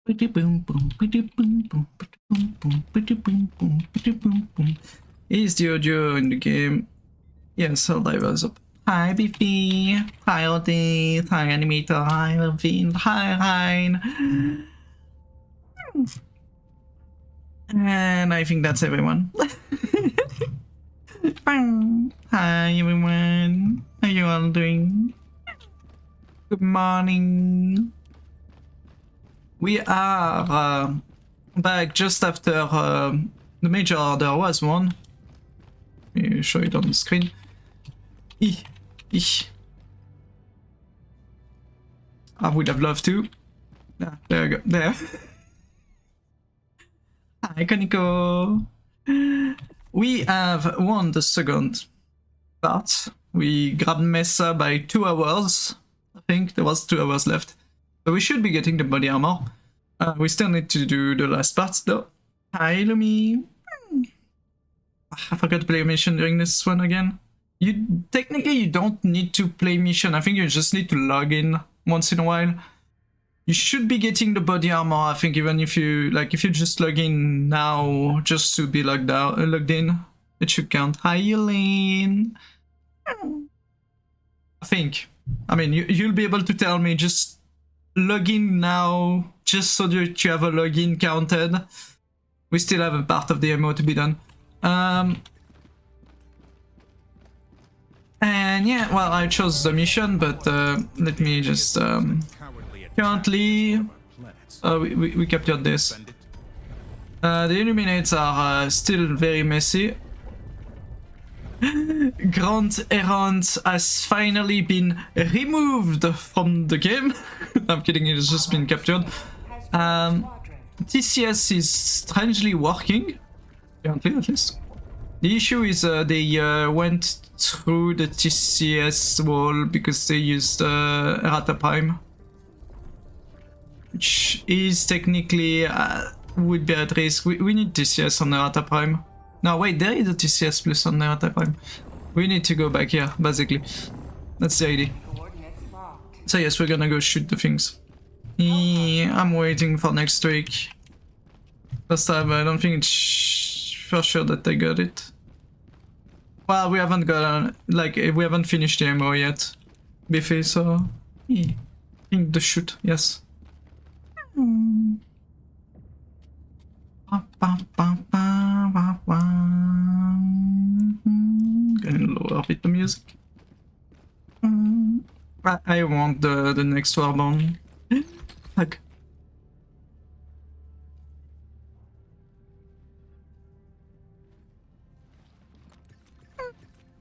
Is the audio in the game? Yes, Helldivers up. Hi Biffy, hi Odie, hi Animator, hi Levine, hi Ryan. And I think that's everyone. Hi everyone, how you all doing? Good morning. We are back just after the major order was won. Let me show it on the screen. I would have loved to. Ah, there we go. There. Hi, Kaniko. We have won the second part. We grabbed Mesa by 2 hours. I think there was 2 hours left. So we should be getting the body armor. We still need to do the last parts though. Hi, Lumi. I forgot to play a mission during this one again. Technically you don't need to play mission. I think you just need to log in once in a while. You should be getting the body armor. I think even if you just log in now just to be logged in, it should count. Hi, Elaine. I think. I mean, you'll be able to tell me. Just log in now, just so that you have a login counted. We still have a part of the MO to be done. And yeah, well, I chose the mission, but let me just currently we captured this. The illuminates are still very messy. Grand Errant has finally been removed from the game. I'm kidding, it has just been captured. TCS is strangely working, currently at least. The issue is they went through the TCS wall because they used Errata Prime, which is technically would be at risk. We need TCS on Errata Prime. No, wait, there is a TCS plus on Errata Prime. We need to go back here, basically. That's the idea. So yes, we're gonna go shoot the things. I'm waiting for next week. First time, I don't think it's for sure that I got it. Well, we haven't got, we haven't finished the MO yet, Biffy, so I think the shoot, yes. Gonna lower a bit the music. I want the next Warborn. Fuck.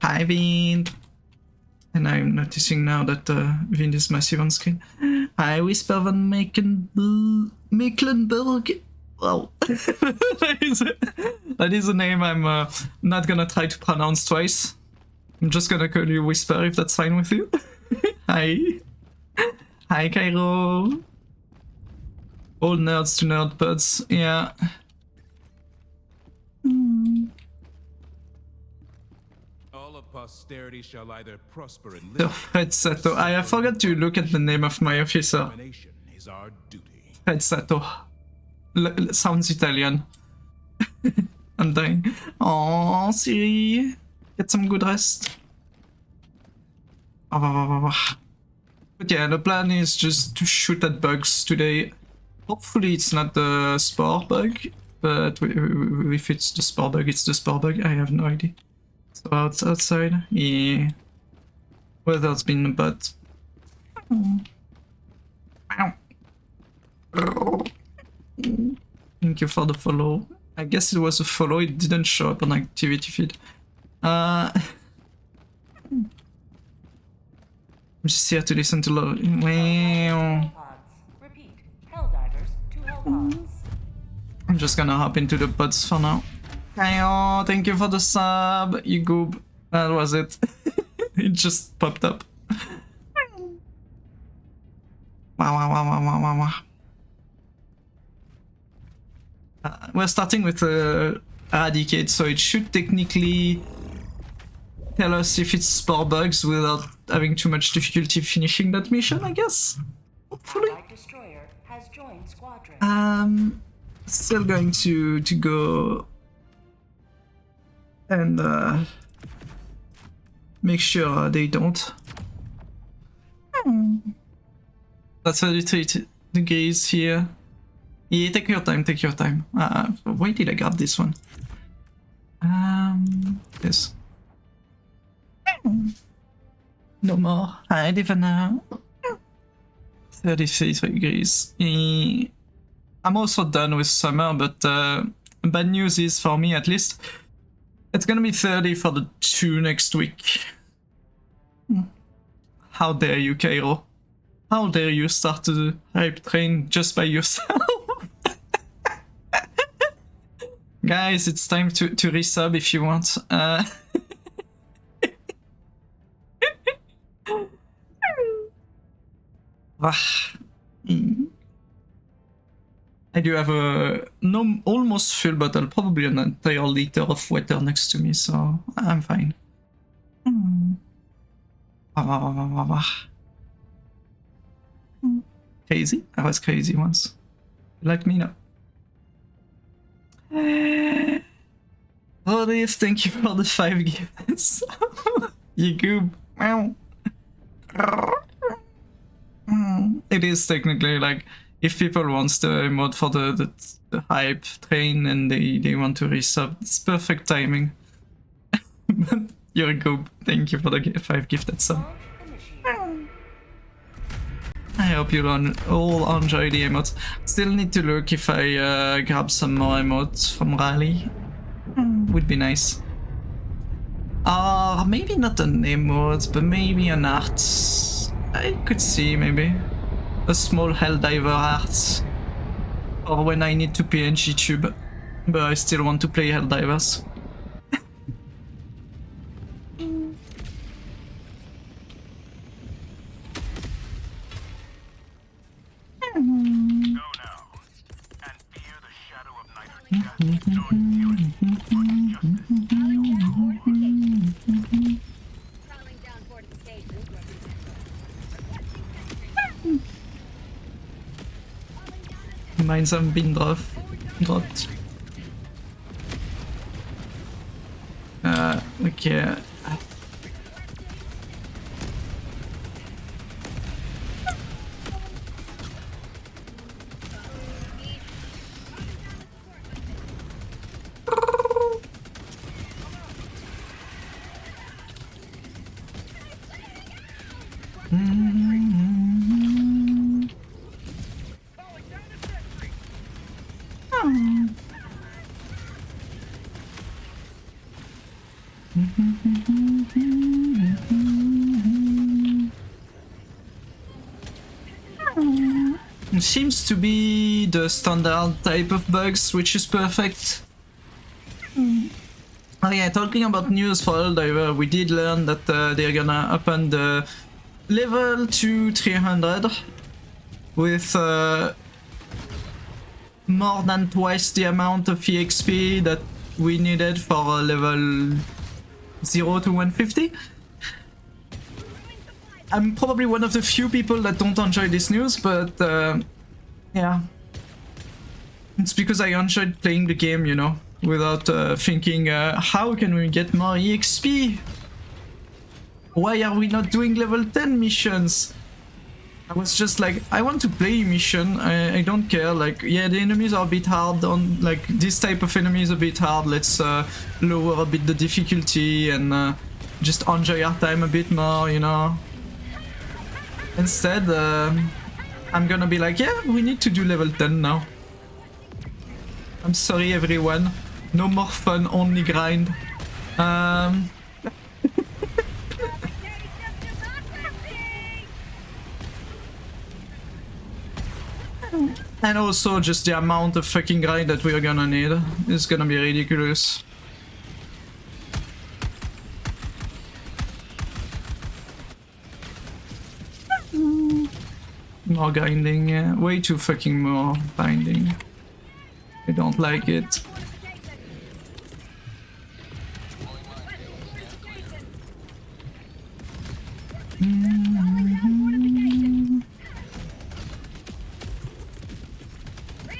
Hi, Vind. And I'm noticing now that Vind is massive on screen. Hi, Whisper van Mecklenburg. Wow. that is a name I'm not gonna try to pronounce twice. I'm just gonna call you Whisper if that's fine with you. Hi. Hi, Cairo. All nerds to nerd buds, yeah. Posterity shall either prosper and live. Fred Sato. I forgot to look at the name of my officer. Is our duty. Fred Sato. Sounds Italian. I'm dying. Oh, Siri. Get some good rest. But yeah, the plan is just to shoot at bugs today. Hopefully it's not the spore bug, but if it's the spore bug, it's the spore bug. I have no idea. So outside, yeah. Weather's been a butt. Thank you for the follow. I guess it was a follow, it didn't show up on activity feed. I'm just here to listen to love. Wow. I'm just gonna hop into the buds for now. Kayo, thank you for the sub, you goob. That was it. It just popped up. Wow. We're starting with Eradicate, so it should technically tell us if it's spore bugs without having too much difficulty finishing that mission, I guess. Hopefully. has joined squadron. Still going to go and make sure they don't. That's 33 degrees here. Yeah, take your time, take your time. Why did I grab this one? Yes. No more. I even 33 degrees. I'm also done with summer, but bad news is, for me at least, it's gonna be 30 for the 2 next week. How dare you, Cairo? How dare you start the hype train just by yourself? Guys, it's time to resub if you want. I do have a almost full bottle, probably an entire liter of water next to me, so I'm fine. Crazy? I was crazy once. Like me now. Rodif, thank you for the 5 gifts. You goob. It is technically like, if people want the emote for the hype train and they want to resub, it's perfect timing. But you're a goob. Thank you for the 5 gifted sub. I hope you all enjoy the emotes. Still need to look if I grab some more emotes from Rally. Would be nice. Or maybe not an emote, but maybe an art. I could see maybe a small Helldiver art. Or when I need to PNG tube, but I still want to play Helldivers. Mines have been dropped. Okay. It seems to be the standard type of bugs, which is perfect. Oh yeah, talking about news for Helldiver, we did learn that they're gonna open the level to 300 with more than twice the amount of EXP that we needed for level 0 to 150. I'm probably one of the few people that don't enjoy this news, but yeah. It's because I enjoyed playing the game, you know, without thinking, how can we get more EXP? Why are we not doing level 10 missions? I was just like, I want to play mission, I don't care, like, yeah, the enemies are a bit hard, on like, this type of enemy is a bit hard, let's lower a bit the difficulty and just enjoy our time a bit more, you know. Instead, I'm gonna be like, yeah, we need to do level 10 now. I'm sorry everyone, no more fun, only grind. And also just the amount of fucking grind that we're gonna need is gonna be ridiculous. More grinding, yeah. Way too fucking more binding. I don't like it.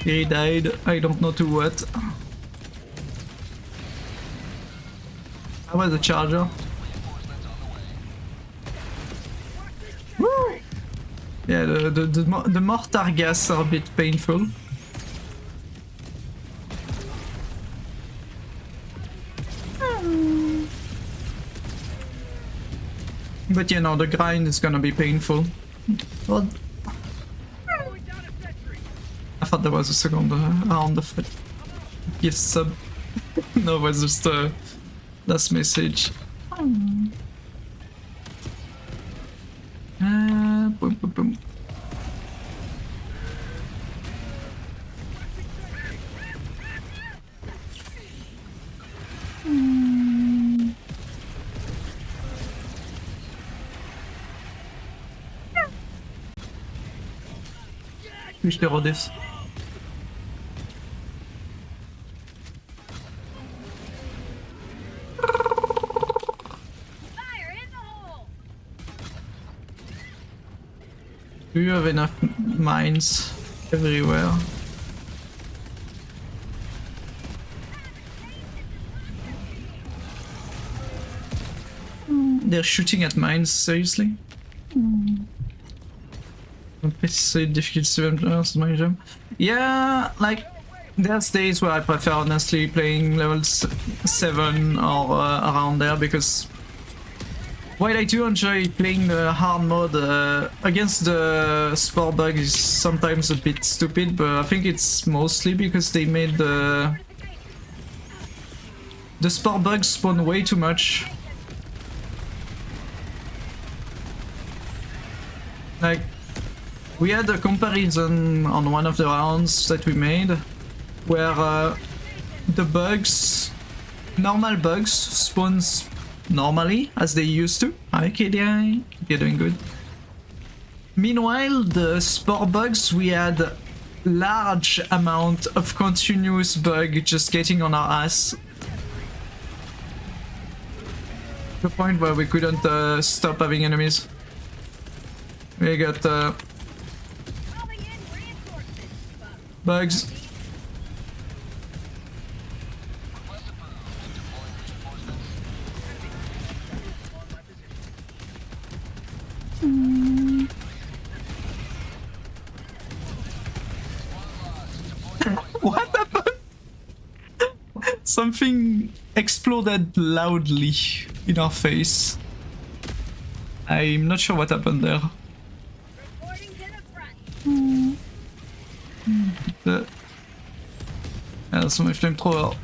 He died. I don't know to what. How was the charger? Woo! Yeah, the mortar gas are a bit painful. But you know, the grind is gonna be painful. Well, I thought there was a second round of it. Give sub. No, it was just a last message. Boom, boom, boom. Puis je te redef. Do you have enough mines everywhere? They're shooting at mines, seriously? Difficult my job. Yeah, like there's days where I prefer honestly playing level 7 or around there, because while I do enjoy playing the hard mode against the spore bug is sometimes a bit stupid, but I think it's mostly because they made the spore bugs spawn way too much. Like, we had a comparison on one of the rounds that we made where the bugs, normal bugs, spawns normally as they used to. Hi KDI, you're doing good. Meanwhile, the spore bugs, we had large amount of continuous bug just getting on our ass. The point where we couldn't stop having enemies. We got bugs. What happened? Something exploded loudly in our face. I'm not sure what happened there. That's my flamethrower.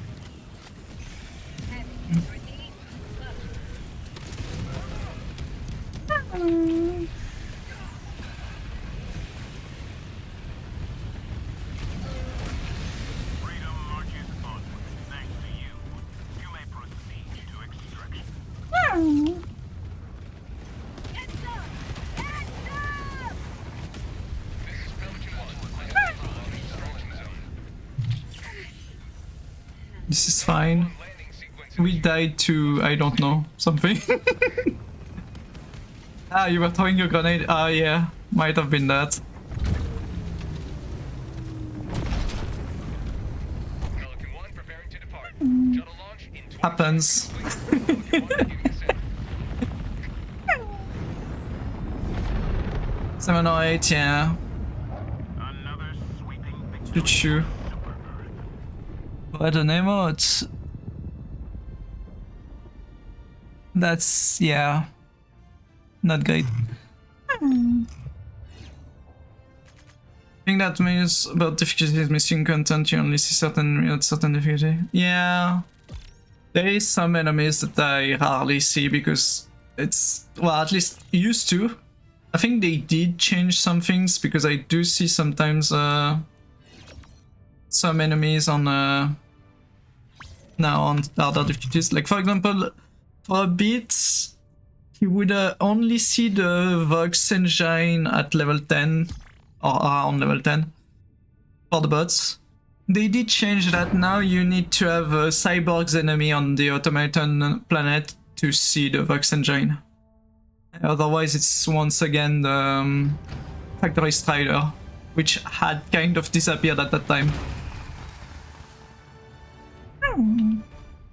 This is fine. We died to, I don't know, something. Ah, you were throwing your grenade? Ah, yeah, might have been that. Happens. Seven or eight, yeah. Shoot. What an emote. That's, yeah, not great. I think that means about difficulty is missing content, you only see certain difficulty. Yeah, there is some enemies that I rarely see because it's, well, at least used to. I think they did change some things because I do see sometimes some enemies on now on other difficulties. Like for example, for a bit, you would only see the Vox engine at level 10 or around level 10 for the bots. They did change that. Now you need to have a cyborg's enemy on the automaton planet to see the Vox engine. Otherwise, it's once again the factory strider. which had kind of disappeared at that time.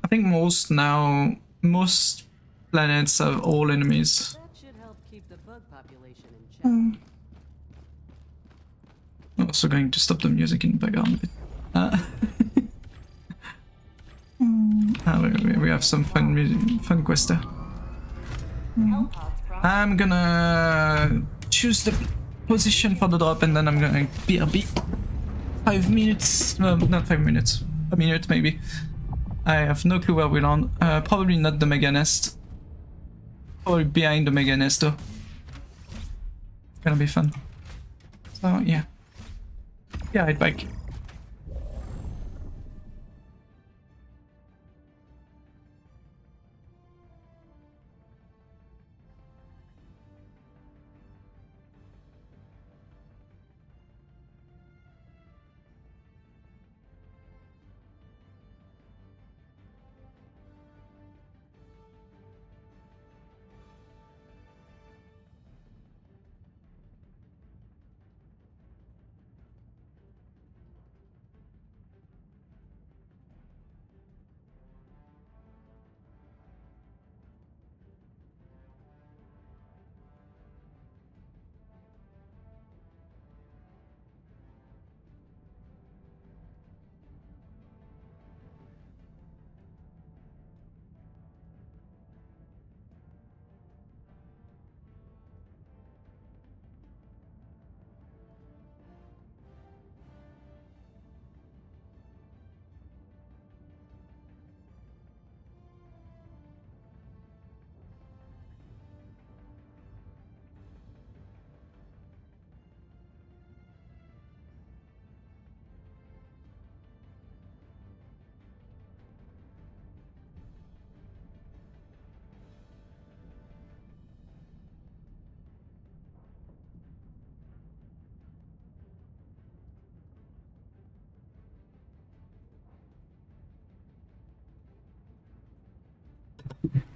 I think most planets have all enemies. That should help keep the bug population in check. I'm also going to stop the music in the background a bit. We have some fun quest there. I'm gonna choose the position for the drop and then I'm gonna BRB 5 minutes. No, not 5 minutes. A minute maybe. I have no clue where we land. Probably not the mega nest. Probably behind the mega nest though. Gonna be fun. So yeah. Yeah, right back.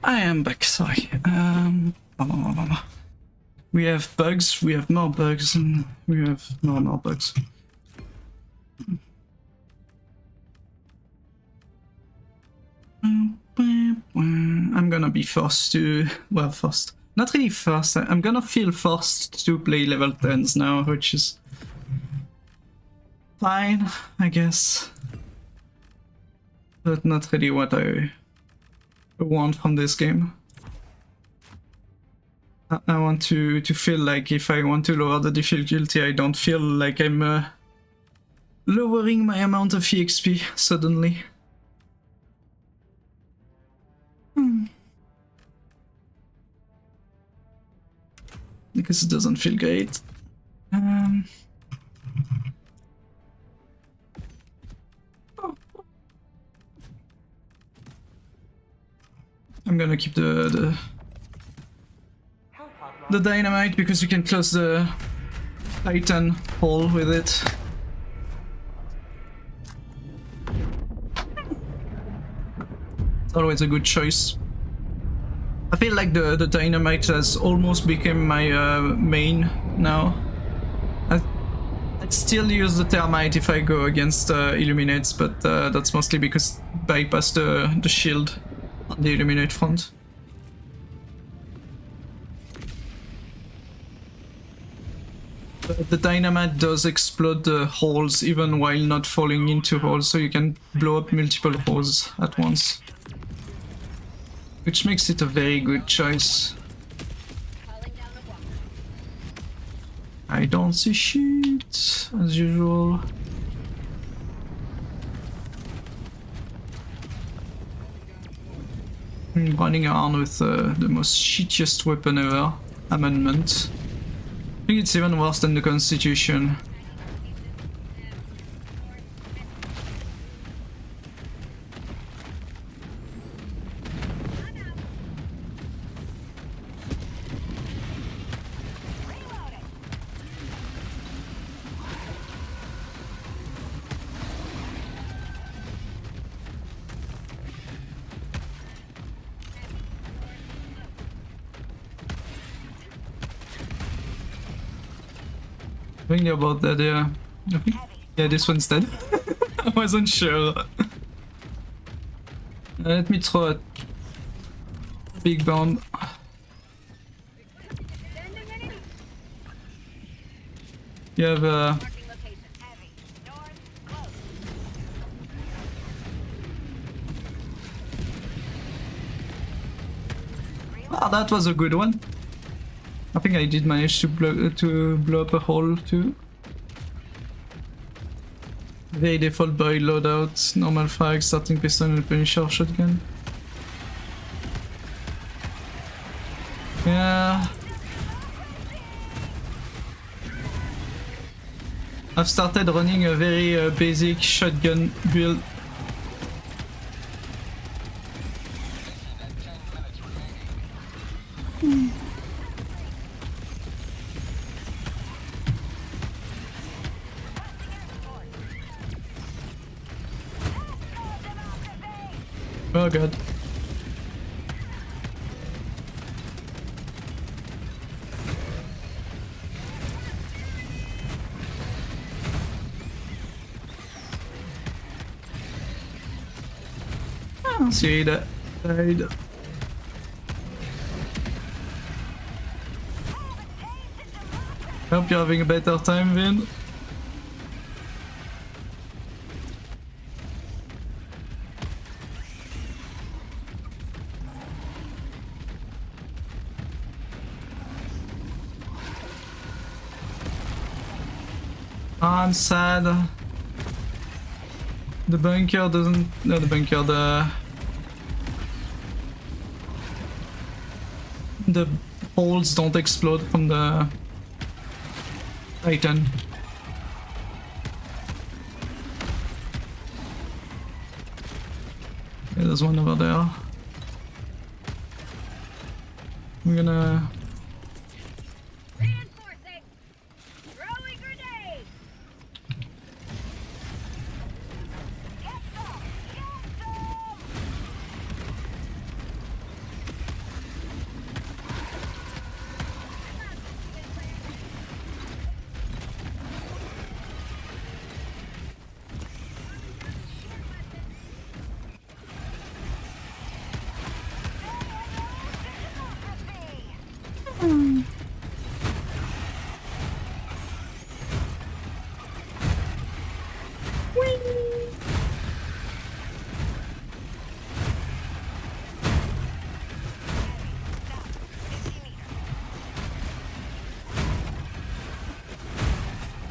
I am back, sorry. We have bugs, we have more bugs, and we have more bugs. I'm gonna be forced to... well, forced. Not really forced, I'm gonna feel forced to play level 10s now, which is... fine, I guess. But not really what I want from this game. I want to feel like if I want to lower the difficulty, I don't feel like I'm lowering my amount of EXP suddenly. Because it doesn't feel great. I'm gonna keep the dynamite because you can close the Titan hole with it. It's always a good choice. I feel like the dynamite has almost become my main now. I'd still use the thermite if I go against illuminates, but that's mostly because bypass the shield on the illuminate front. The dynamite does explode the holes even while not falling into holes, so you can blow up multiple holes at once. Which makes it a very good choice. I don't see shit, as usual. I'm running around with the most shittiest weapon ever, Amendment. I think it's even worse than the Constitution. Thinking about that, yeah. I think, yeah, this one's dead. I wasn't sure. Let me throw a big bomb. You have Ah, that was a good one. I think I did manage to blow up a hole too. Very default boy loadout, normal frag, starting pistol and punisher shotgun. Yeah. I've started running a very basic shotgun build. Oh god. Oh, see that died. Hope you're having a better time, Vin. I'm sad. The bunker doesn't. No, the bunker. The holes don't explode from the Titan. Yeah, there's one over there. I'm gonna.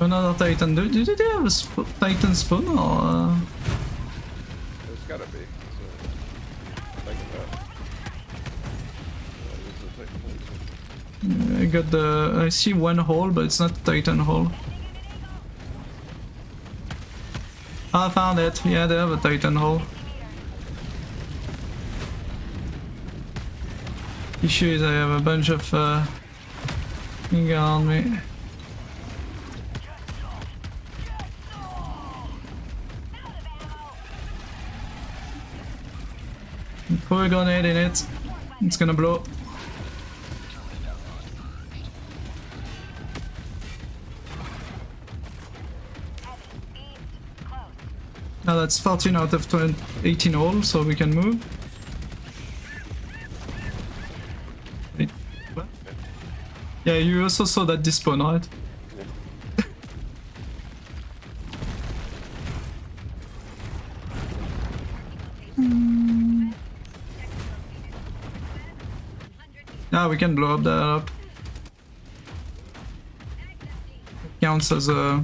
Another Titan. Did they have a Titan spawn or? There's gotta be. So, think of that. I got the. I see one hole, but it's not a Titan hole. I found it. Yeah, they have a Titan hole. Issue is I have a bunch of things around me. Put a grenade in it. It's gonna blow. Now that's 14 out of 18 all, so we can move. Wait, what? Yeah, you also saw that despawn, right? Now we can blow up that up. It counts as a.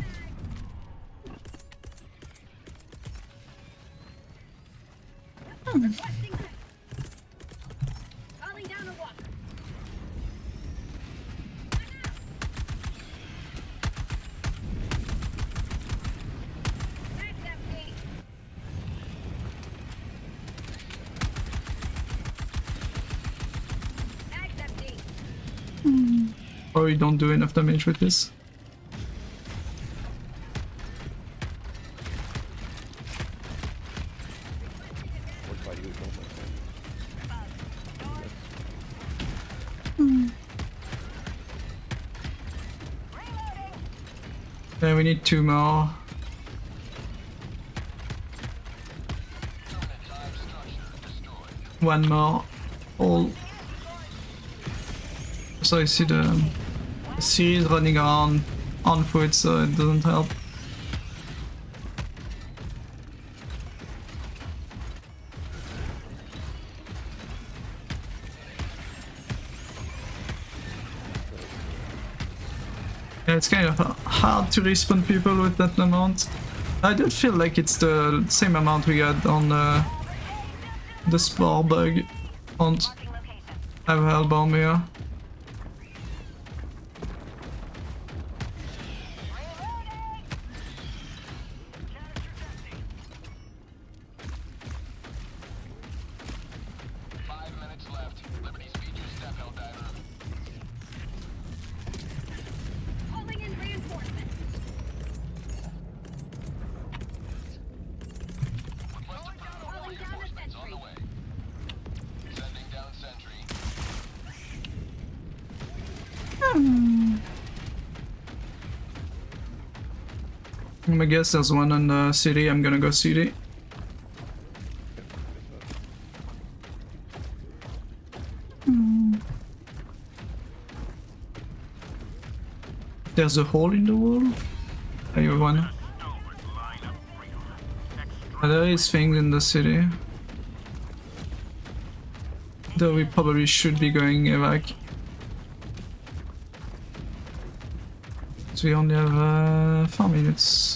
Probably don't do enough damage with this. Okay, we need 2 more. One more. All. So I see the series running on foot, so it doesn't help. Yeah, it's kind of hard to respawn people with that amount. I don't feel like it's the same amount we had on the spore bug. And I have hell bomb here. I guess there's one in the city. I'm gonna go city. There's a hole in the wall. Are you one? There is things in the city. Though we probably should be going evac. So we only have 4 minutes.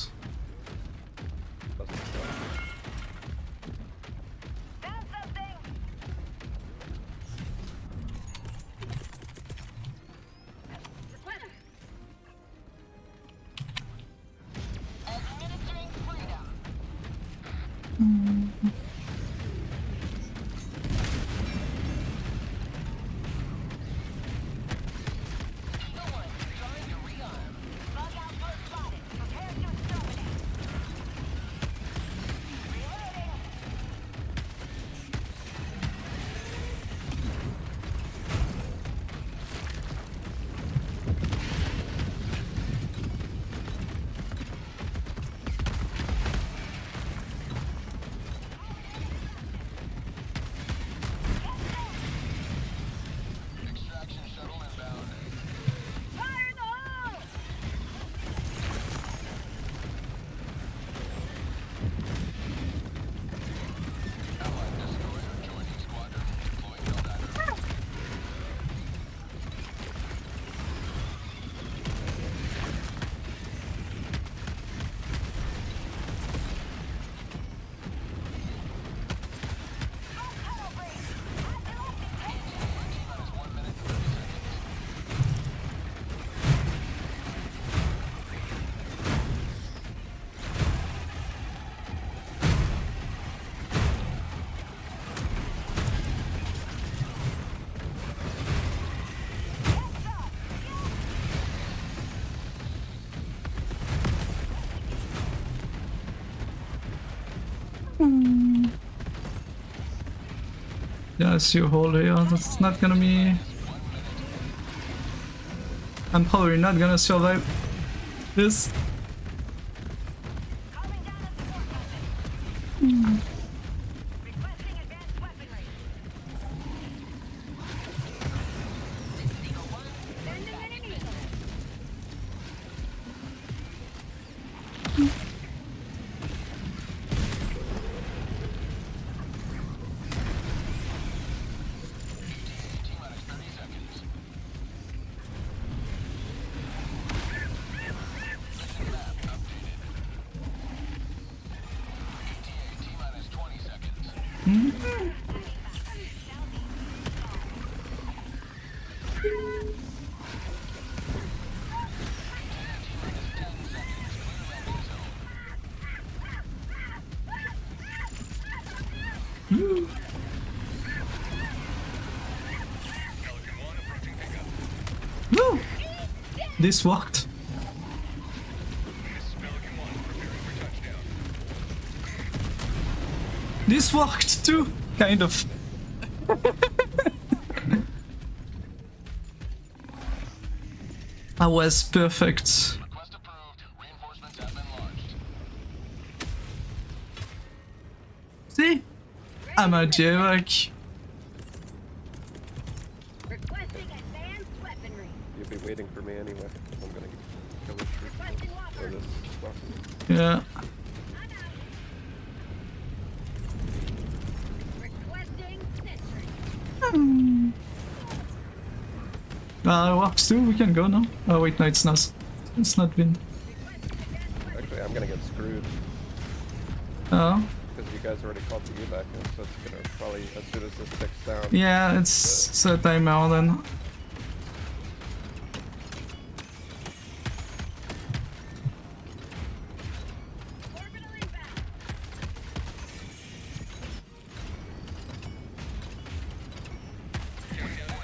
Yeah, I see a hole here. That's not gonna be... I'm probably not gonna survive this. Woo! This worked. This worked too, kind of. I was perfect. I'm a J-Vac. Requesting advanced weaponry. You'll be waiting for me anyway. I'm gonna kill this Requesting or walker. this box. Yeah. Requesting sentry. Works too, we can go now. Oh wait, no, it's not. It's not wind. Actually, I'm gonna get screwed Oh. because you guys already called the evac, and so it's gonna probably as soon as this ticks down. Yeah, it's a timer then. Orbital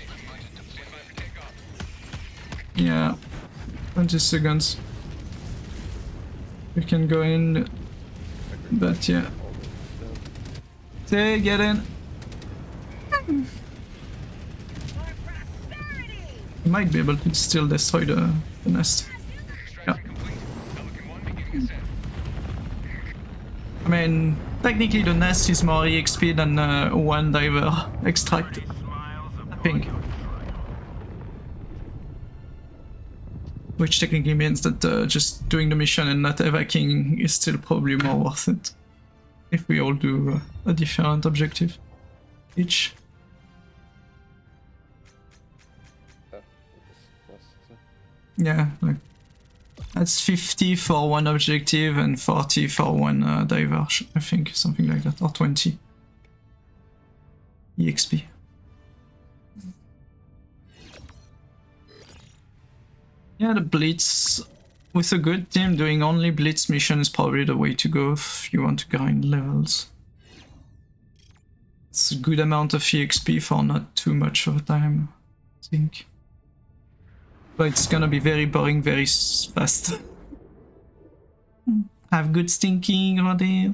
inbound. Yeah. 20 seconds. We can go in, but yeah. Say, get in. For prosperity. We might be able to still destroy the nest. Yeah. I mean, technically the nest is more EXP than one diver extract, I think. Which technically means that just doing the mission and not evacing is still probably more worth it. If we all do a different objective each. Yeah, like that's 50 for one objective and 40 for one diver, I think, something like that, or 20 EXP. Yeah, the Blitz, with a good team, doing only Blitz mission is probably the way to go if you want to grind levels. It's a good amount of EXP for not too much of a time, I think. But it's gonna be very boring very fast. Have good stinking, Roddy.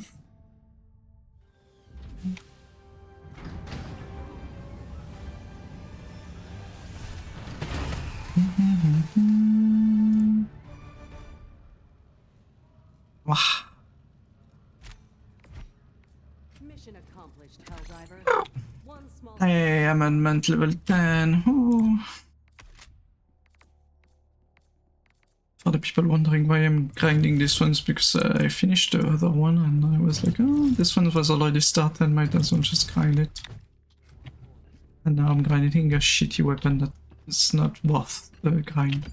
Wow. Mission accomplished, Helldiver. One small Hey, amendment level 10. Ooh. For the people wondering why I'm grinding this one, because I finished the other one and I was like, oh, this one was already started, might as well just grind it. And now I'm grinding a shitty weapon that is not worth the grind.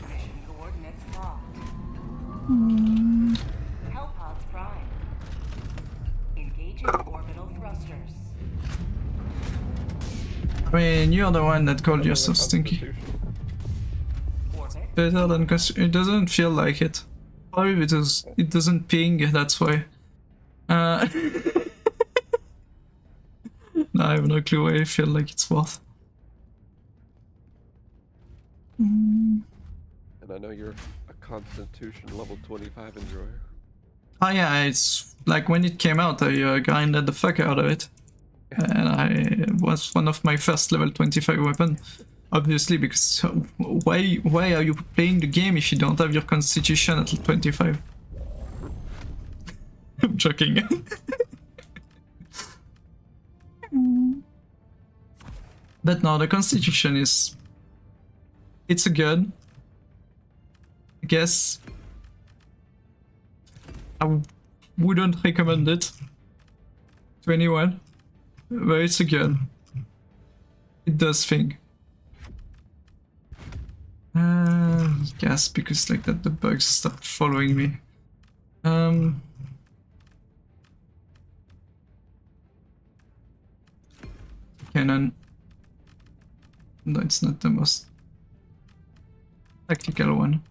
Mission coordinates locked. Hellpod prime. Engaging orbital thrusters. I mean, you're the one that called yourself stinky. Orbit. Better than it doesn't feel like it. Probably because it doesn't ping, that's why. No, I have no clue why I feel like it's worth. And I know you're a Constitution level 25 enjoyer. Oh yeah, it's like when it came out, I grinded the fuck out of it. And it was one of my first level 25 weapon. Obviously, because why are you playing the game if you don't have your Constitution at 25? I'm joking. But no, the Constitution is... It's a gun. I guess. I wouldn't recommend it to anyone. But it's a gun. It does thing. Yes, because like that the bugs start following me. Cannon. No, it's not the most tactical one.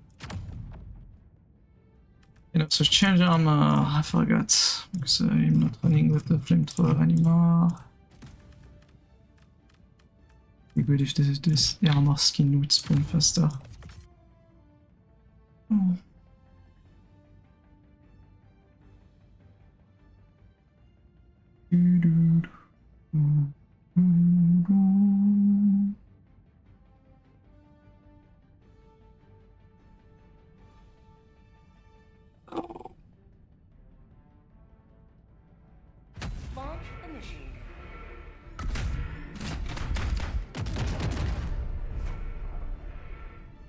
You know, so change armor, I forgot, because I'm not running with the flamethrower anymore. Be good if this armor skin would spawn faster. Oh. Launch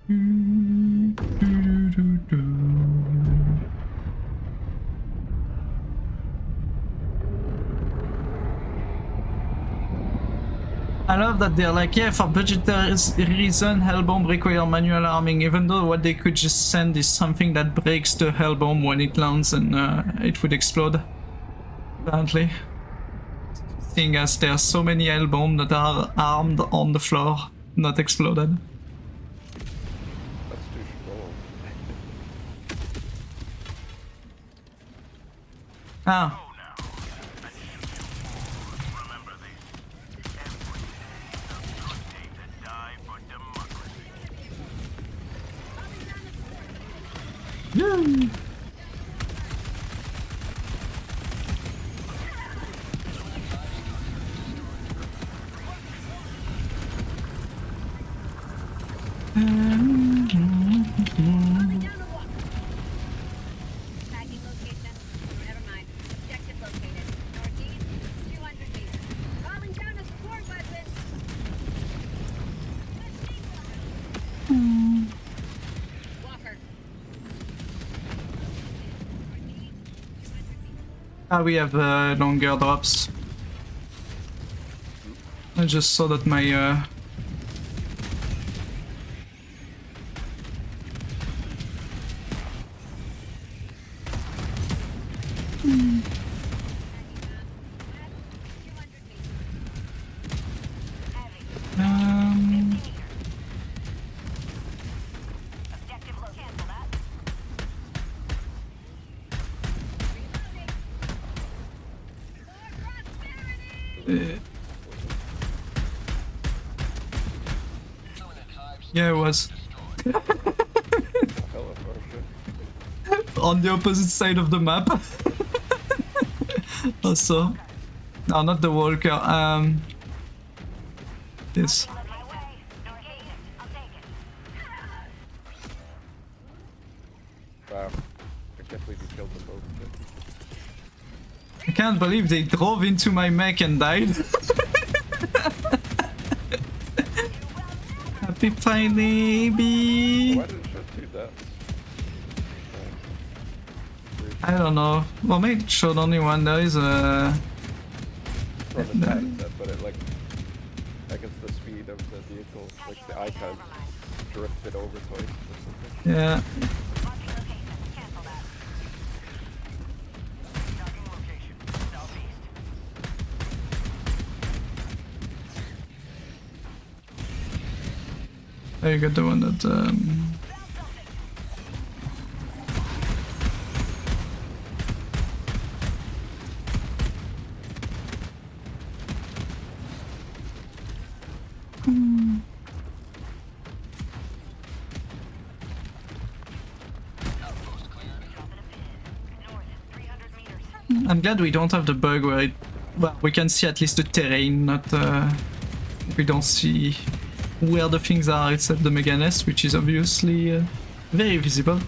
I love that they're like, yeah, for budgetary reason, Hellbomb require manual arming, even though what they could just send is something that breaks the Hellbomb when it lands and it would explode. Apparently. Seeing as there are so many Hellbomb that are armed on the floor, not exploded. That's too strong. Ah. Yay! Coming down the walk. Tagging location. Never mind. Objective located. Northeast, 200 meters. Calling down a support weapon. Walker. Northeast, 200 meters. Ah, we have longer drops. I just saw that my Objective low. Cancel that. yeah, it was Hell of our shit. on the opposite side of the map. Also, no, not the Walker. This. My way. Northeast. I'll take it. Wow. I can't believe you killed them both. I can't believe they drove into my mech and died. Happy Friday, baby. Why did it show 2 deaths? I don't know. Well, maybe it showed only one. There is a. From the tag set, but it like, I guess the speed of the vehicle, like the icon drifted over twice or something. Yeah. Marking location. Cancel that. Tracking location. Southeast. There you got the one that. North. 300 meters. I'm glad we don't have the bug where it. Well, we can see at least the terrain, not. We don't see where the things are except the Mega Nest, which is obviously very visible.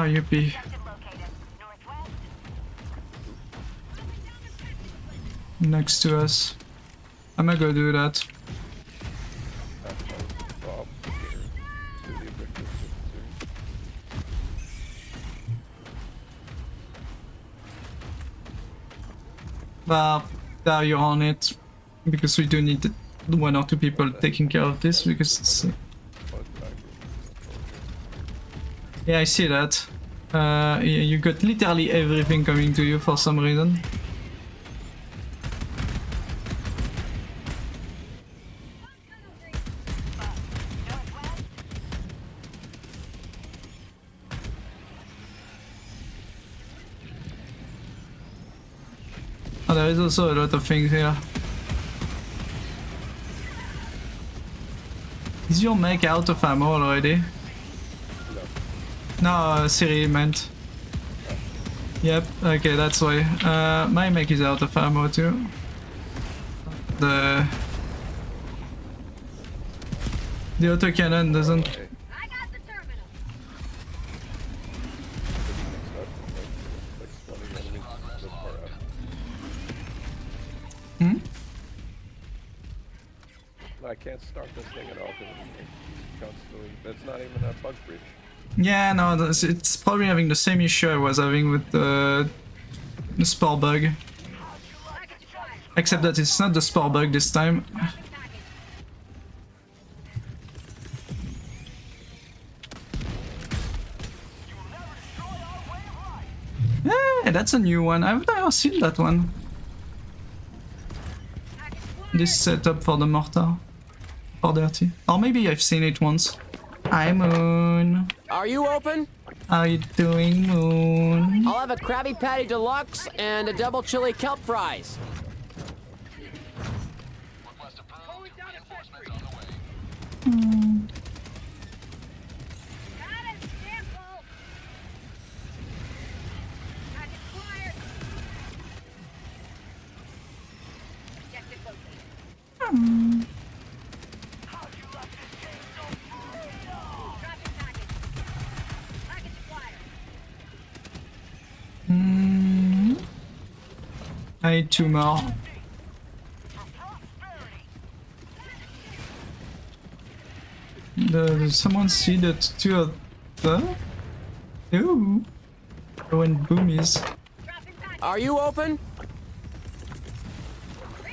Yippee. Objective located. Northwest. Next to us. I'm gonna go do that. Bob, here. Do the objectives. But now you're on it. Because we do need 1 or 2 people taking care of this because it's. Yeah, I see that. Yeah, you got literally everything coming to you for some reason. Oh, there is also a lot of things here. Is your mech out of ammo already? No, Siri meant. Yep, okay, that's why. My mech is out of ammo too. The autocannon doesn't. I got the terminal. can't start this thing at all because it's constantly. It's not even a bug breach. Yeah, no, it's probably having the same issue I was having with the spore bug. Except that it's not the spore bug this time. Hey, that's a new one. I've never seen that one. This setup for the mortar. For dirty. Or maybe I've seen it once. Hi, Moon. Are you open? How you doing, Moon? I'll have a Krabby Patty Deluxe and a double chili kelp fries. I need 2 more. Does someone see that 2 of the? Ooh. When boomies. Are you open?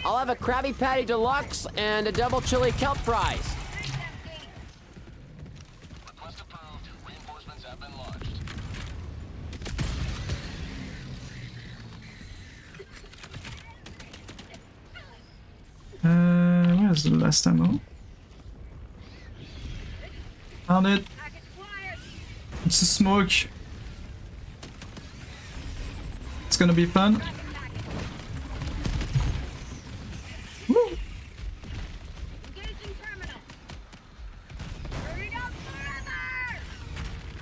I'll have a Krabby Patty Deluxe and a double chili kelp fries. Request approved. Reinforcements have been launched. Where's the last ammo? Found it. It's a smoke. It's gonna be fun. Woo. Engaging terminal. Hurry up forever!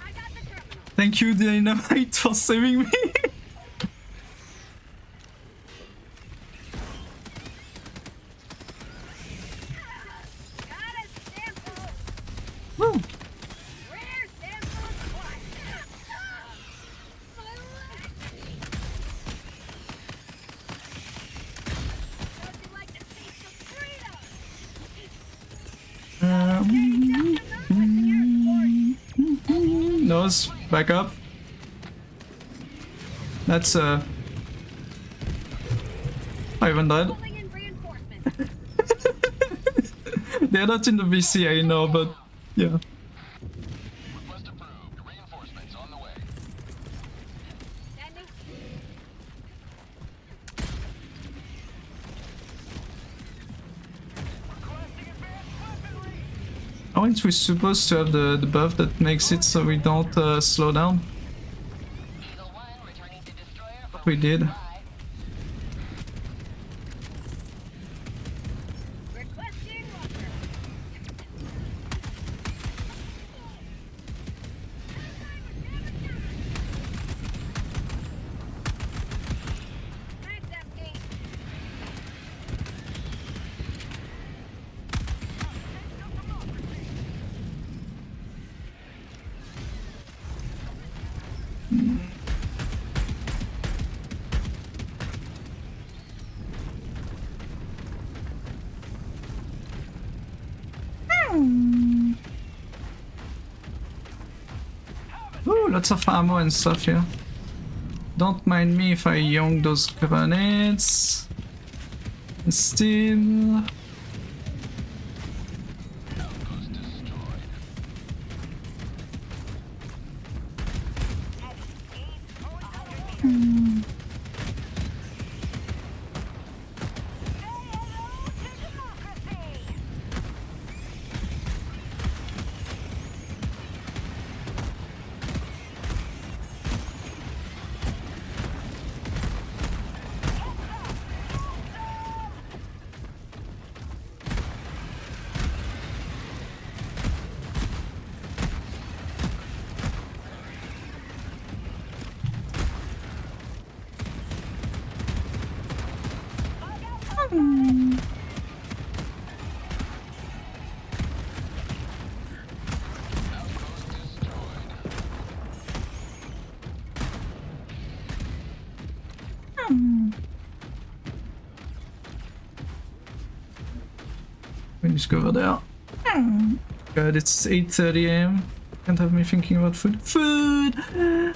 I got the terminal. Thank you, Dynamite, for saving me. Got a sample. Woo. Rare sample what? My leg. Don't you like the taste of freedom? Nose, back up. That's 500. Pulling in reinforcements. They're not in the VC, I know, but yeah. Request approved. Reinforcements on the way. Sending. Aren't we supposed to have the buff that makes it so we don't slow down? Eagle 1 returning to destroyer for We did. Requesting water. Tanks empty. Ooh, lots of ammo and stuff here. Don't mind me if I yoink those grenades. Still. Outpost destroyed. need to go over there. God, it's 8:30 a.m. Can't have me thinking about food. Food!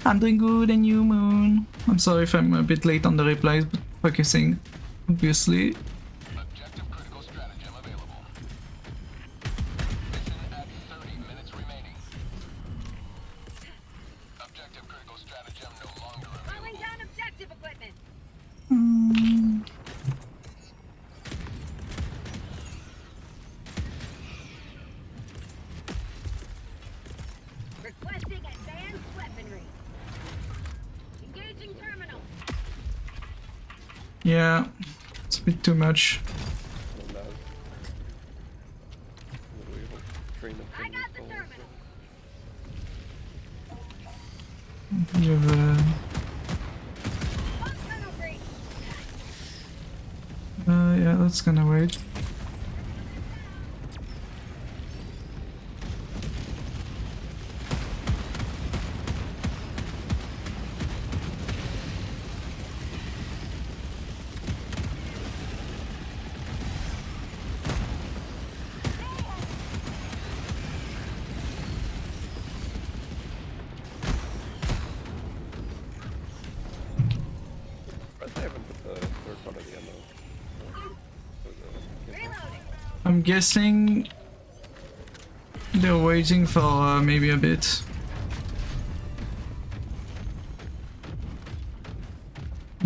I'm doing good and you, Moon. I'm sorry if I'm a bit late on the replies, but focusing, obviously. Objective critical stratagem available. Mission at 30 minutes remaining. Objective critical stratagem no longer Rolling available. down objective equipment. Requesting advanced weaponry. Engaging terminal. Yeah, it's a bit too much. And that. Literally able to train them I from got the this terminal. You have, Pump tunnel breach. yeah, that's gonna wait. I haven't put the third one at the end though. Reloading. I'm guessing they're waiting for maybe a bit.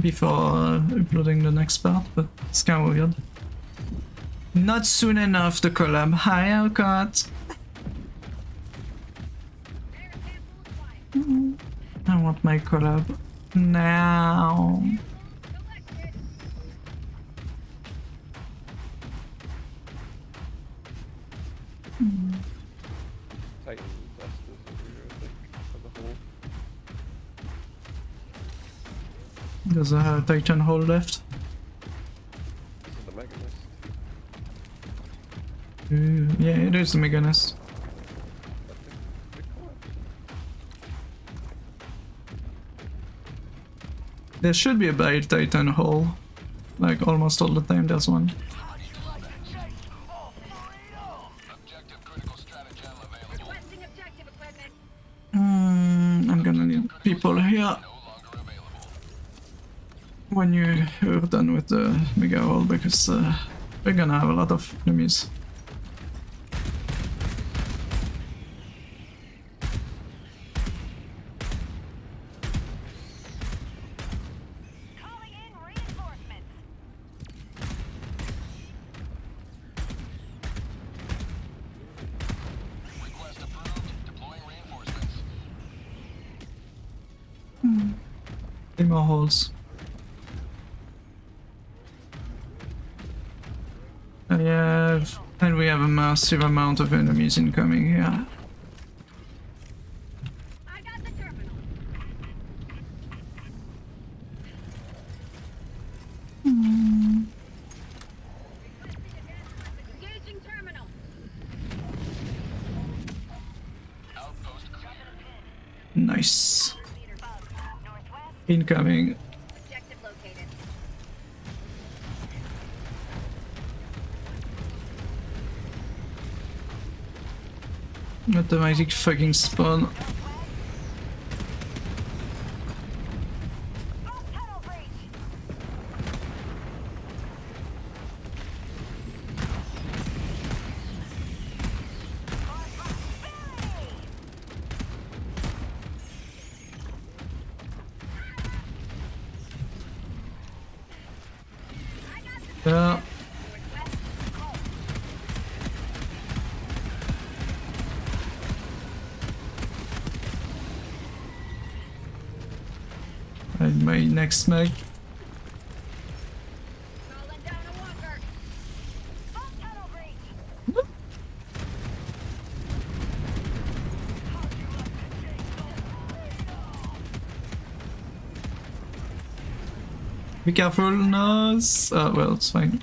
Before uploading the next part, but it's kind of weird. Not soon enough, the collab. Hi, Alcott. Air sample acquired. I want my collab now. Selected. Titan dust is over here, I think, as a whole. There's a Titan hole left. This is the Mega Mist. Yeah, it is the Meganess. But they collapsed. There should be a bile Titan hole. Like almost all the time there's one. Objective critical stratagem available. Requesting objective equipment. I'm gonna need people here No longer available. when you're done with the mega hole because we're gonna have a lot of enemies. Calling in reinforcements. Request approved. Deploying reinforcements. Three more holes. And we have a massive amount of enemies incoming here. I got the terminal. Requesting advanced weapons. Engaging terminal. Outpost clear. Nice. Leader bug. Northwest. Incoming. Objective located. Automatic fucking spawn. Pump tunnel breach. Yeah. And my next mag. Rolling down a walker. Pump tunnel breach. Be careful, nose. Well, it's fine.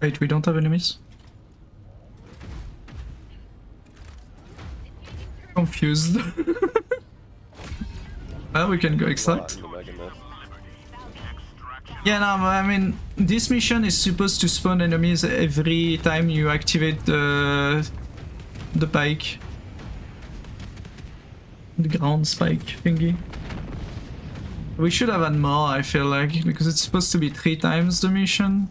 Wait, we don't have enemies? Confused. Well, we can go extract. The Mega Mist. Yeah, no, but I mean, this mission is supposed to spawn enemies every time you activate the pike. The ground spike thingy. We should have had more, I feel like, because it's supposed to be 3 times the mission.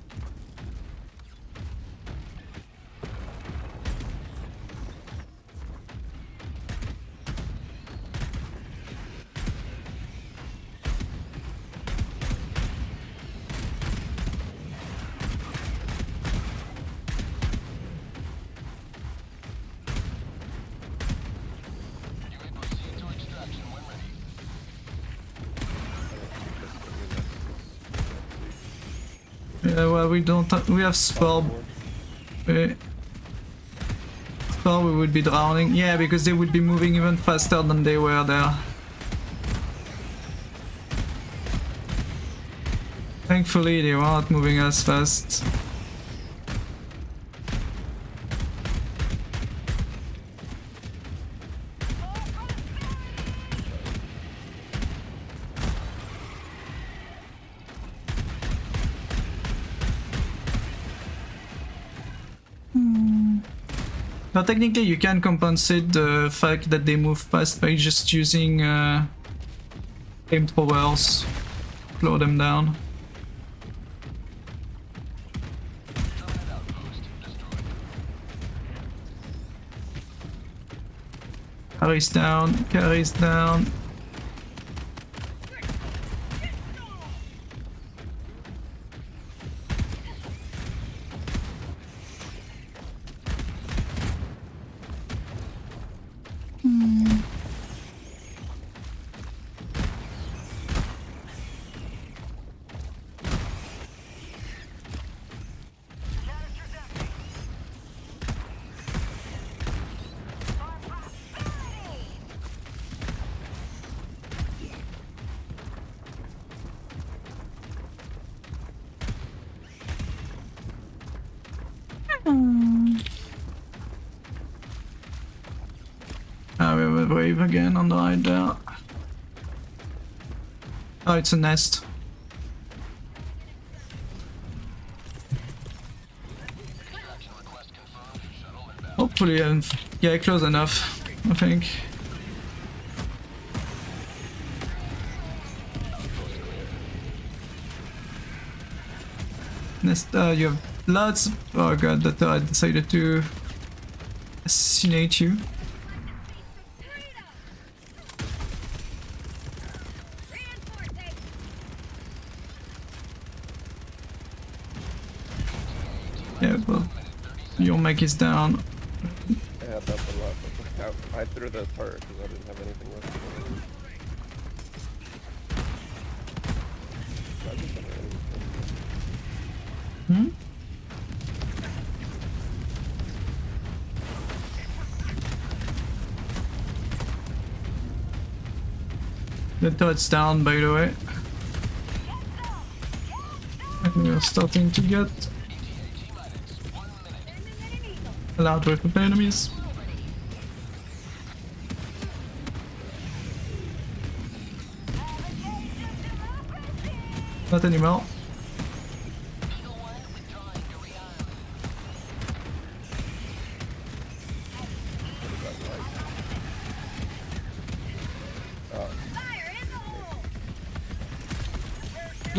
You may proceed to extraction when ready. Yeah, well, we don't we have Spore. Spore we would be drowning. Yeah, because they would be moving even faster than they were there. Thankfully, they weren't moving as fast. Now, technically, you can compensate the fact that they move fast by just using flamethrowers, slow them down. Carries down, carries down. Ah, we have a wave again on the right there. Oh, it's a nest. Hopefully, yeah, close enough, I think. Nest, you have lots. Oh god, that I decided to assassinate you. Yeah, well, your mech is down. Yeah, that's a lot. I threw the turret because I didn't have anything left. Hmm? The turret's down, by the way. And we are starting to get a loud wave of enemies. Not anymore.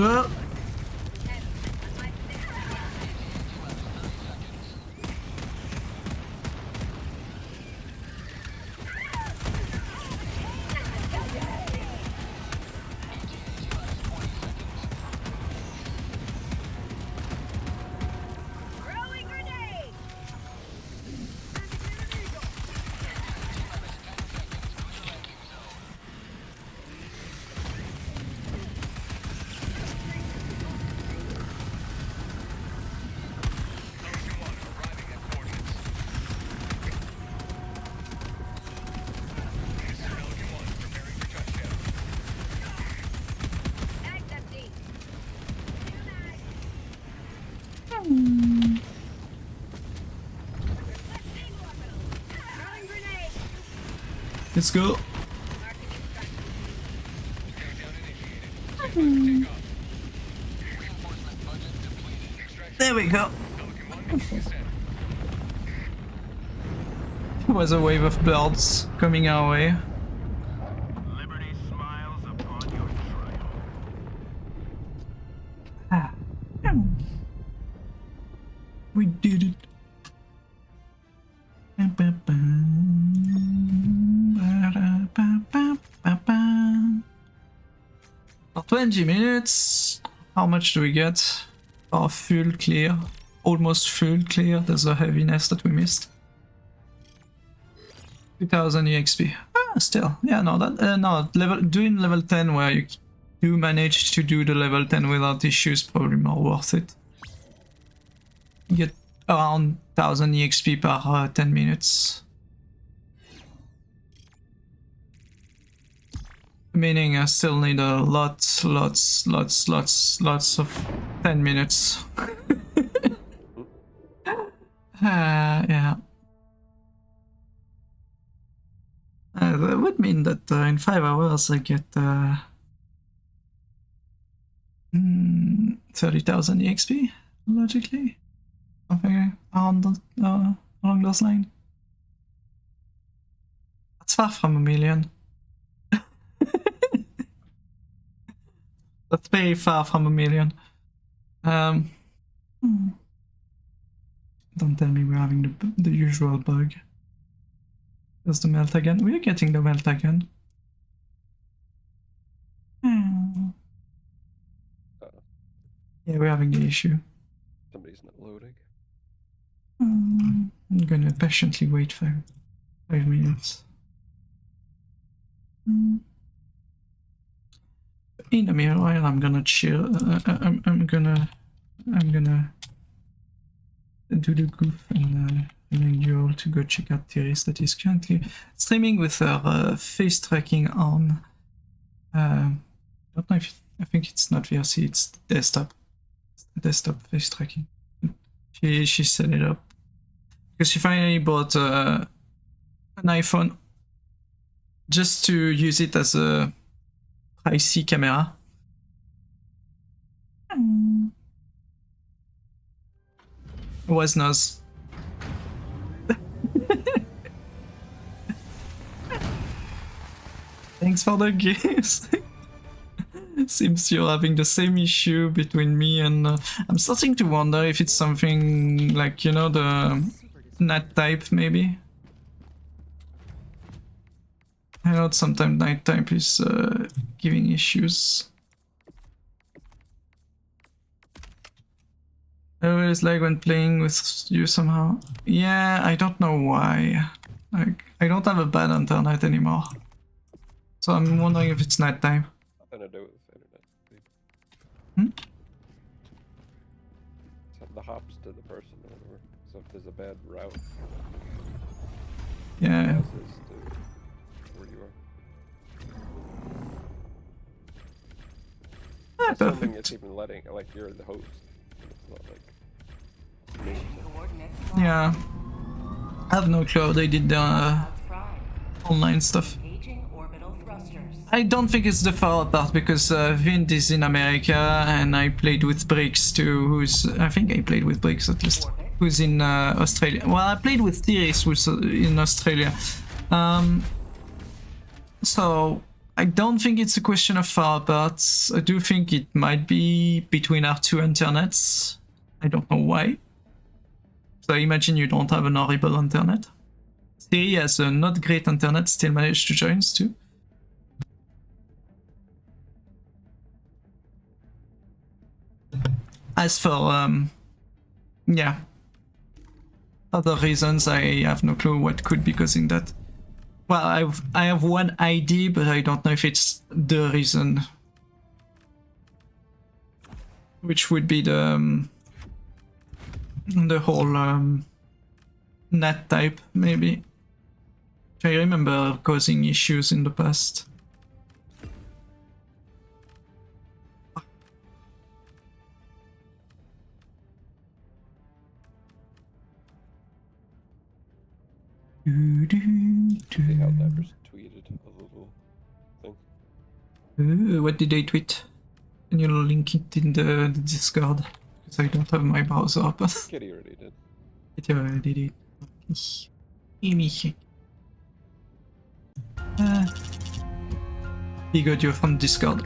Ah. Throwing grenade! Bag's empty. Let's go. Marking instructions. Reinforcement budget depleted. There we go. There was a wave of birds coming our way. Liberty smiles upon your trail. Ah. We did it. For 20 minutes, how much do we get? Oh, full clear. Almost full clear. There's a heaviness that we missed. 2000 EXP. Ah, still. Yeah, no, that no doing level 10 where you do manage to do the level 10 without issues probably more worth it. You get around 1000 EXP per 10 minutes. Meaning I still need a lots of 10 minutes. Yeah. That would mean that in 5 hours I get 30,000 EXP, logically. Something along those lines. That's far from a million. That's very far from a million. Don't tell me we're having the usual bug. There's the melt again. We're getting the melt again. Yeah, we're having the issue. Somebody's not loading. I'm gonna patiently wait for 5 minutes. In the meanwhile, I'm gonna chill. I'm gonna do the goof and remind you all to go check out Tiris that is currently streaming with her face tracking on. I don't know if I think it's not VRC, it's desktop. It's the desktop face tracking. She set it up because she finally bought an iPhone just to use it as a pricey camera. Was nice. Thanks for the gifts. Seems you're having the same issue between me and I'm starting to wonder if it's something like, you know, the NAT type maybe. I know sometimes night type is giving issues. I always like when playing with you somehow. Yeah, I don't know why. Like, I don't have a bad internet anymore. So I'm wondering if it's night time. Nothing to do with internet speed. So the hops to the person or whatever. So if there's a bad route, Yeah. passes to where you are. Assuming it's even letting, like you're the host. It's not like me. Yeah. I have no clue how they did the online stuff. I don't think it's the far part because Vint is in America and I played with Briggs too, I think I played with Briggs at least, who's in Australia. Well, I played with Tiris, who's in Australia. So I don't think it's a question of far apart. I do think it might be between our two internets. I don't know why. So imagine you don't have an horrible internet. Siri has a not great internet, still managed to join us too. As for, yeah, other reasons, I have no clue what could be causing that. Well, I have one ID, but I don't know if it's the reason. Which would be the whole NAT type, maybe. I remember causing issues in the past. The Helldivers tweeted a little thing. What did they tweet? Can you link it in the Discord? Because I don't have my browser open. Kitty already did. It already did. He got you from Discord.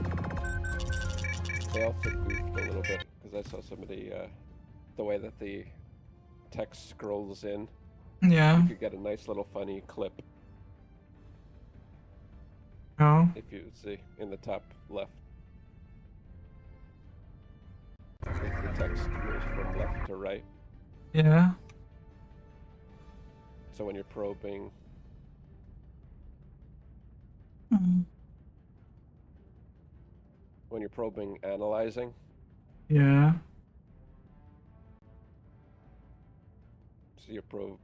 They also goofed a little bit because I saw some of the way that the text scrolls in. Yeah. You could get a nice little funny clip Oh. if you see in the top left. Since the text moves from left to right. Yeah. So when you're probing, analyzing, Yeah. so you probe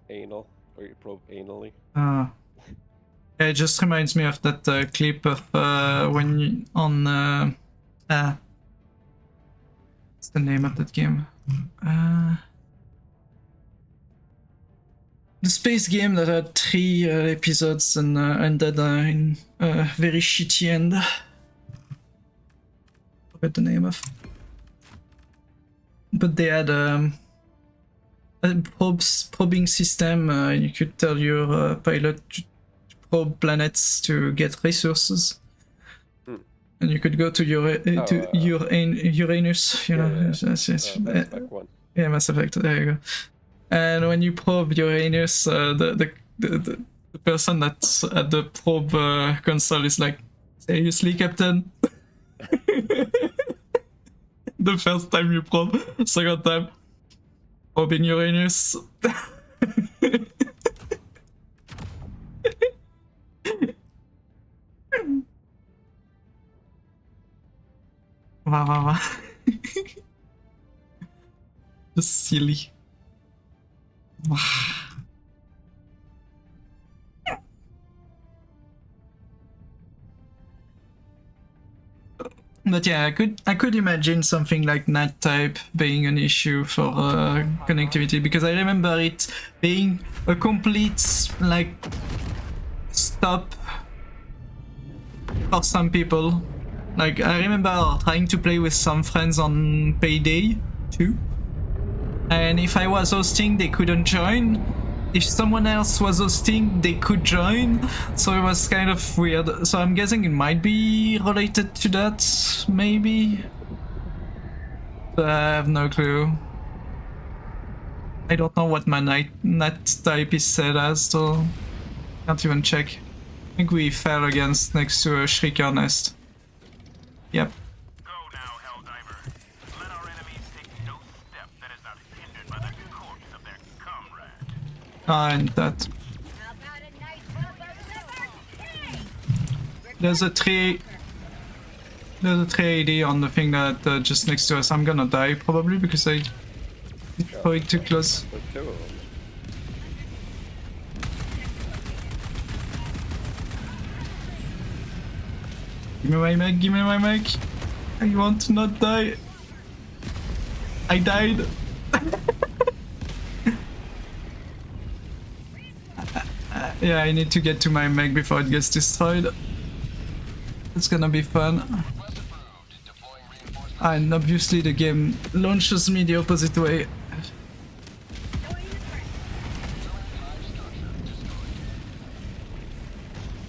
anal, or you probe anally. Ah. It just reminds me of that clip of when you, on what's the name of that game? The space game that had 3 episodes and ended in a very shitty end. Forget the name of. But they had a probing system. You could tell your pilot to probe planets to get resources, and you could go to Uranus. You know, Mass yes. Effect 1. Yeah, Mass Effect. There you go. And when you probe Uranus, the person that's at the probe console is like, "Seriously, Captain?" The first time you probe, second time, probing Uranus. Wow. Just silly. But yeah, I could imagine something like NAT type being an issue for connectivity, because I remember it being a complete like stop for some people. Like I remember trying to play with some friends on Payday 2, and if I was hosting, they couldn't join. If someone else was hosting, they could join, so it was kind of weird. So I'm guessing it might be related to that, maybe? But I have no clue. I don't know what my NAT type is set as, so can't even check. I think we fell against next to a Shrieker nest. Yep. Go now, Helldiver. Let our enemies take no step that is not hindered by the corpse of their comrade. And that. How about a nice well-delivered cake? There's a 3AD on the thing that just next to us. I'm gonna die probably because I threw it too close. There's 2 of them. Give me my mech, give me my mech. I want to not die. I died. Yeah, I need to get to my mech before it gets destroyed. It's gonna be fun. And obviously the game launches me the opposite way.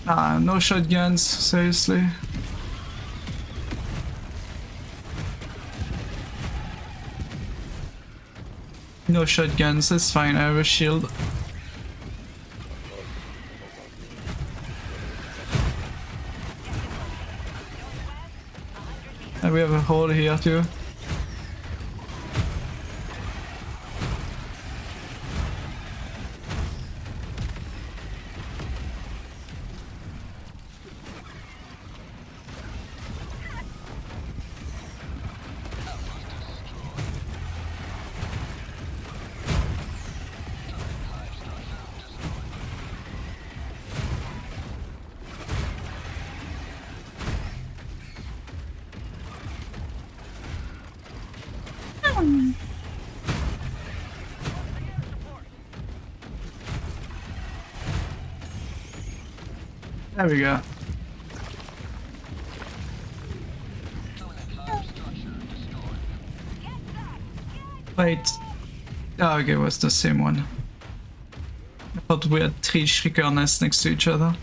Ah, no shotguns, seriously. No shotguns, that's fine, I have a shield. And we have a hole here too. There we go. Wait. Oh, okay, it was the same one. I thought we had 3 Shrieker nests next to each other.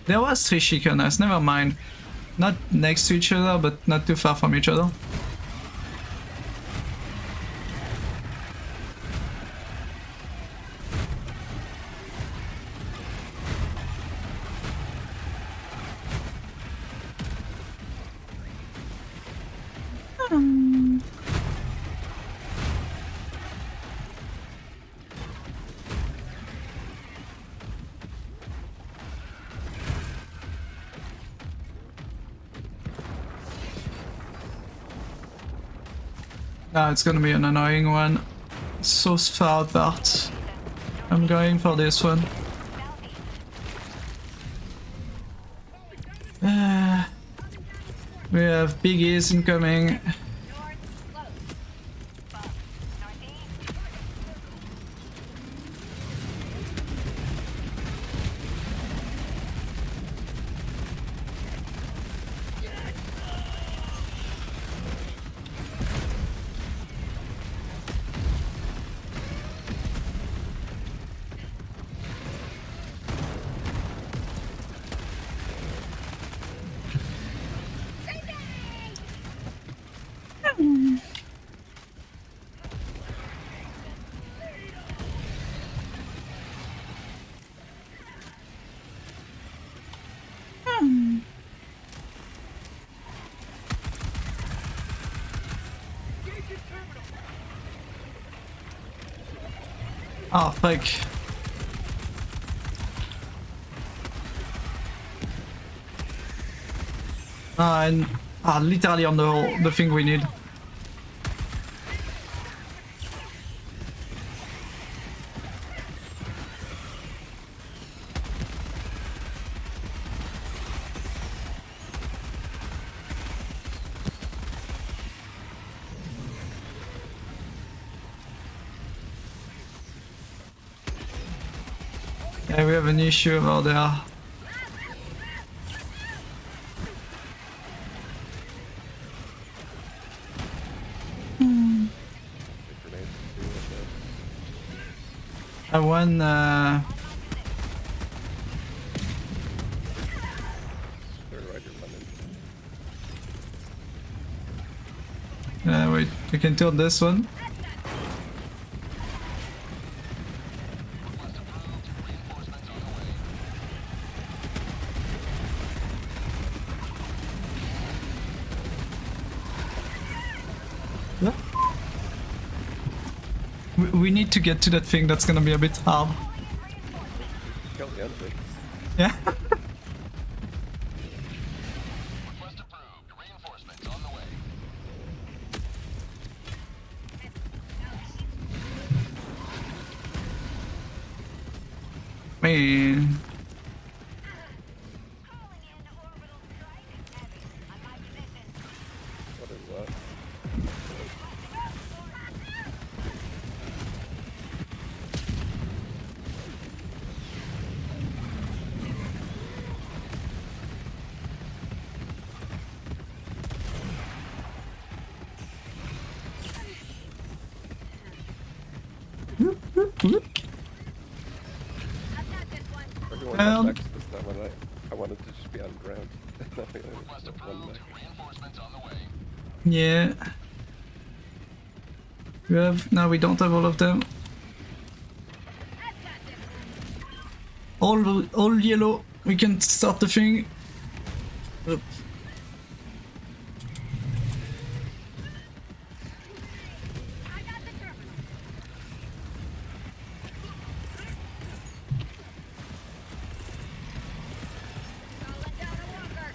There was 3 Shrieker nests, never mind. Not next to each other, but not too far from each other. Ah, it's gonna be an annoying one. So far apart. I'm going for this one. We have biggies incoming. North, close. Northeast. Oh, fuck. And literally on the thing we need. Yeah, we have an issue over there. I won. They're right here, London. Wait, we can turn this one. We need to get to that thing. That's gonna be a bit hard. Kill the enemy. Yeah. Request approved. Reinforcements on the way. Man. Calling in orbital strike. Heavy. On my position. What is that? Everyone Um, had next this time, and I wanted to just be on ground. Request approved. Reinforcements on the way. Yeah. We have now. We don't have all of them. All yellow. We can start the thing. Oop. I got the terminal. Calling down a walker.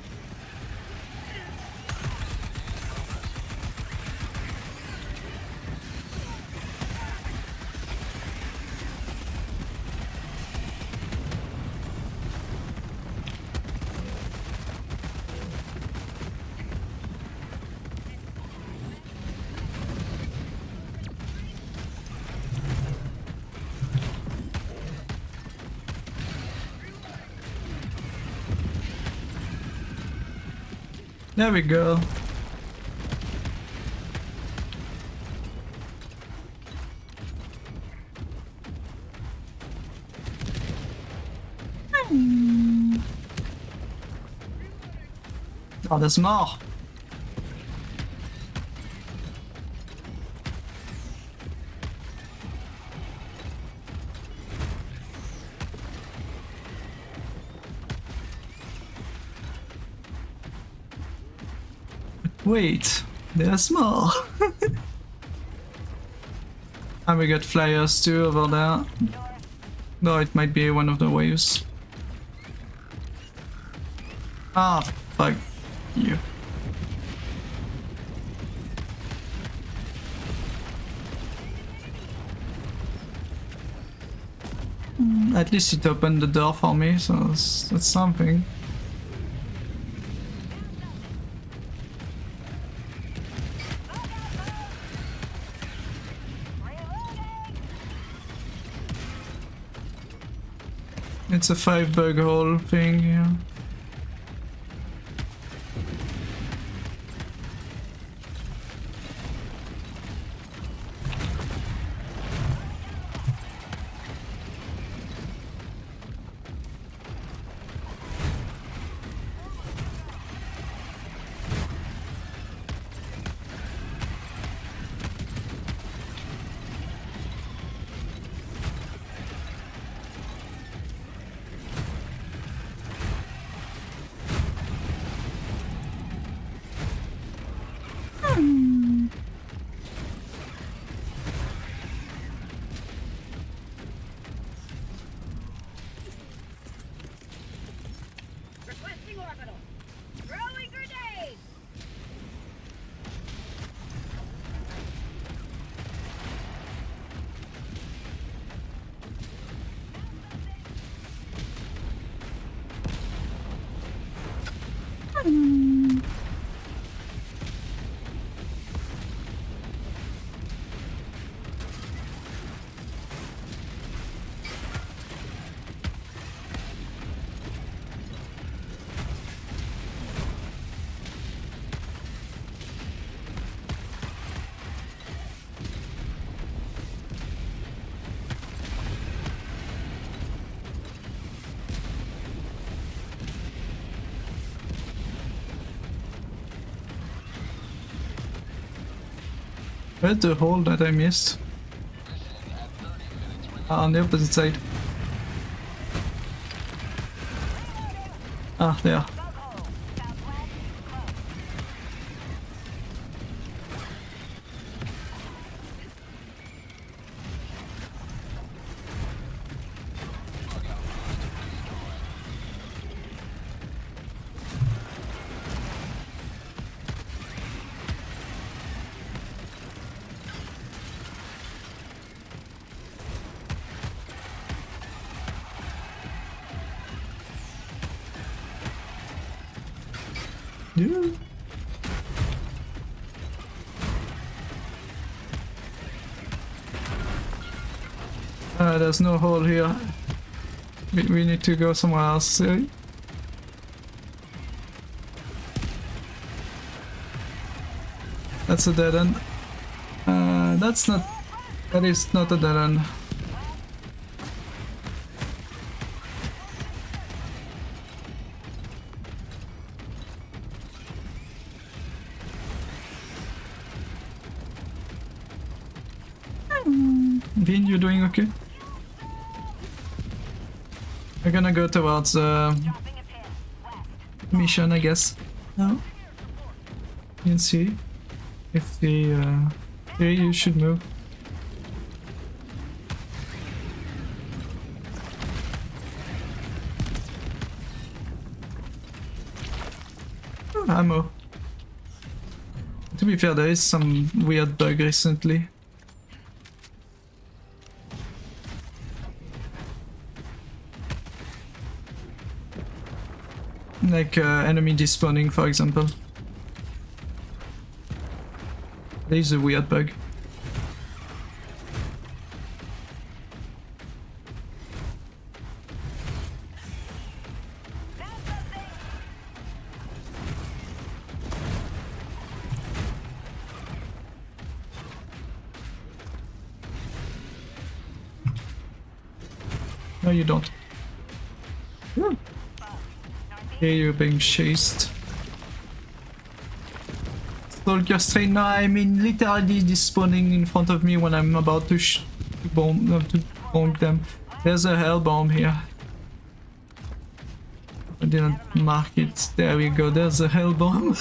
There we go. Oh, there's more. Wait, there's more. And we got flyers too over there. No, it might be one of the waves. Ah, fuck you. At least it opened the door for me, so that's something. It's a 5 bug hole thing here. Requesting orbital. Throwing grenade. Where's the hole that I missed? Ah, on the opposite side. Ah, there. Yeah. There's no hole here. We need to go somewhere else. See? That's a dead end. That's not. That is not a dead end. Vin, you doing okay? We're gonna go towards mission, I guess. No? You can see if the here you should move. Oh, ammo. To be fair, there is some weird bug recently. Like enemy despawning, for example. There is a weird bug. No, you don't. Okay, you're being chased. Stalker strain. No, I mean literally this spawning in front of me when I'm about to bonk them. There's a hell bomb here. I didn't mark it. There we go. There's a hell bomb.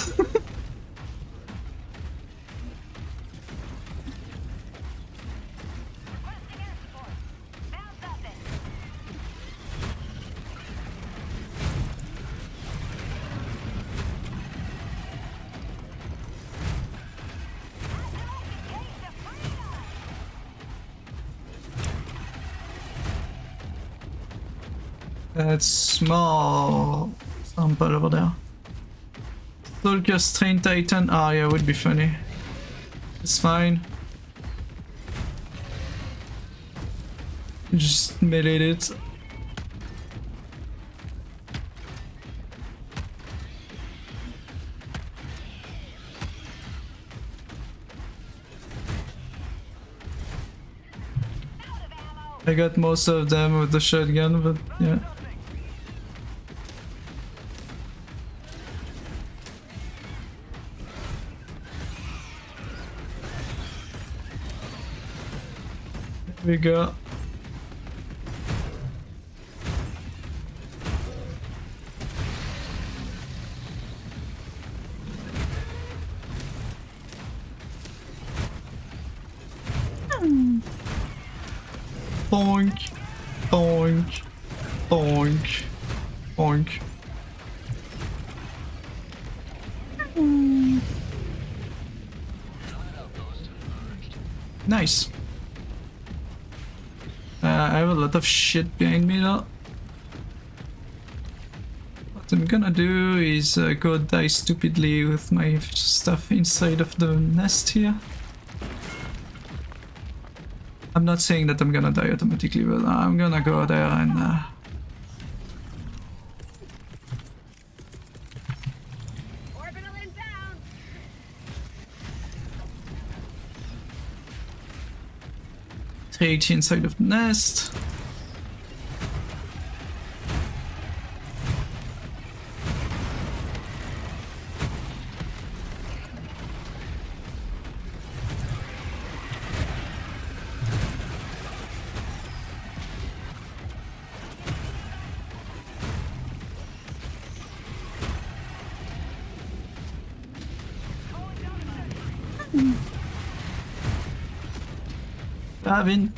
That's small sample over there. Stalker Strain Titan. Ah, yeah, would be funny. It's fine. Just meleeed it. I got most of them with the shotgun, but yeah. There we go. Boink, boink, boink, boink. Nice. I have a lot of shit behind me though. What I'm gonna do is go die stupidly with my stuff inside of the nest here. I'm not saying that I'm gonna die automatically, but I'm gonna go there and Orbital inbound. trade inside of the nest. Gavin.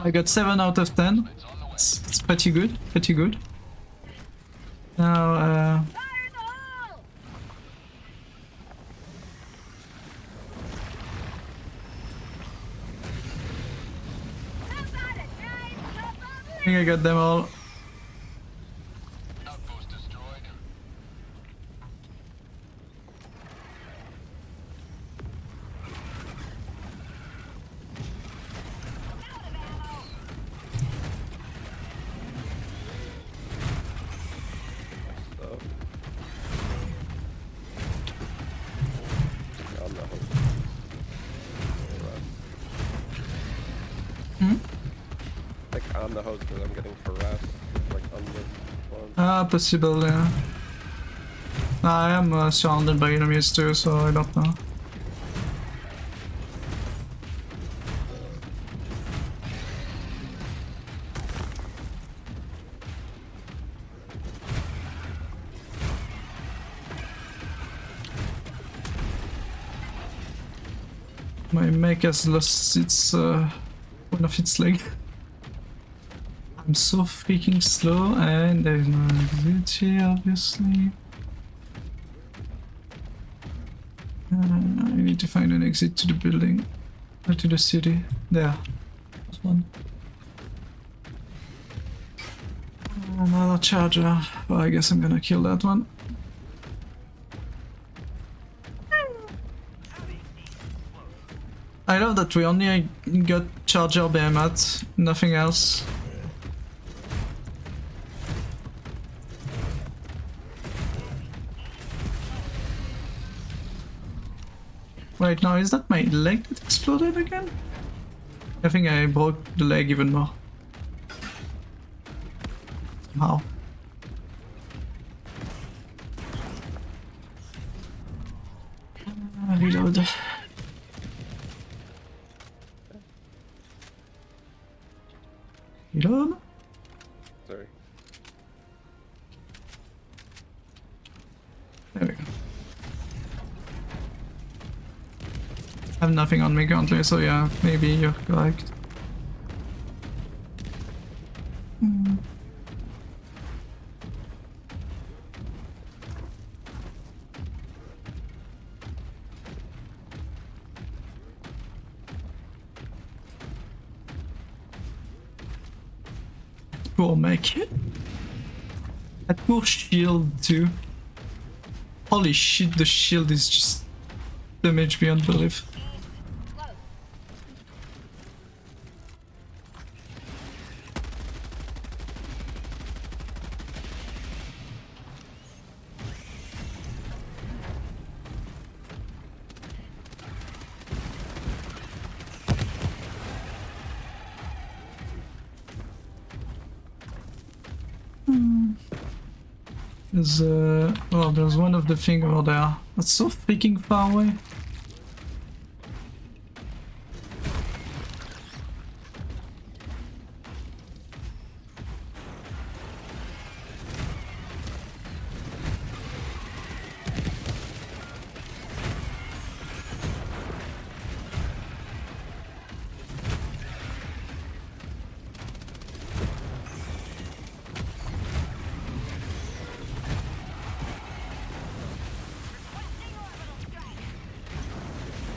I got 7 out of 10. It's pretty good, pretty good. Now, Fire in the hole. How about it, guys? How about I think I got them all. Outpost destroyed. Stuff. On the host. Like on the host because I'm getting harassed like on the one. Ah, possible, yeah. I am surrounded by enemies too, so I don't know. My mech has lost its one of its legs. I'm so freaking slow, and there's no exit here, obviously. I need to find an exit to the building, or to the city. There, there's one. Another charger. Well, I guess I'm gonna kill that one. I love that we only got charger behemoth, nothing else. Right now, is that my leg that exploded again? I think I broke the leg even more. How? Reload. Reload? Sorry. There we go. I have nothing on me currently, so yeah, maybe you're correct. Poor mech. That poor shield too. Holy shit, the shield is just damage beyond belief. There's oh, there's one of the thing over there. That's so freaking far away.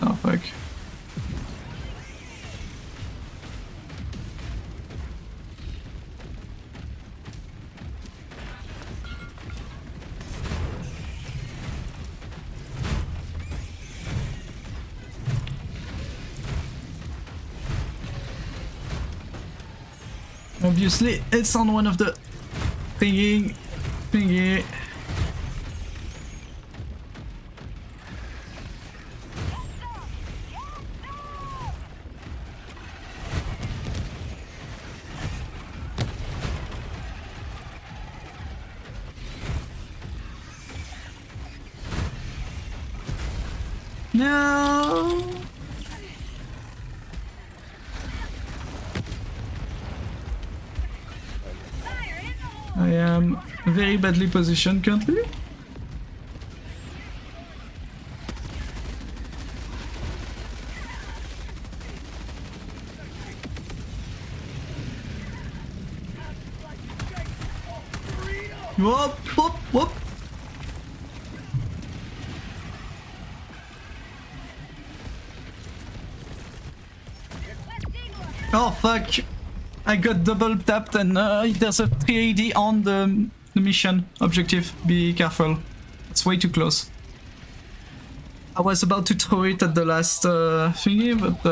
Oh fuck. Obviously, it's on one of the thingy. No. I am very badly positioned currently. Whoop, whoop, whoop. Oh fuck! I got double tapped and there's a 3AD on the mission objective. Be careful. It's way too close. I was about to throw it at the last thingy, but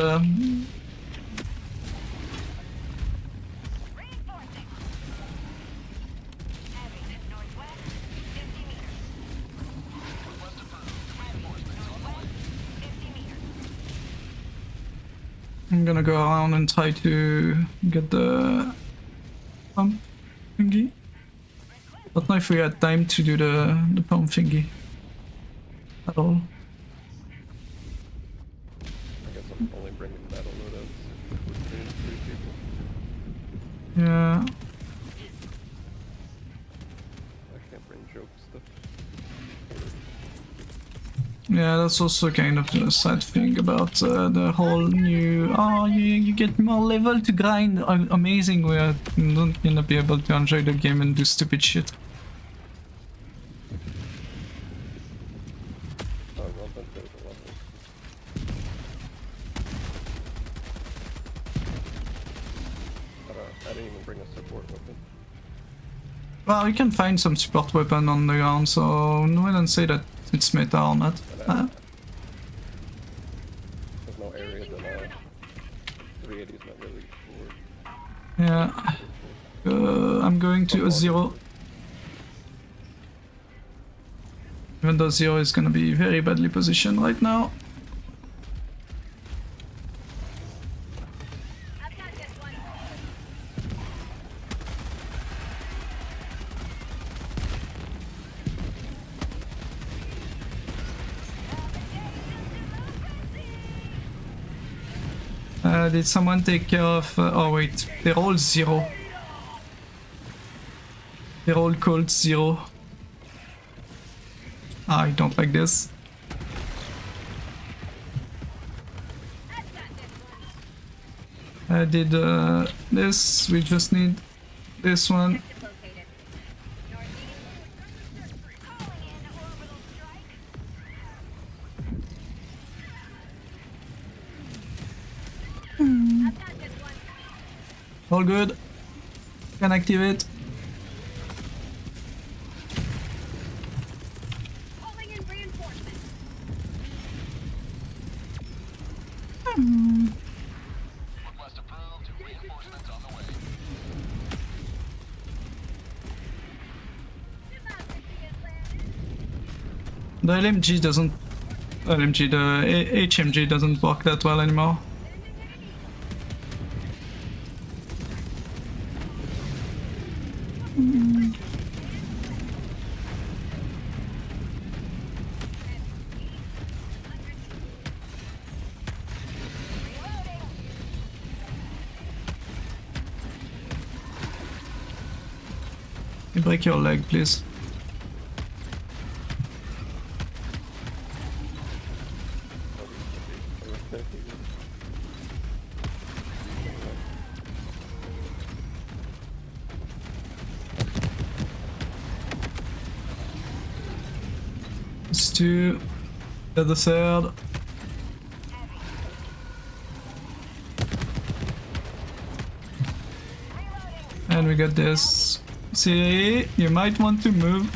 I'm gonna go around and try to get the pump thingy. Don't know if we had time to do the pump thingy at all. I guess I'm only bringing battle loadouts between 3 people. Yeah. I can't bring joke stuff. Yeah, that's also kind of the sad thing about the whole new. Oh, you get more level to grind. Amazing, we are not gonna be able to enjoy the game and do stupid shit. Oh, well, then there's a level. I didn't even bring a support weapon. Well, you can find some support weapon on the ground, so no one can say that it's meta or not. There's no area that 380 is not really for. Yeah. I'm going to a 0. Even though 0 is gonna be very badly positioned right now. Did someone take care of... oh wait, they're all 0. They're all called 0. I don't like this. I did this, we just need this one. Located. Northeast. Calling in orbital strike. I've got this one. All good. Can activate. Calling in reinforcements. Request approved. Reinforcements on the way. Democracy has landed. The LMG doesn't... LMG, the HMG doesn't work that well anymore. You break your leg, please. It's 2. Get the 3rd. And we got this. See, you might want to move.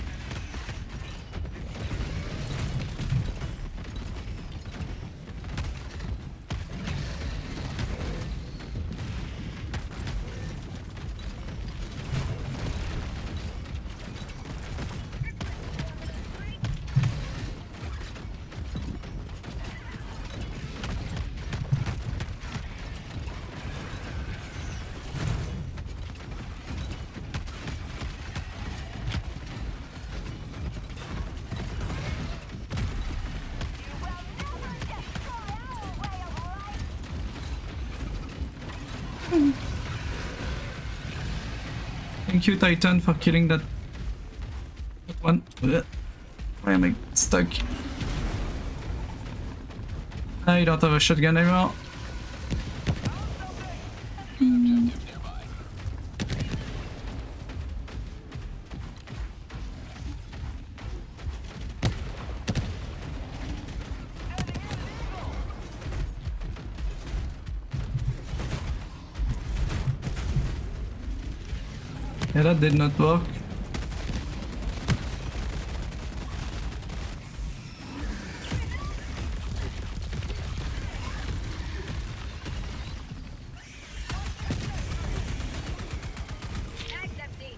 Thank you, Titan, for killing that one. Why am I stuck? I don't have a shotgun anymore. Yeah, that did not work. Mag's empty.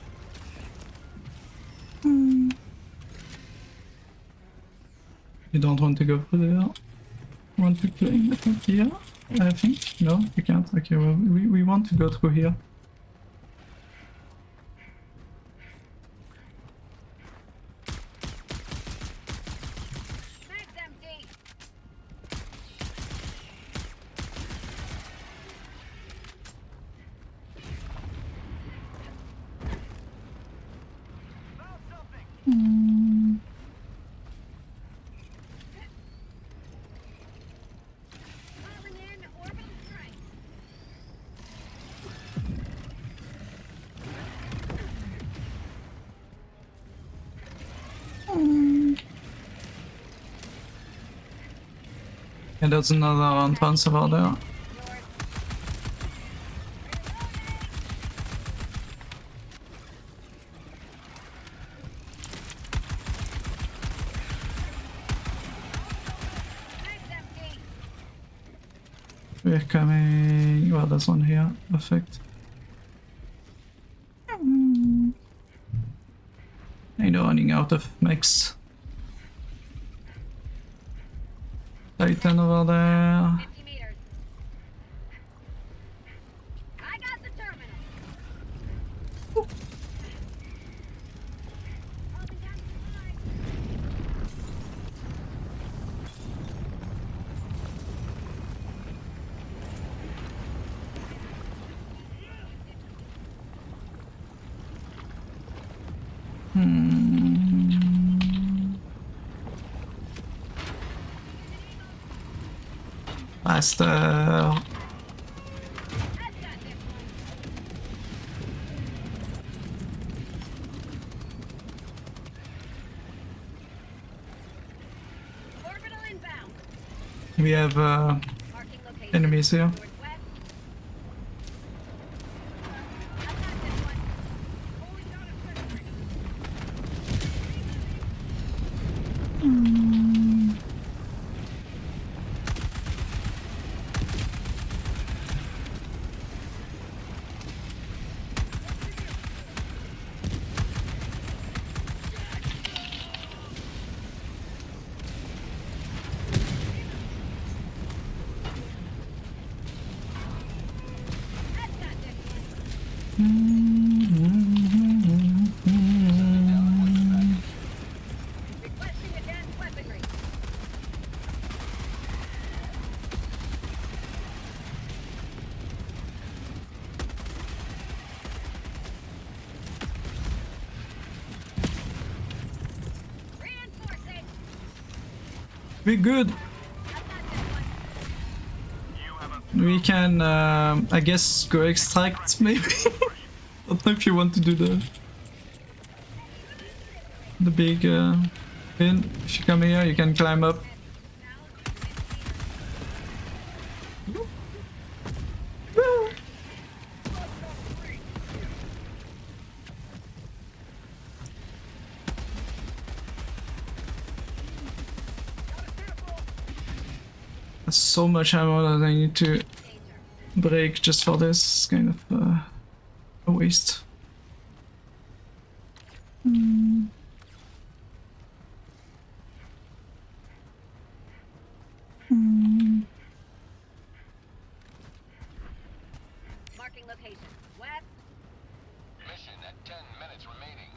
You don't want to go for there. Want to play here? I think. No, you can't. Okay, well, we want to go through here. Mag's empty. Calling in orbital strike. And there's another entrance over there. North. Mag's empty. We're coming. Well, there's one here. Perfect. I know, running out of mechs. Titan over there. 50 meters. I got the terminal. Holding down supply. Faster. Orbital inbound. We have Marking location. enemies here. Northwest. I got this one. Holding down a sentry. I've got this one. Requesting advanced weaponry. Reinforcing. We're good. I've got this one. We can, I guess, go extract maybe. Don't know if you want to do the big pin. If you come here, you can climb up. There's so much ammo that I need to break just for this. It's kind of a waste. Marking location. West. Mission at 10 minutes remaining.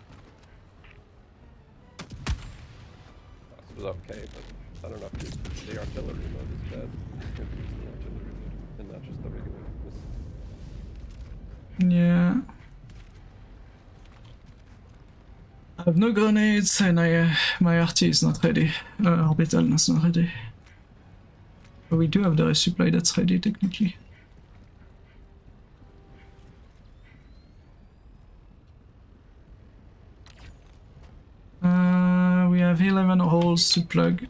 This was okay, but I don't know if the artillery mode is bad. If it's the artillery mode and not just the regular. Yeah. I have no grenades and my RT is not ready. Orbital is not ready. But we do have the resupply that's ready technically. We have 11 holes to plug.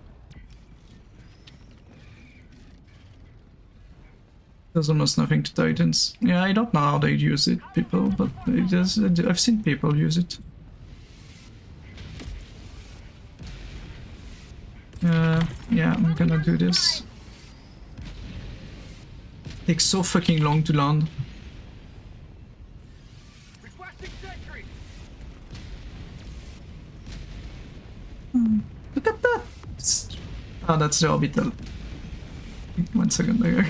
There's almost nothing to Titans. Yeah, I don't know how they use it, people, but it does, I've seen people use it. Yeah, I'm gonna do this. Takes so fucking long to land. Requesting sentry. Look at that! Ah, that's the orbital. 1 second ago.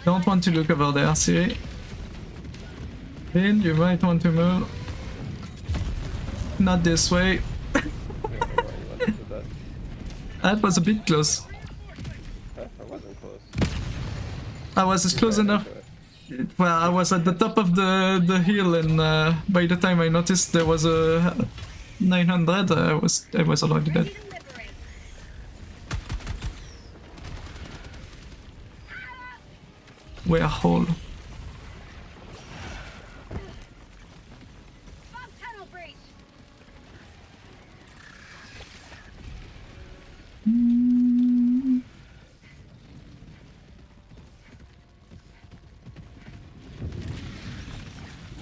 Don't want to look over there, see? Vin, you might want to move. Not this way. That was a bit close. I wasn't close. I was close enough. Well, I was at the top of the hill, and by the time I noticed there was a 900, I was already dead. Ready to liberate. We're whole. Bomb tunnel breach.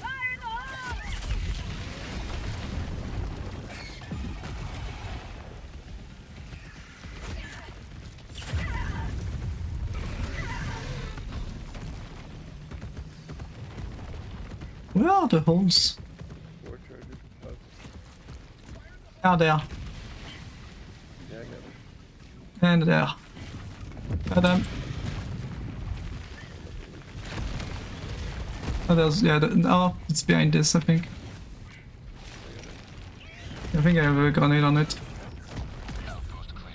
Fire in the hole! Where are the holes? More charges. Oh, Ah, there. yeah, I got it. And there. Got them. Oh, there's, yeah, oh, it's behind this, I think. I think I have a grenade on it. Outpost cleared.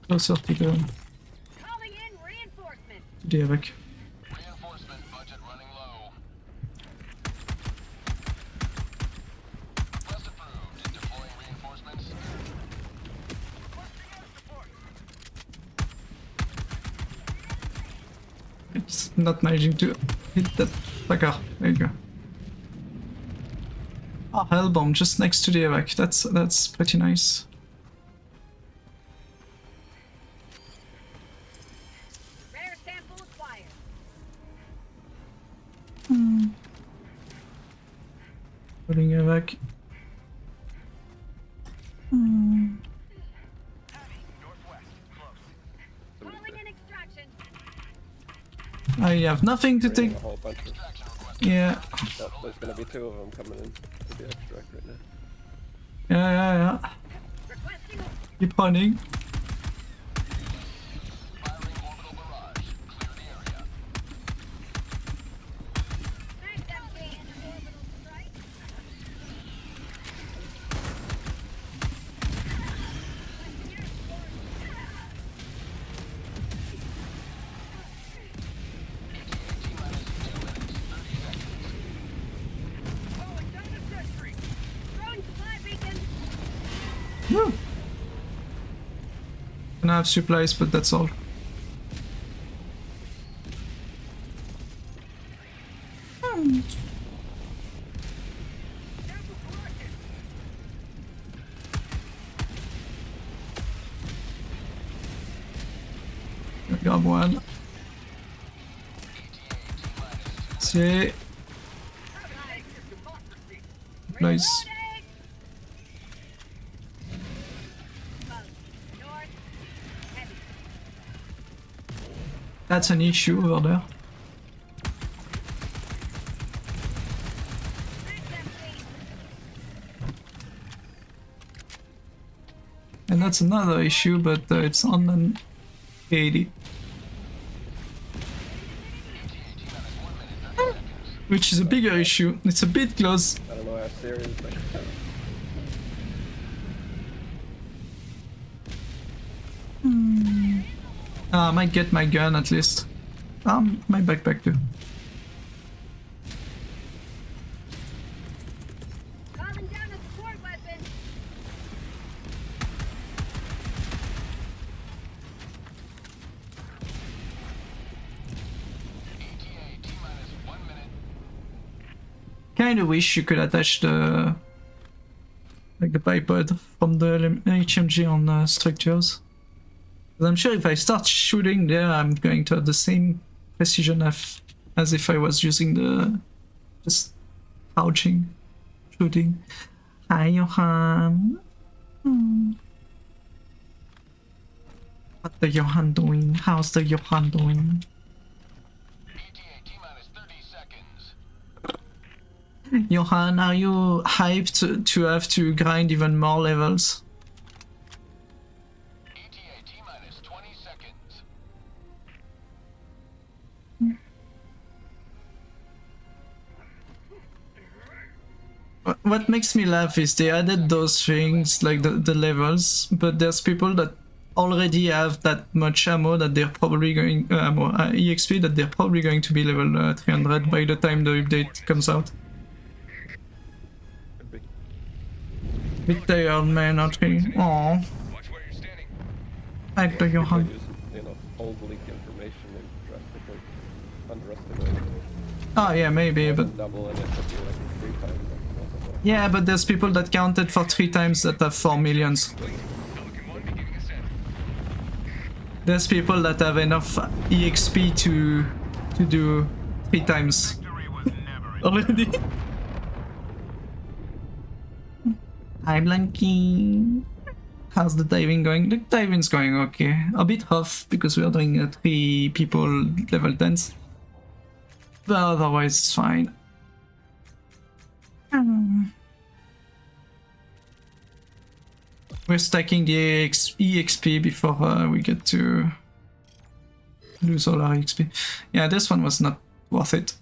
closer to Calling in reinforcements. the evac. Reinforcement budget running low. Request approved. Deploying reinforcements. It's not managing to hit that fucker. There you go. Oh, Hellbomb just next to the evac. That's pretty nice. Rare sample acquired. Putting evac. Calling in extraction. I have nothing to Bringing take. a whole bunch of. Yeah. Oh, there's gonna be 2 of them coming in to the extract right now. Yeah. Requesting Keep running. Firing orbital barrage. Clear the area. thanks, MG. Orbital strike. Throwing supply beacon. Woo. And I have supplies, but that's all. Grab one. See. Nice. Loading. North. Heavy. That's an issue over there. Thanks, MG. And that's another issue, but it's on an 80. Which is a bigger issue. It's a bit close. I don't know how serious, but I might get my gun at least. My backpack too. Calling down a support weapon. ETA T-minus 1 minute. Kinda wish you could attach the bipod from the HMG on structures. 'Cause I'm sure if I start shooting there, I'm going to have the same precision as if I was using the just crouching, shooting. Hi, Johan. What the Johan doing? How's the Johan doing? ETA T-minus 30 seconds. Johan, are you hyped to have to grind even more levels? ETA T-minus 20 seconds. What makes me laugh is they added those things like the levels, but there's people that already have that much ammo that they're probably going EXP that they're probably going to be level 300 by the time the update comes out. could be. Bit tired, man, not really. Aww. Watch where you're standing. I do People Johan. use, old leak information and drastically underestimate it. Oh yeah, maybe, but Double and it could be like 3 times. yeah, but there's people that counted for 3 times that have 4 millions. Pelican 1 beginning ascent. There's people that have enough EXP to do 3 times Victory was never already. Hi, Blanky. How's the diving going? The diving's going okay. A bit rough because we are doing 3 people level 10s. But otherwise it's fine. We're stacking the EXP before we get to lose all our XP. Yeah, this one was not worth it.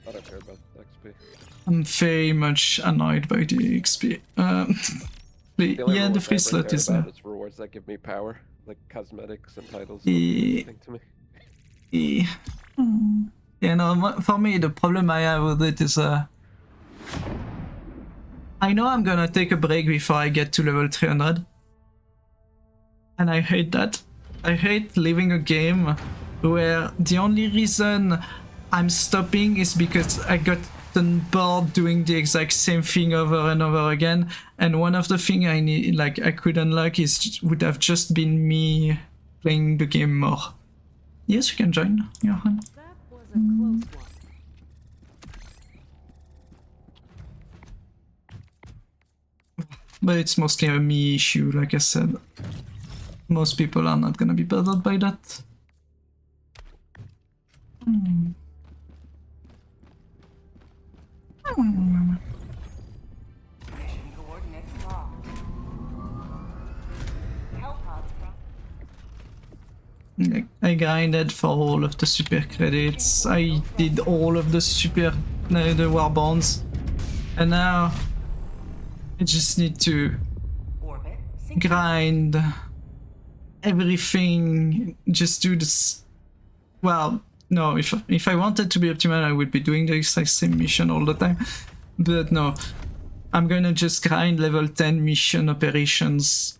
I don't care about XP. I'm very much annoyed by the XP. The only Yeah, the rewards I free ever slot care is about is rewards that give me power, like cosmetics and titles. Yeah. Thing to me. Yeah, no, for me, the problem I have with it is I know I'm gonna take a break before I get to level 300. And I hate that. I hate leaving a game where the only reason I'm stopping is because I got bored doing the exact same thing over and over again. And one of the things I need, like, I could unlock would have just been me playing the game more. Yes, you can join, Johan. That was a close one. But it's mostly a me issue, like I said. Most people are not gonna be bothered by that. Mission coordinates locked. Help pods from Like, I grinded for all of the super credits. I did all of the the war bonds, and now I just need to orbit. grind everything. Just do this. Well, no. If I wanted to be optimal, I would be doing the exact same mission all the time. But no, I'm gonna just grind level 10 mission operations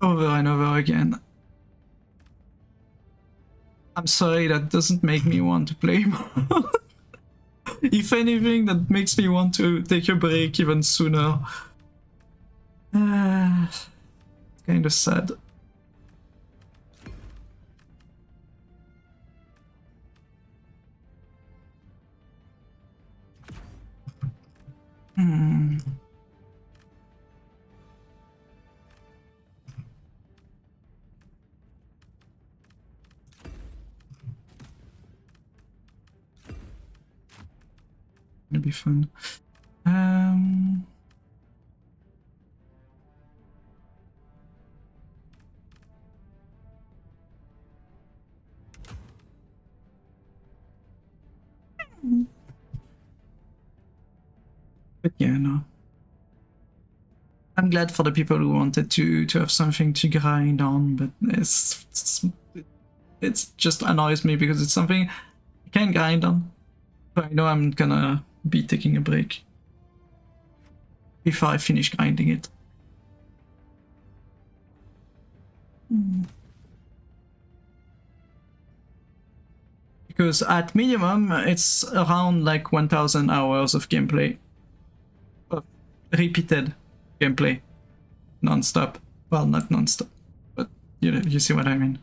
over and over again. I'm sorry, that doesn't make me want to play more. If anything, that makes me want to take a break even sooner. It's kind of sad. It'll be fun. But yeah, no. I'm glad for the people who wanted to have something to grind on, but it's just annoys me because it's something I can grind on. But I know I'm gonna be taking a break before I finish grinding it. Because at minimum, it's around like 1000 hours of gameplay. Of repeated gameplay. Non-stop. Well, not non-stop, but you know, you see what I mean.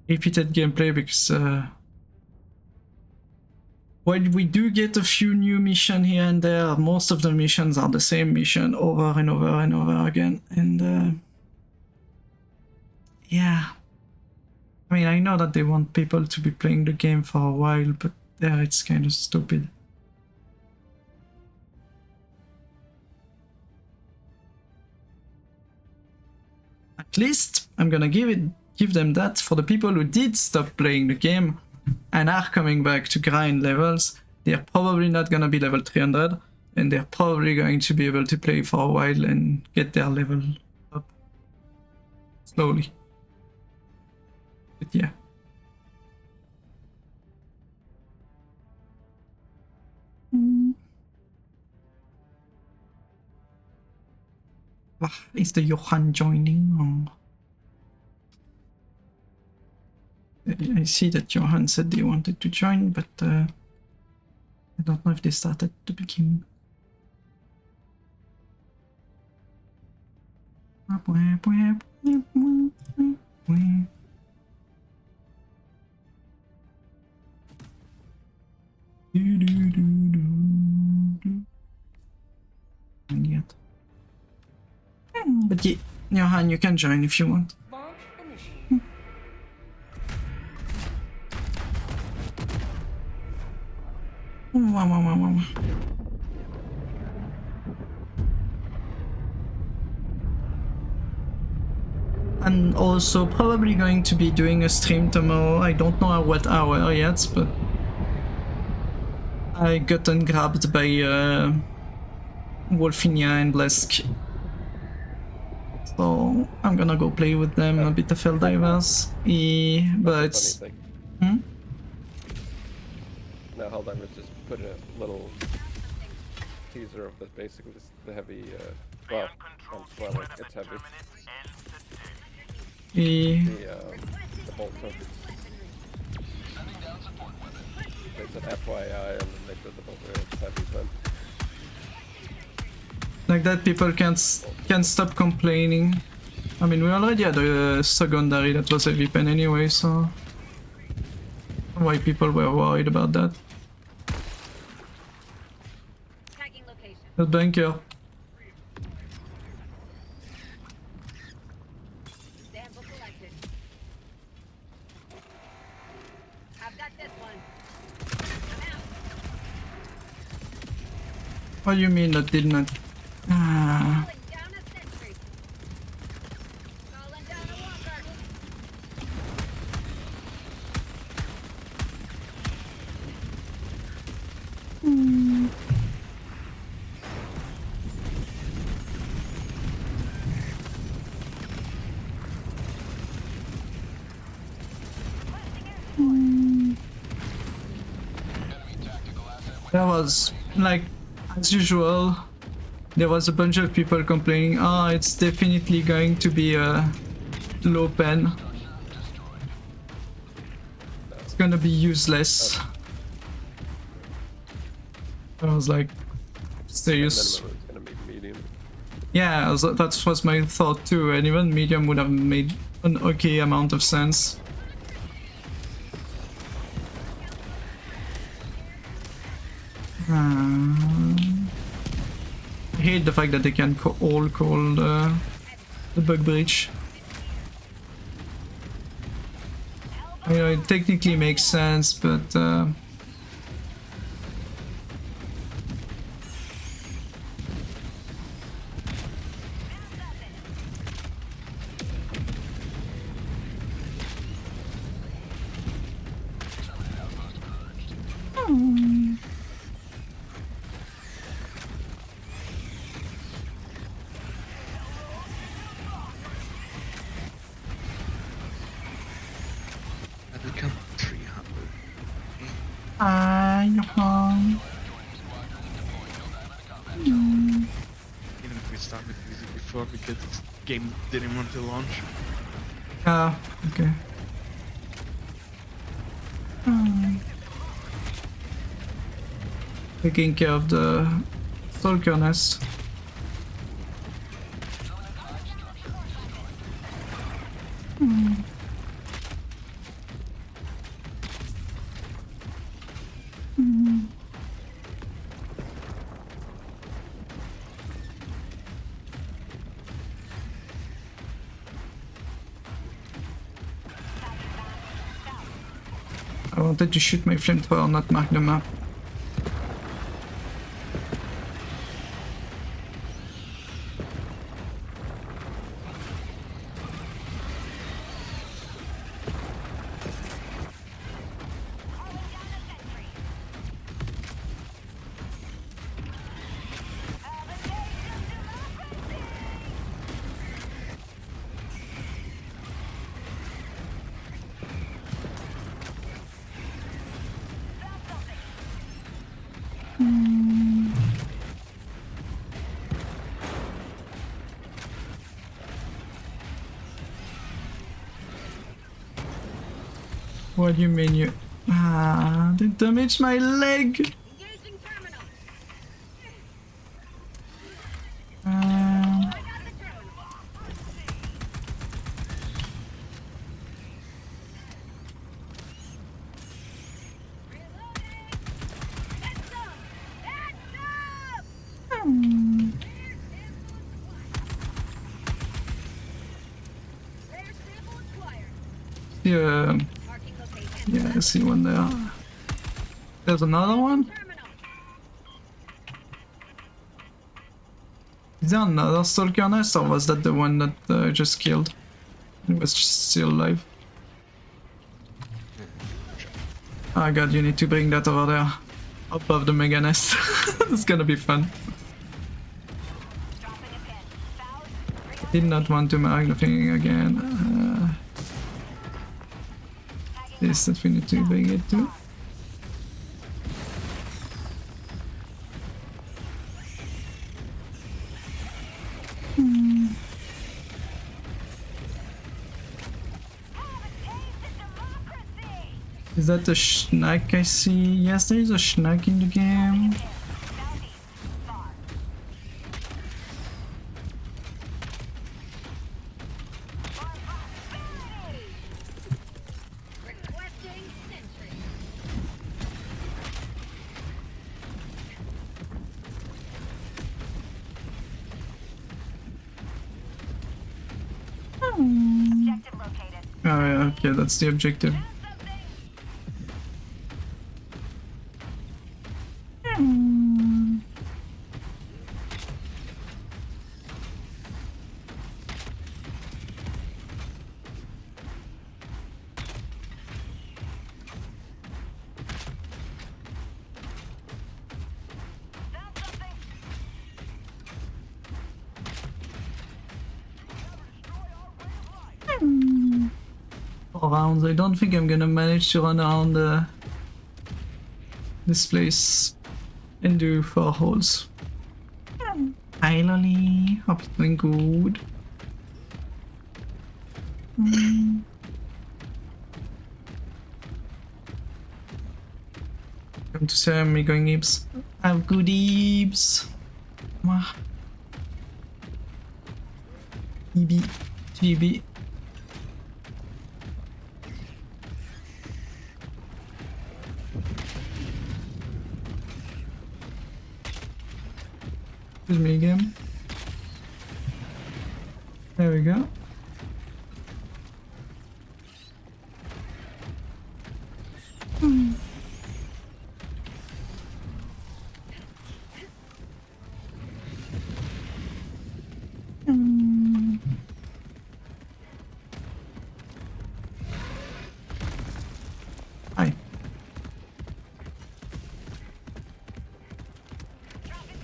Repeated gameplay because while we do get a few new missions here and there, most of the missions are the same mission over and over and over again. And yeah. I mean, I know that they want people to be playing the game for a while, but there it's kind of stupid. At least I'm gonna give them that for the people who did stop playing the game and are coming back to grind levels. They're probably not gonna be level 300, and they're probably going to be able to play for a while and get their level up slowly. But yeah. Is the Johan joining? I see that Johan said they wanted to join, but I don't know if they started to begin. And yet. But yeah, Johan, you can join if you want. Launch initiated. I'm also probably going to be doing a stream tomorrow. I don't know at what hour yet, but I gotten grabbed by Wolfinia and Blesk So I'm gonna go play with them a bit of Helldivers. But That's a funny thing. hmm? Now Helldivers just put a little teaser of basically the heavy, well, like, it's heavy. The bolt hook. It's an FYI, and then they put the bolt hook, it's heavy, but like that, people can't stop complaining. I mean, we already had a secondary that was heavy pen anyway, so why people were worried about that? Tagging location. The bunker. Sample selected. I've got this one. I'm out. What do you mean that did not? Ah. Calling down a sentry. Calling down a walker. There was, like, as usual, there was a bunch of people complaining, oh, it's definitely going to be a low pen. It's gonna be useless. I was like, serious? minimum is gonna be medium. Yeah, that was my thought too, and even medium would have made an okay amount of sense. I hate the fact that they can all call the bug breach. I know it technically makes sense, but I become 300. Even if we started music before because this game didn't want to launch. ah, okay. Taking care of the stalker nest. I wanted to shoot my flamethrower, not mark the map. What do you mean you... Ah, they damaged my leg! Engaging terminal. Ah, I got the terminal. Reloading. Heads up. Heads up. Rare sample acquired. yeah, Marking location. yeah, I see one there. There's another one? Terminal. Is there another stalker nest, or was that the one that I just killed? It was just still alive. Oh god, you need to bring that over there. Above the mega nest. It's gonna be fun. Dropping a pin. South Did not want to mark the thing again. This that we need to bring it to. Is that a snack I see? Yes, there is a snack in the game. Requesting sentry. Objective located. Oh yeah, okay, that's the objective. Rounds. I don't think I'm gonna manage to run around this place and do 4 holes. Hi Lolly, hope you're doing good. Come to say me going Ibs. Have good Ibs. EB, GB. Excuse me again. There we go. Hi. Throwing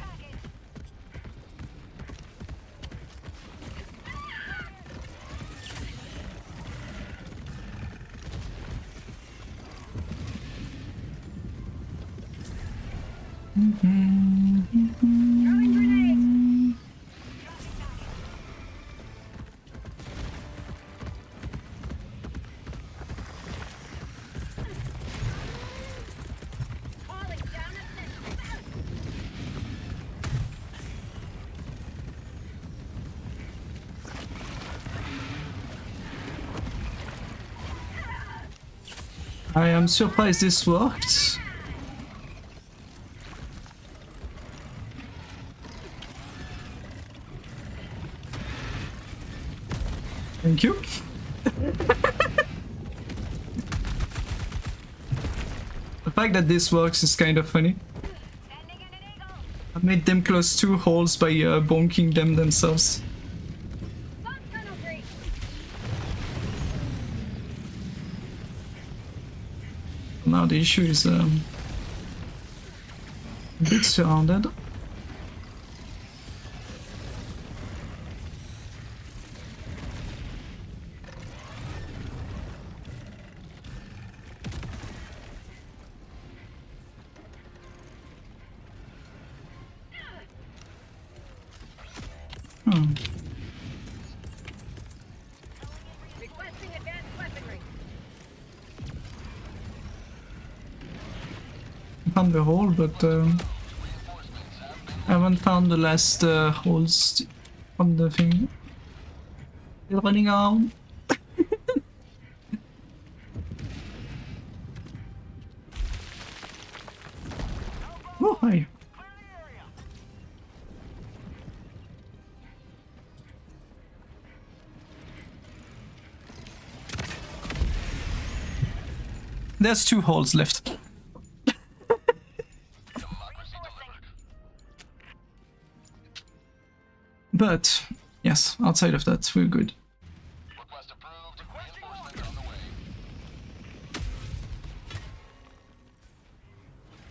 grenade. Calling down a sentry. I am surprised this worked. Thank you. The fact that this works is kind of funny. Sending in an eagle. I made them close 2 holes by bonking them themselves. Bomb tunnel breach. Now the issue is a bit surrounded. Requesting advanced weaponry. Found the hole, but I haven't found the last holes from the thing. Still running around. Oh, hi. There's 2 holes left. But, yes, outside of that, we're good. Request approved. Reinforcements on the way.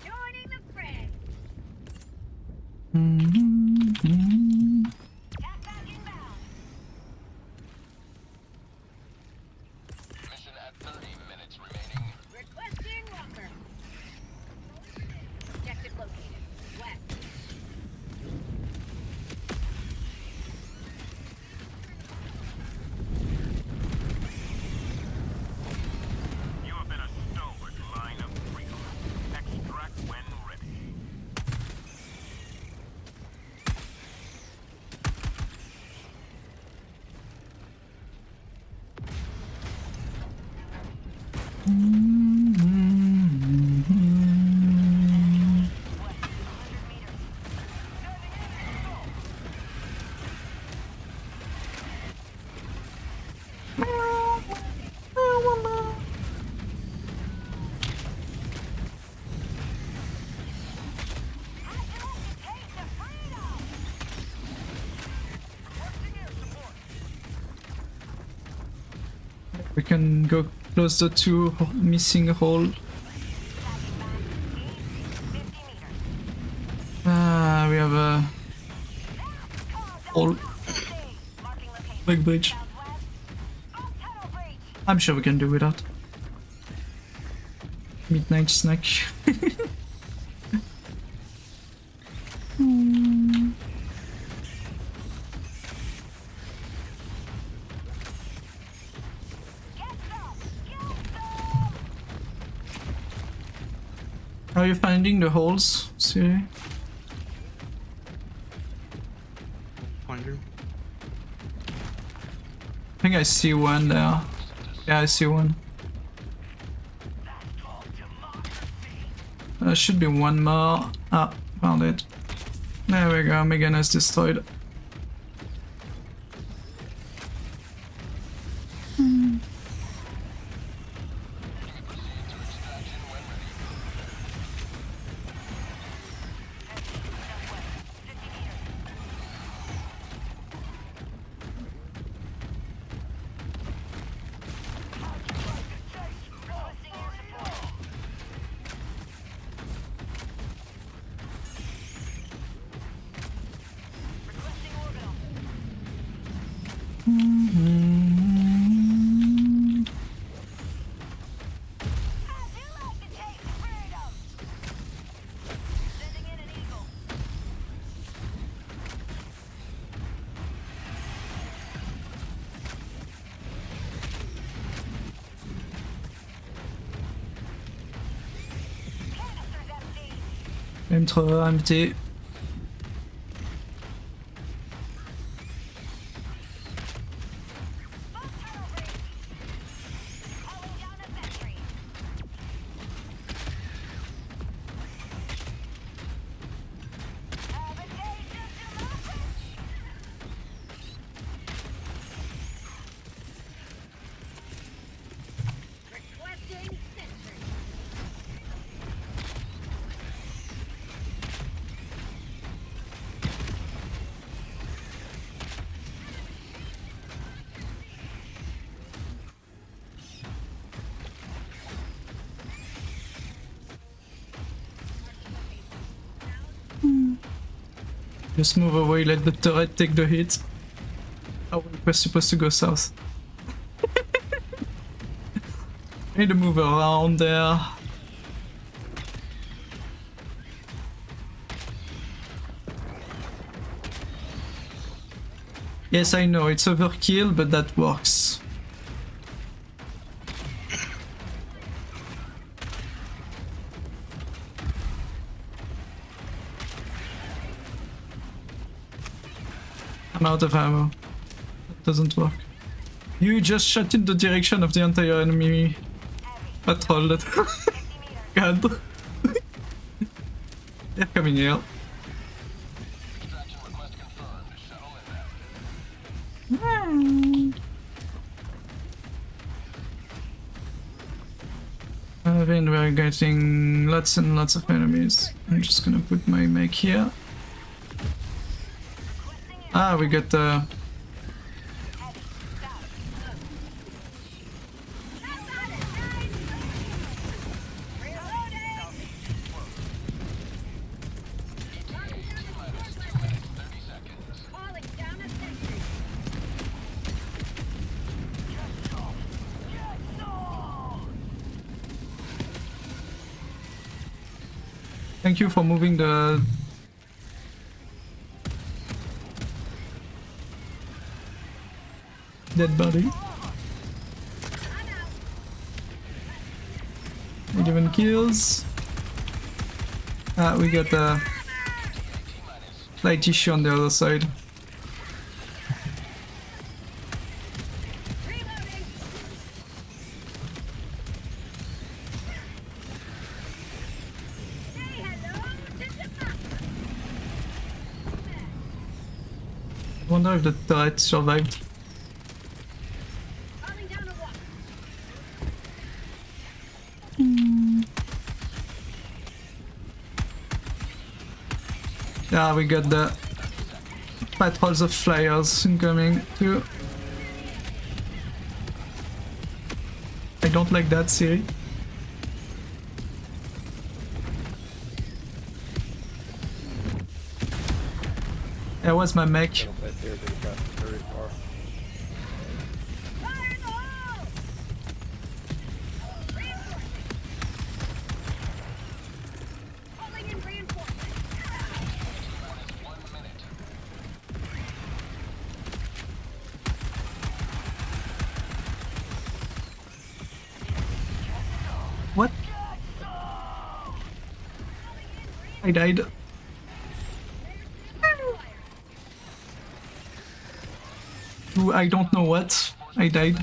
Joining the fray. Gas bag inbound. We can go closer to missing hole. Ah, we have a hole. Big bridge. I'm sure we can do without. Midnight snack. Are you finding the holes, Siri? Finder. I think I see one there. Yeah, I see one. There should be one more. Ah, found it. There we go, Megan is destroyed. Flamethrower empty. Requesting sentry. Just move away, let the turret take the hit. Oh, we're supposed to go south. Need to move around there. Yes, I know, it's overkill, but that works. I'm out of ammo. That doesn't work. You just shot in the direction of the entire enemy patrol. God. They're coming here. I think we're getting lots and lots of enemies. I'm just gonna put my mech here. Ah, we got the... Thank you for moving the... dead body. 11 kills. Ah, we got a light issue on the other side. I wonder if the turret survived. Yeah, we got the patrols of flyers incoming too. don't like that, Siri. That was my mech. I don't play Fear, they got very far. Fire in the hole! Reinforcing! Calling in reinforcements! What? I died. I don't know what. I died.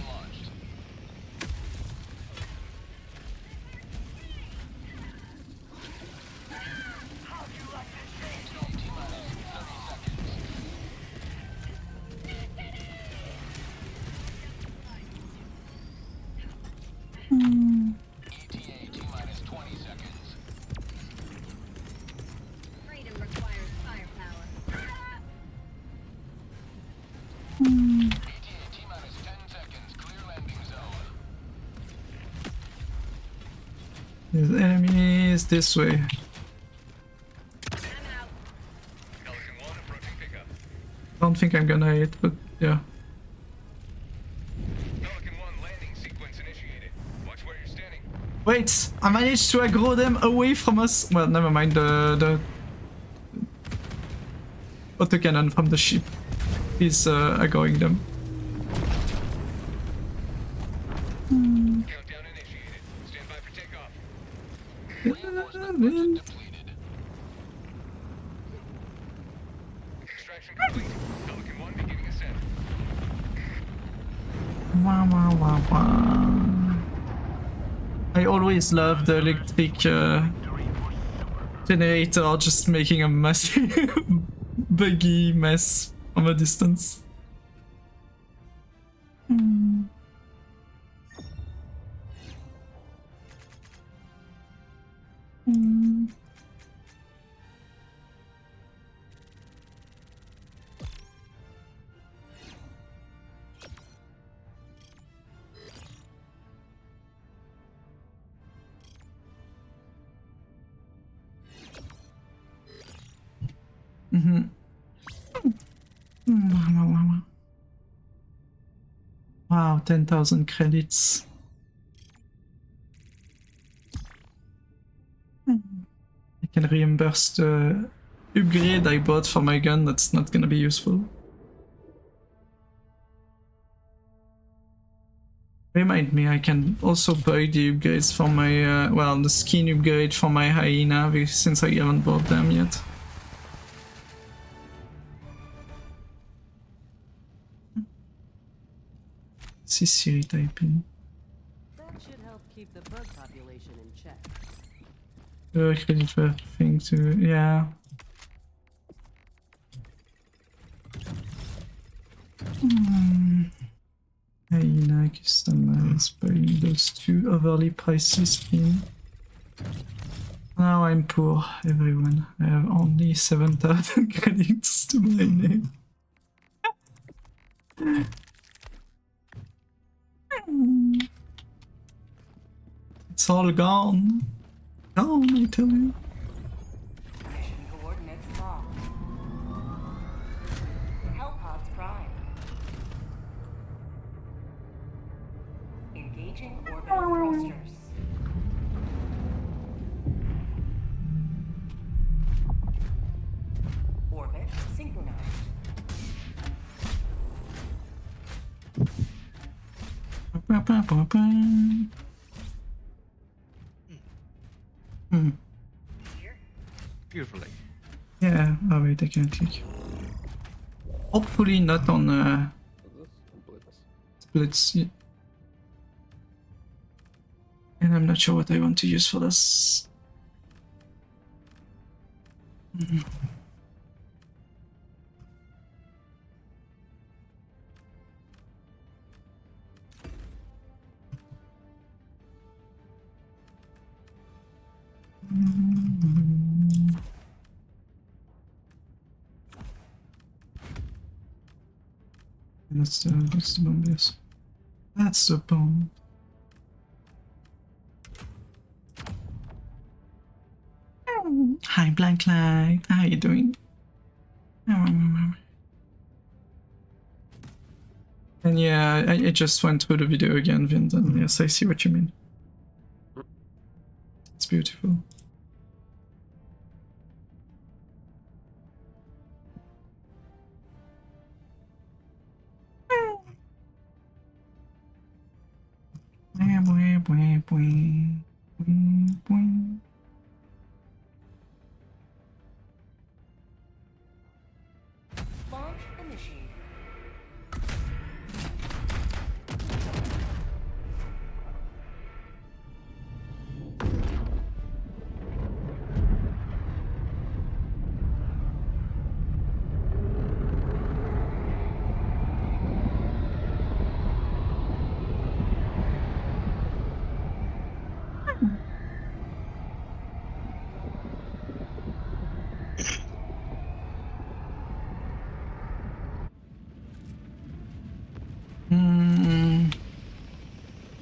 Freedom requires firepower. There's enemies this way. I'm out. Pelican 1 approaching pickup. Don't think I'm gonna hit, but yeah. Pelican 1 landing sequence initiated. Watch where you're standing. Wait, I managed to aggro them away from us. Well, never mind, the autocannon from the ship is aggroing them. Countdown initiated. Stand by for takeoff. Extraction complete. Pelican 1 beginning ascent. Wah, wah, wah, wah. I always love the electric generator just making a massive buggy mess from a distance. Wow, 10,000 credits. I can reimburse the upgrade I bought for my gun. That's not gonna be useful. Remind me, I can also buy the upgrades for my, well, the skin upgrade for my hyena, since I haven't bought them yet. See Siri typing. That should help keep the bug population in check. Credit for thing to, yeah. Hyena customize buying those two overly pricey skins. Now I'm poor, everyone. I have only 7,000 credits to my name. It's all gone. Gone, I tell you. Mission coordinates locked. Hellpods prime. Engaging orbital thrusters. Orbit synchronized. Here. Beautiful lake. Yeah, oh wait, I can't click. Hopefully not on Blitz. splits. Yeah. And I'm not sure what I want to use for this. That's the bomb, yes. That's the bomb. Hi, Black Light. How you doing? And yeah, I just went through the video again, Vint, and yes, I see what you mean. It's beautiful. Launch initiated.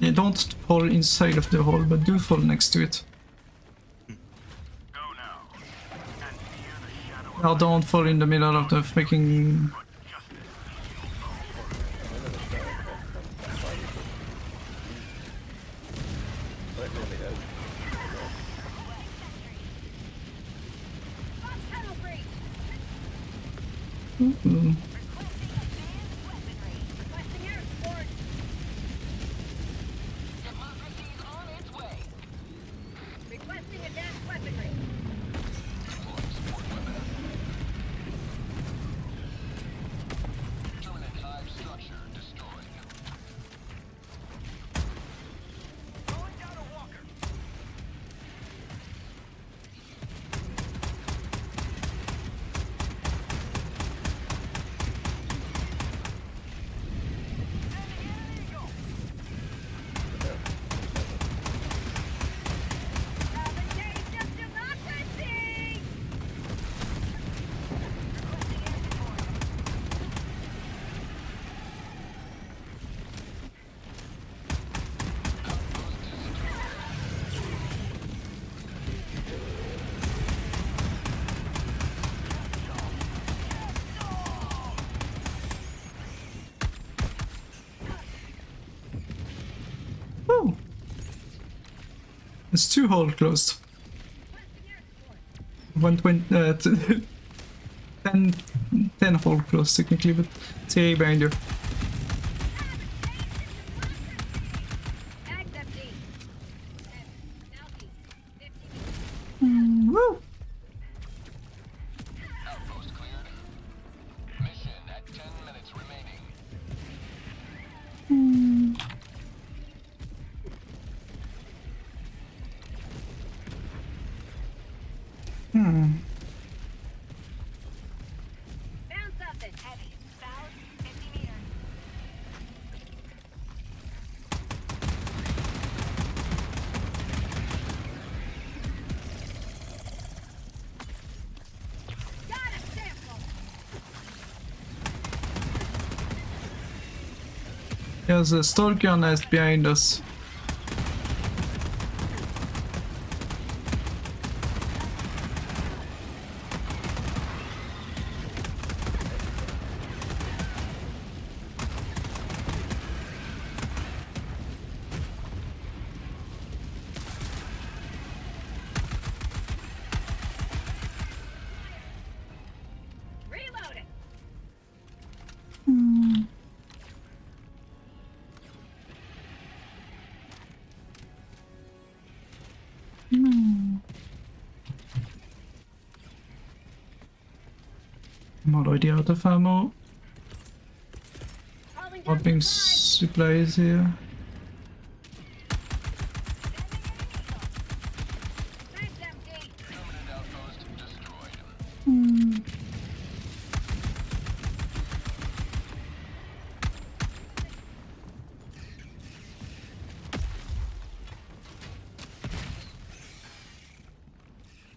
Yeah, don't fall inside of the hole, but do fall next to it. Go now. And fear the shadow Or don't fall in the middle of the freaking... Right near the edge. Box tunnel breach. Ooh. Requesting air support. Democracy's on its way. Requesting advanced weaponry. Terminate hive structure destroyed. going down a walker. The cage of democracy. Woo. It's 2 holes closed. 120, 10 hole closed technically, but see behind you. Bags empty. Southeast. 50 meters. Woo. Outpost cleared. Mission at 10 minutes remaining. Found something. Heavy. South. 50 meters. Got a sample. There's a stalker nest behind us. Reloading. I'm already out of ammo. Calling down Dropping supply. supplies here. Bags empty. Permanent outpost destroyed.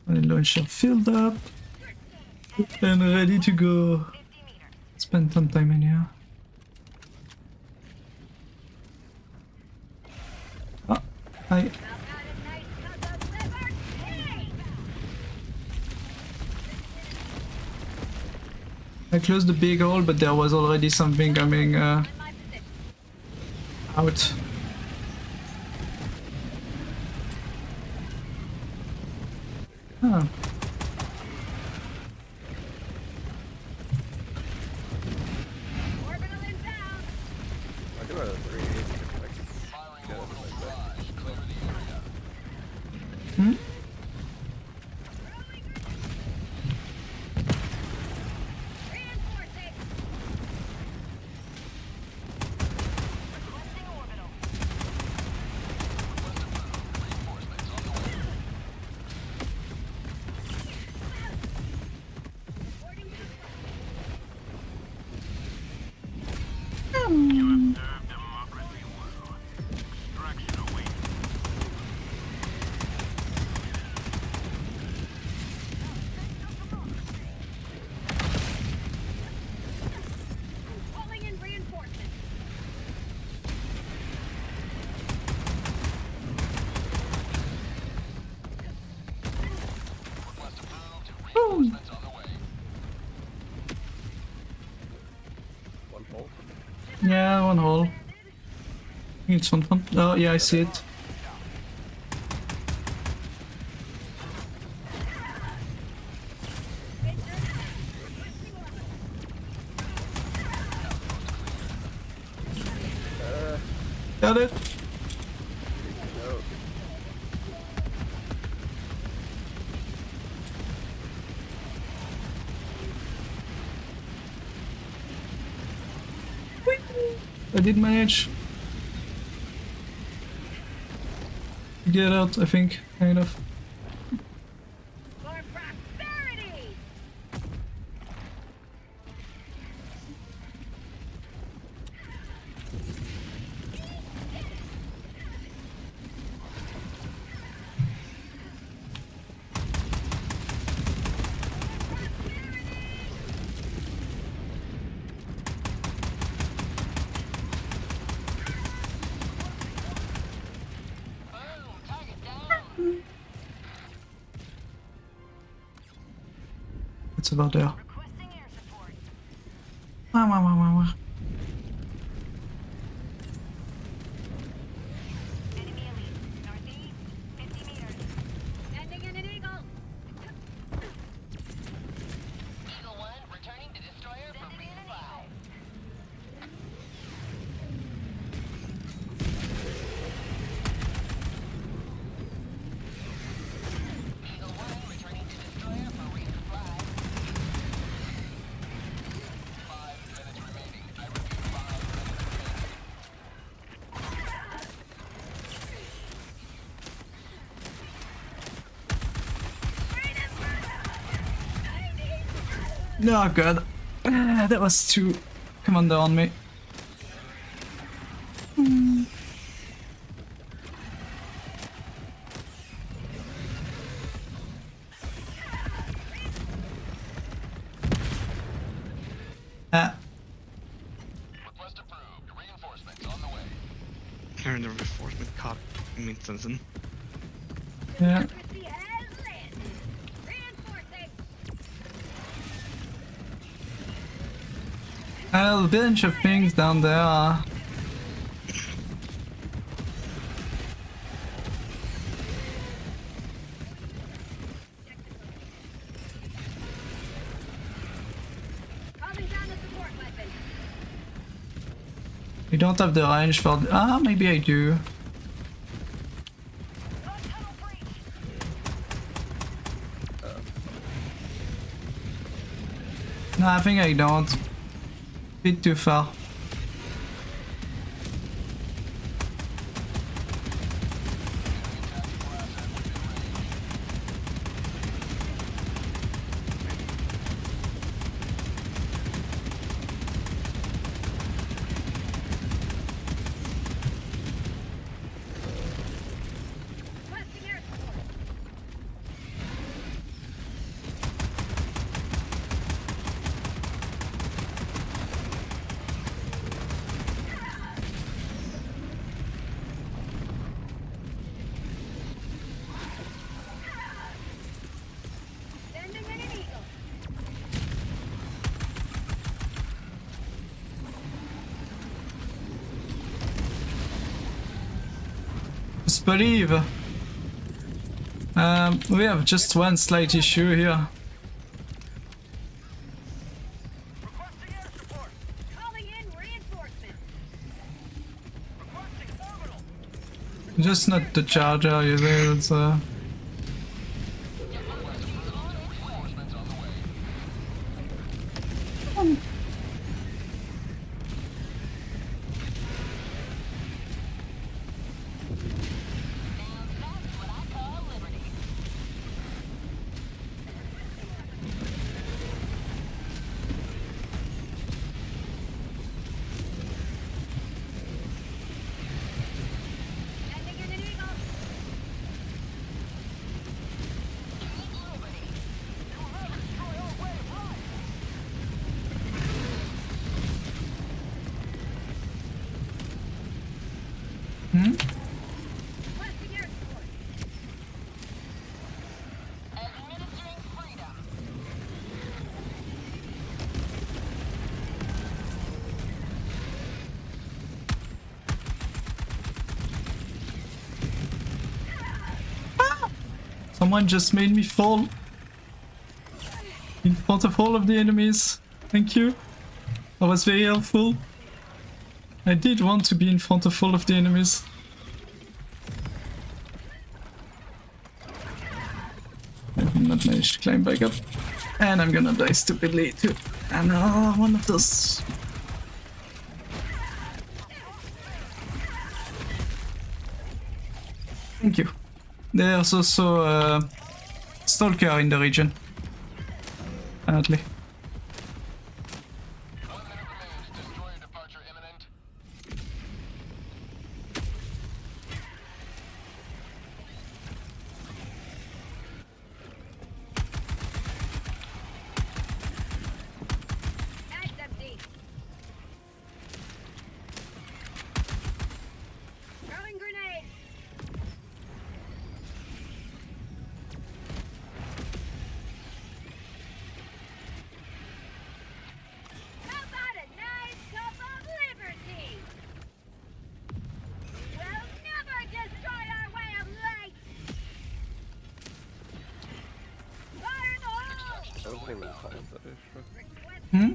And launcher filled up and ready to go. 50 meters. Spend some time in here. Ah, hi. Well, got a nice hunk of liberty. I closed the big hole, but there was already something coming In my position. out. Huh. Orbital inbound. I do have a 380 if I can get it like that. Hmm? Reinforcing. Requesting orbital. Reporting You have served democracy well. Extraction awaits. calling in reinforcements. One hole. Yeah, one hole. I think it's one front. Oh, yeah, I see it. Got it. No. I did manage to get out, I think, kind of. For prosperity. It's about there. Requesting air support. Wah, wah, wah, wah, wah. Enemy elite. Northeast. 50 meters. Sending in an eagle. Eagle 1 returning to destroyer for resupply. Eagle 1 returning to destroyer for resupply. 5 minutes remaining. I repeat, 5 minutes remaining. No, God. That was too commander on me. Ah, Request approved. Reinforcements on the way. Here in the reinforcement cop. I mean, Sensen. yeah. Democracy has landed. Reinforcing. A bunch of things down there. Calling down the support weapon. We don't have the range for. Ah, maybe I do. Tunnel breach. No, I think I don't. Bit too far. Requesting air support. best believe. We have just one slight issue here. Requesting air support. Calling in reinforcements. Requesting orbital. Just not the charger, you know, it's Sending in an eagle. Requesting air support. Administering freedom. Someone just made me fall in front of all of the enemies. Thank you. That was very helpful. I did want to be in front of all of the enemies. I did not manage to climb back up. And I'm gonna die stupidly too. And one of those. Thank you. There's also a stalker in the region. Apparently. 1 minute remains. Destroyer departure imminent. That's empty. Throwing grenade. How about a nice cup of liberty? We'll never destroy our way of life. Fire in the hole. That wasn't even timed, that extra. Hmm?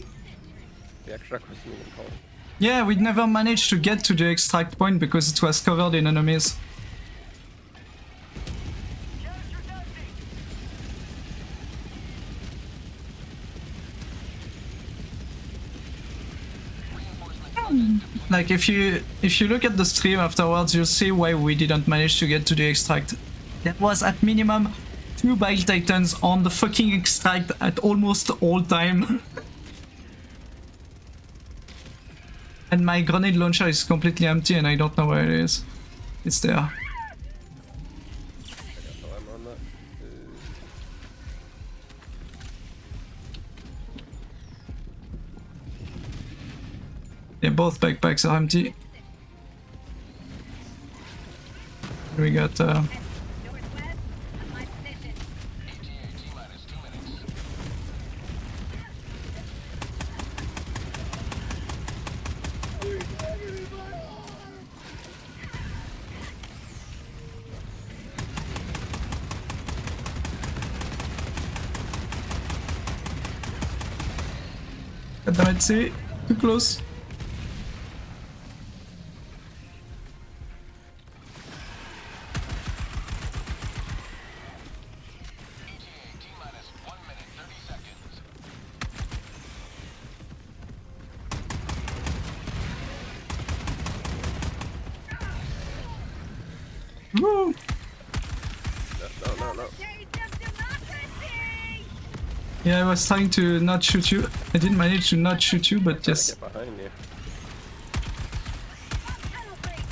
The extract wasn't even called. Yeah, we never managed to get to the extract point because it was covered in enemies. Canister empty. Like if you look at the stream afterwards, you'll see why we didn't manage to get to the extract. There was at minimum 2 Bile Titans on the fucking extract at almost all time. And my grenade launcher is completely empty and I don't know where it is. It's there. So I'm on that. Yeah, both backpacks are empty. We got Northwest of my position. ETA T-minus 2 minutes. the Red Sea. Too close. ETA T-minus 1 minute 30 seconds. Woo! No. Days of democracy. Yeah, I was trying to not shoot you. I didn't manage to not shoot you, but yes. Get behind you. Penalty.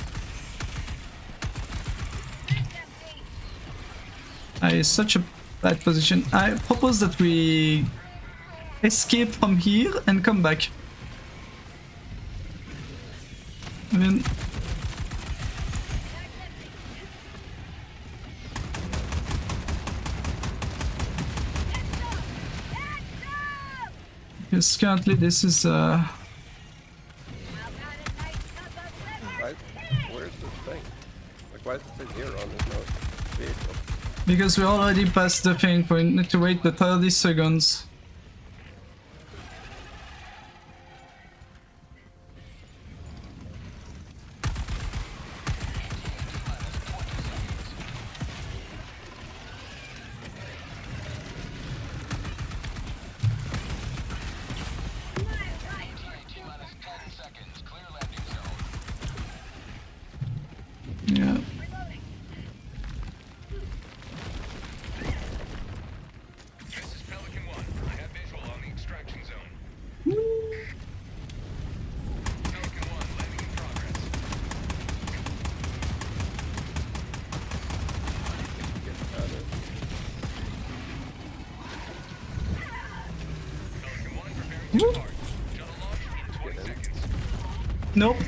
That's empty. Such a bad position. I propose that we escape from here and come back. I mean, because currently this is How about a nice cup of liberty? Right? Where's this thing? Like, Why does it say 0 on this note? Vehicle. Because we already passed the thing, we need to wait the 30 seconds. Yeah. This is Pelican 1. I have visual on the extraction zone. Pelican 1, landing in progress. Pelican 1 preparing to depart. Shuttle launch in 20 seconds. Nope.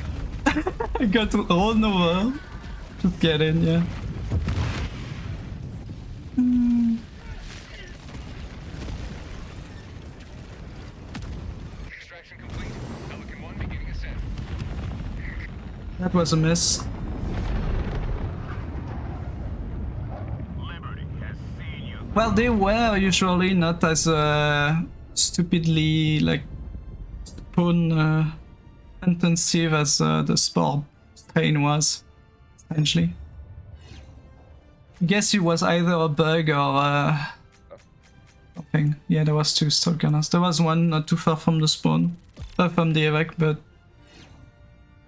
I got to run over. Just get in, yeah. Extraction complete. Pelican 1 beginning ascent. That was a miss. Liberty has seen you. Well, they were usually not as stupidly like spawn intensive as the spore strain was, strangely. Guess it was either a bug or something. Yeah, there was 2 stalkers. There was one not too far from the spawn, from the evac, but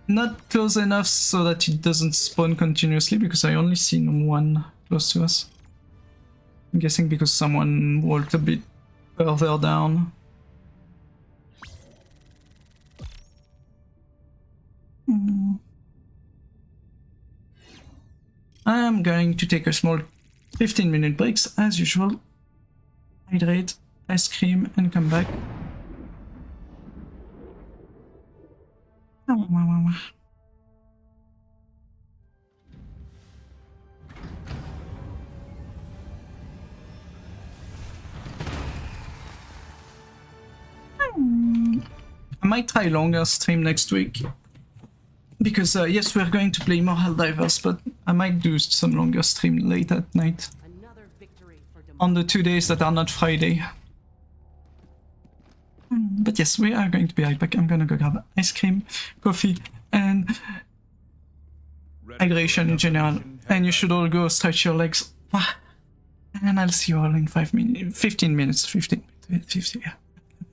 not close enough so that it doesn't spawn continuously, because I only seen one close to us. I'm guessing because someone walked a bit further down. I'm going to take a small 15-minute breaks as usual. Hydrate, ice cream, and come back. I might try longer stream next week. Because yes, we're going to play more Helldivers, but I might do some longer stream late at night. Another victory for On the 2 days that are not Friday. But yes, we are going to be right back. I'm gonna go grab ice cream, coffee, and hydration in general. And you should all go stretch your legs. And I'll see you all in 5 minutes, 15 minutes, 50,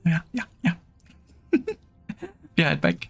yeah. Be right back.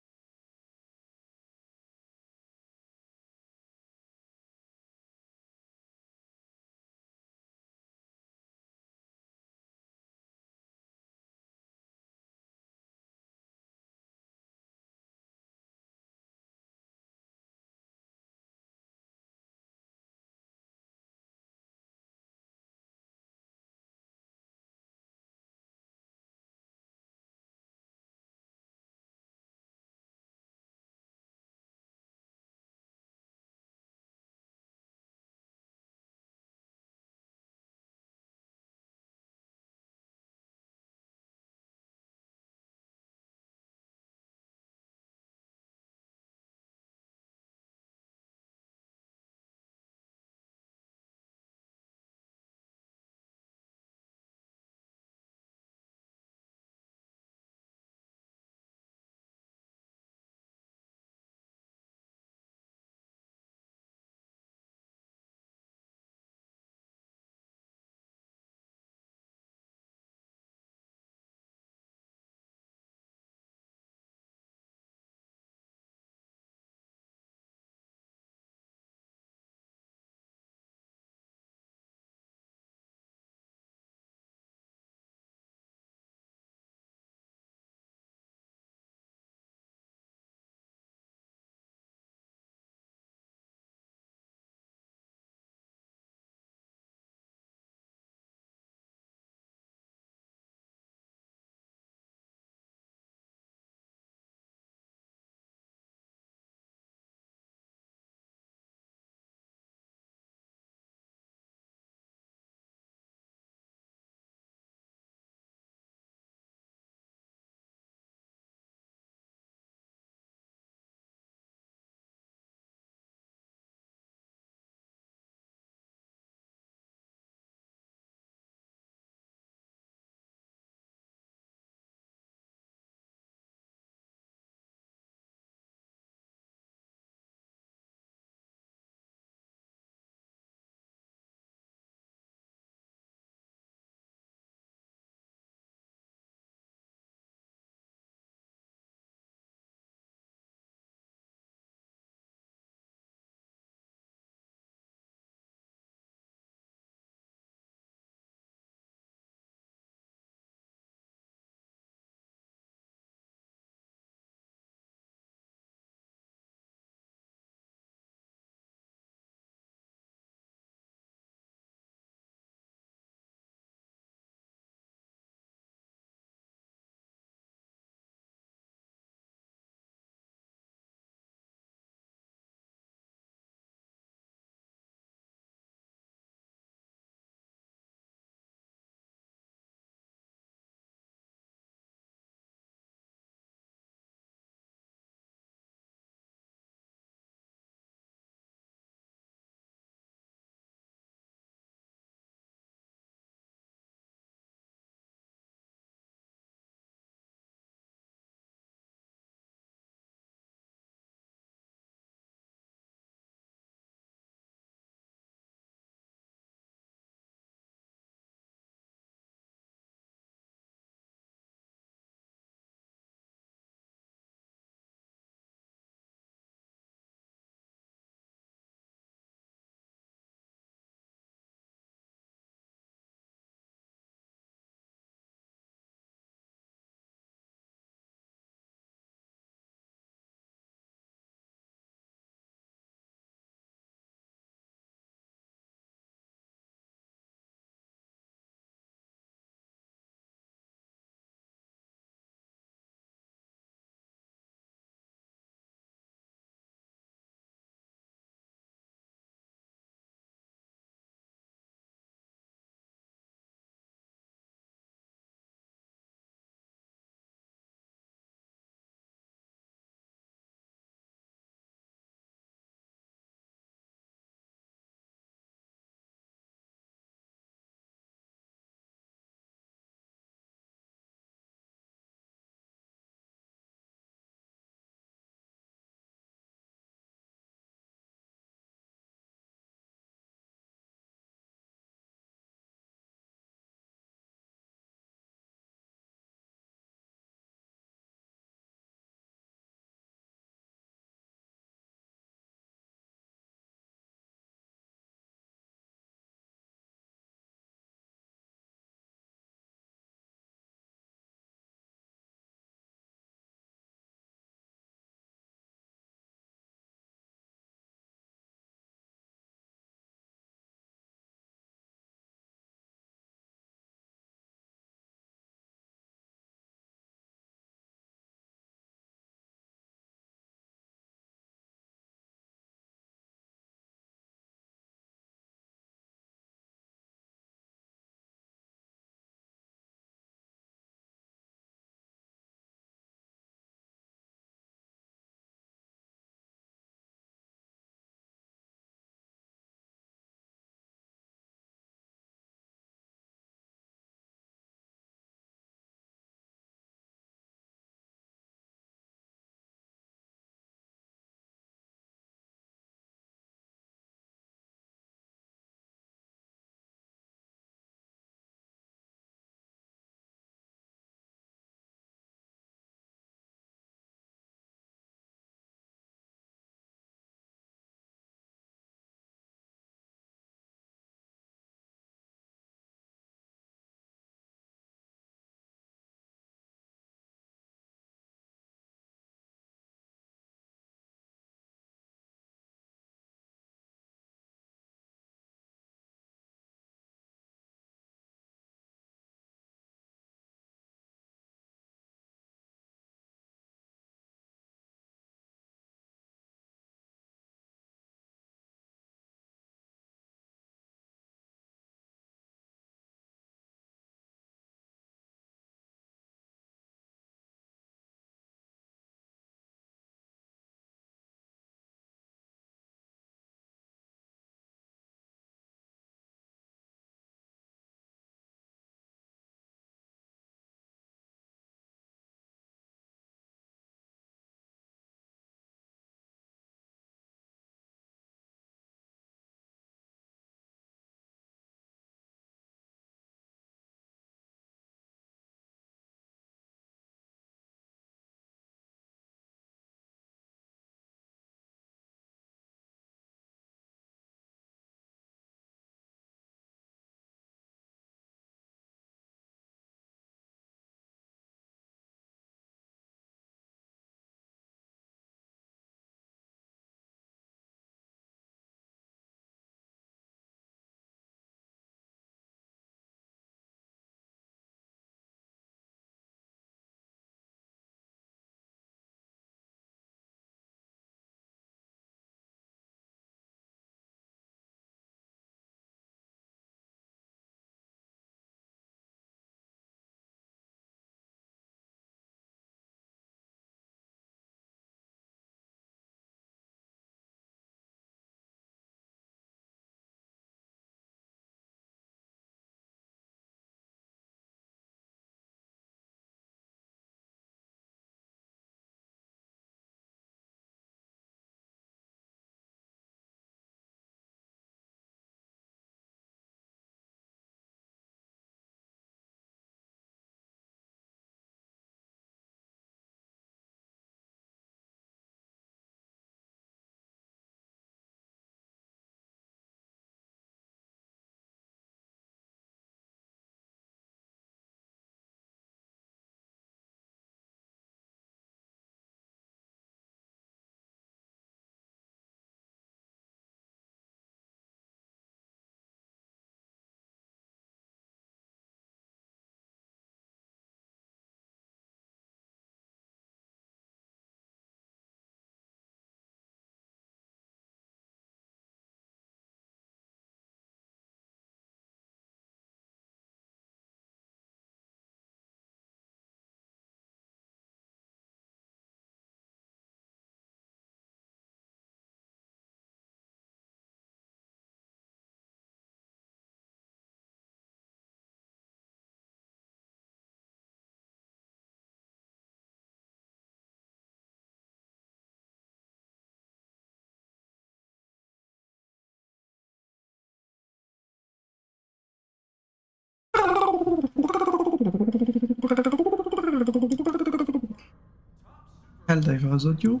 Helldivers audio.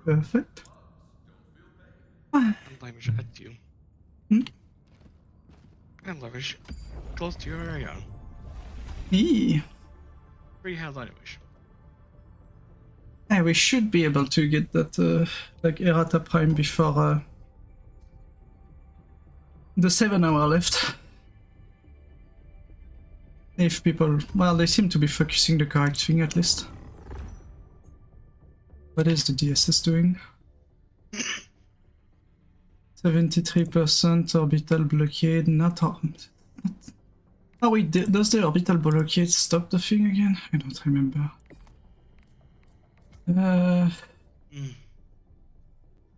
Perfect. Helldivers at you. Hmm? Helldivers close to your area. Eee. Free Helldivers. We should be able to get that like Errata Prime before the 7 hour left. If people, well, they seem to be focusing the correct thing at least. What is the DSS doing? 73% orbital blockade, not armed. Oh wait, does the orbital blockade stop the thing again? I don't remember.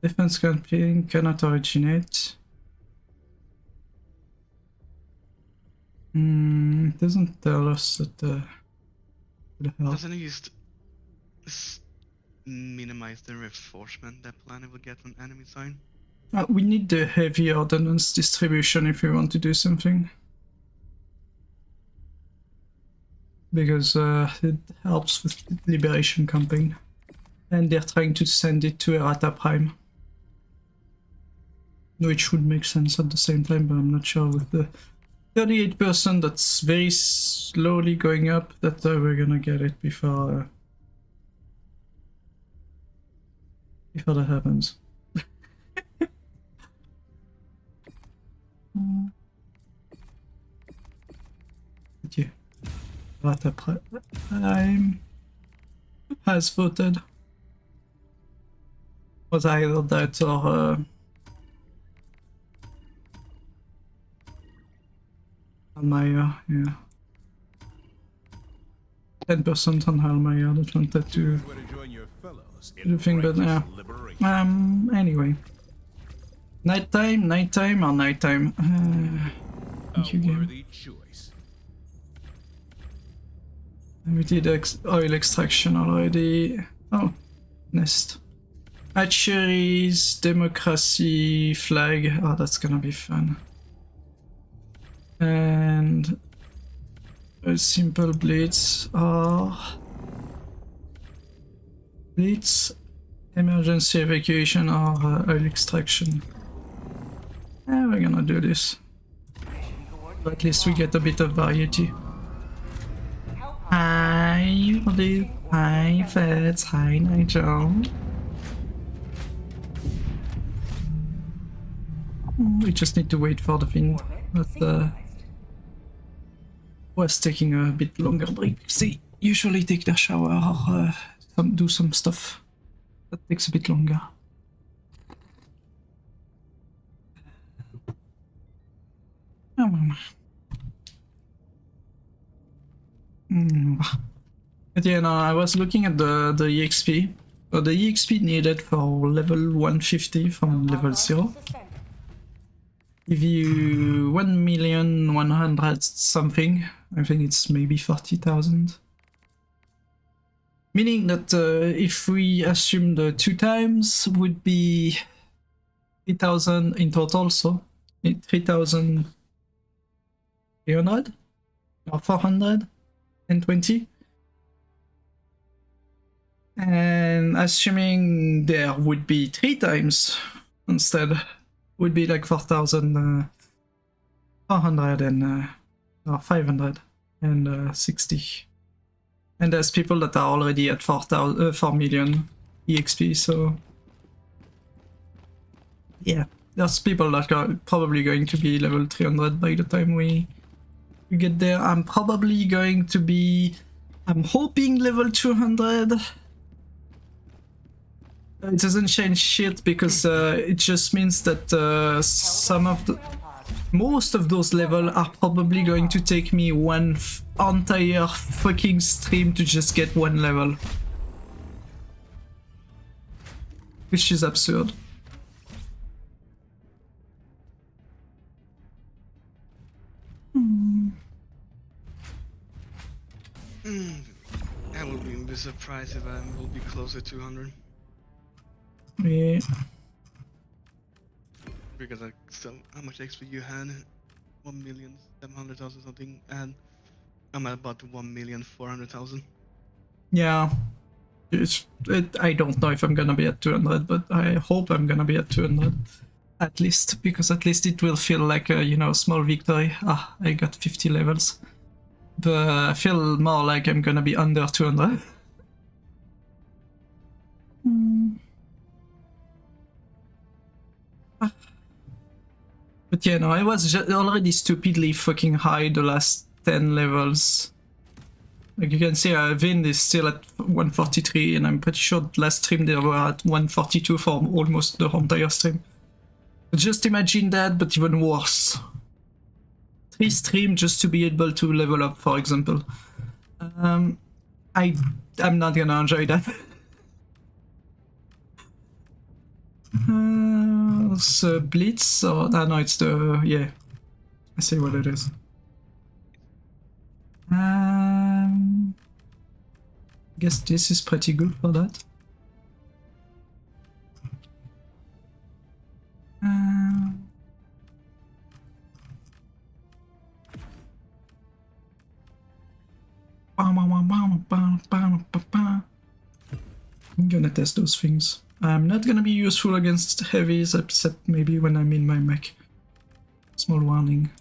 Defense campaign cannot originate. It doesn't tell us that Doesn't it just minimize the reinforcement that planet will get on enemy side? we need the heavy ordnance distribution if we want to do something. Because it helps with the liberation campaign. And they're trying to send it to Errata Prime. Which would make sense at the same time, but I'm not sure with the 38% that's very slowly going up that we're gonna get it before that happens. Yeah. Errata Prime has voted. Was either that or Almayer, yeah. 10% on Almayer, don't want that to Where to join your fellows do thing, but yeah. righteous liberation. Anyway. Nighttime or nighttime? Thank you, A game. worthy choice. We did oil extraction already. Oh, nest. Hatcheries, democracy, flag. Oh, that's gonna be fun. And a simple blitz or blitz, emergency evacuation or oil extraction. We're gonna do this. But at least we get a bit of variety. Hi, Rudy. Hi, Fats. Hi, Nigel. We just need to wait for the thing that was taking a bit longer break. They usually take their shower or do some stuff that takes a bit longer. But yeah, no, I was looking at the EXP. So the EXP needed for level 150 from level 0. Give you 1,100,000 something. I think it's maybe 40,000. Meaning that if we assume the 2 times would be 3,000 in total, so 3,300 or 420. And assuming there would be 3 times instead, would be like 4,400 and or 560. And there's people that are already at 4 million EXP, so yeah, there's people that are probably going to be level 300 by the time we get there. I'm probably going to be, I'm hoping level 200. It doesn't change shit because it just means that most of those levels are probably going to take me one entire fucking stream to just get 1 level. Which is absurd. I will be surprised if I will be closer to 200. Yeah. Because I still, how much XP you had? 1,700,000 something, and I'm at about 1,400,000. Yeah. I don't know if I'm gonna be at 200, but I hope I'm gonna be at 200. At least, because at least it will feel like a, you know, small victory. Ah, I got 50 levels. But I feel more like I'm gonna be under 200. But yeah, no, I was already stupidly fucking high the last 10 levels. Like you can see, Vind is still at 143, and I'm pretty sure last stream they were at 142 for almost the entire stream. Just imagine that, but even worse. 3 streams just to be able to level up, for example. I'm not gonna enjoy that. It's Blitz, or no, it's the, yeah. I see what it is. Guess this is pretty good for that. I'm gonna test those things. I'm not gonna be useful against heavies, except maybe when I'm in my mech. Small warning.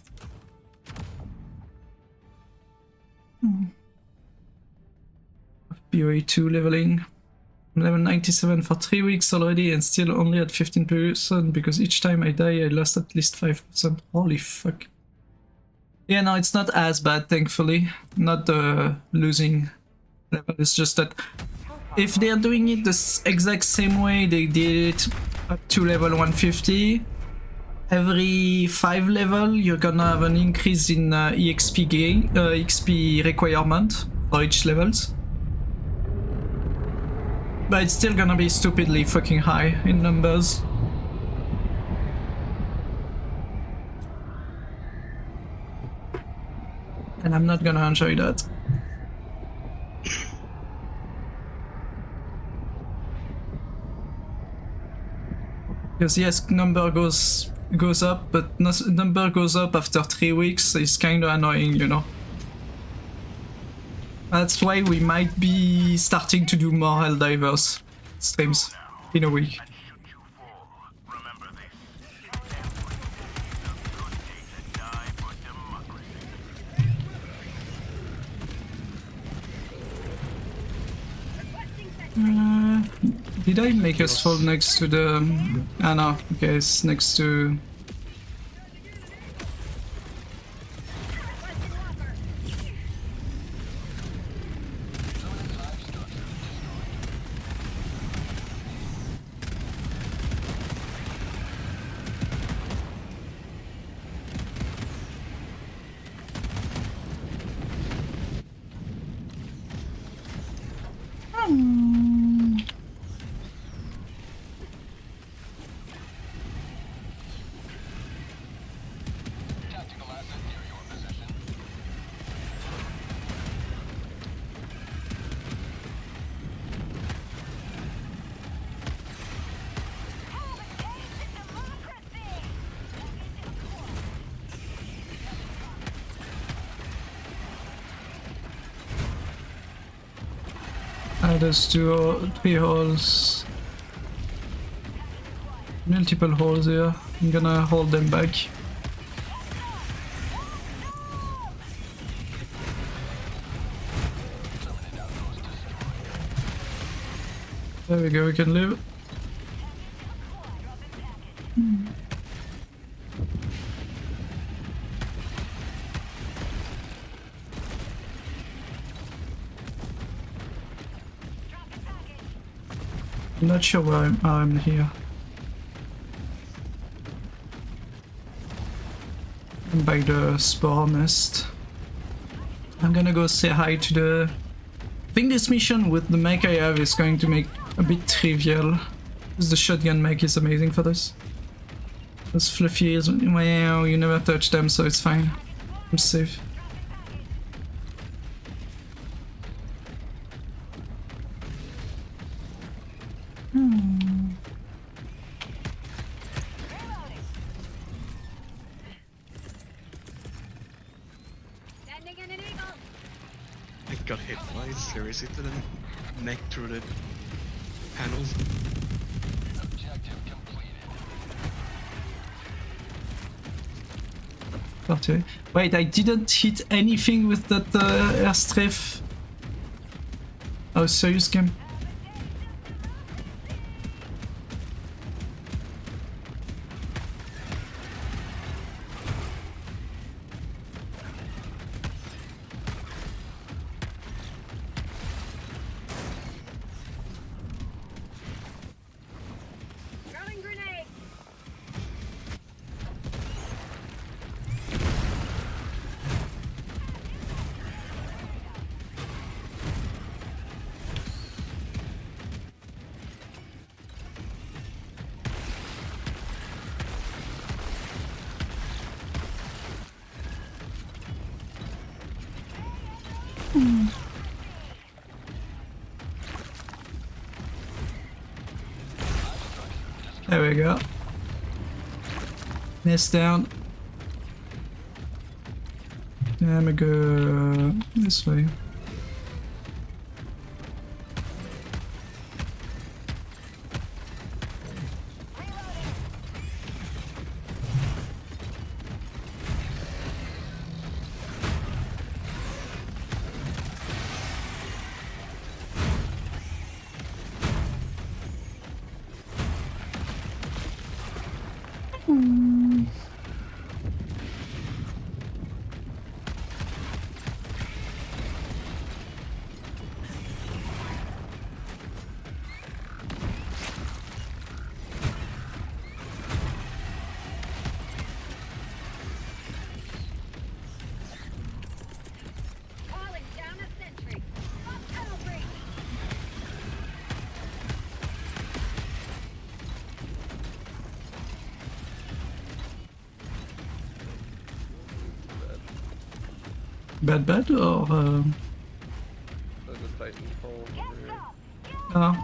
BOE2 leveling. I'm level 97 for 3 weeks already and still only at 15% because each time I die I lost at least 5%. Holy fuck. Yeah, no, it's not as bad, thankfully. Not the losing level, it's just that if they're doing it the exact same way they did it up to level 150, every 5 level you're gonna have an increase in EXP gain, XP requirement for each levels. But it's still gonna be stupidly fucking high in numbers. And I'm not gonna enjoy that. Because yes, number goes up, but number goes up after 3 weeks. It's kinda annoying, you know. That's why we might be starting to do more Helldivers streams in a week. Did I make us fall next to the... Ah no, okay, it's next to... There's 3 holes. Multiple holes here. I'm gonna hold them back. There we go, we can live. I'm not sure where I'm here. I'm by the spore nest. I'm gonna go say hi to the... I think this mission with the mech I have is going to make a bit trivial. Because the shotgun mech is amazing for this. Those fluffies, well, you never touch them, so it's fine. I'm safe. I got hit twice, seriously, to them. neck through the panels. Objective completed. Okay. Wait, I didn't hit anything with that airstrike. Oh, serious game? Throwing grenade. There we go. Nest down. Yeah, I'm gonna go this way. Calling down a sentry. Tunnel breach. Bad or There's a Titan pole over here. no?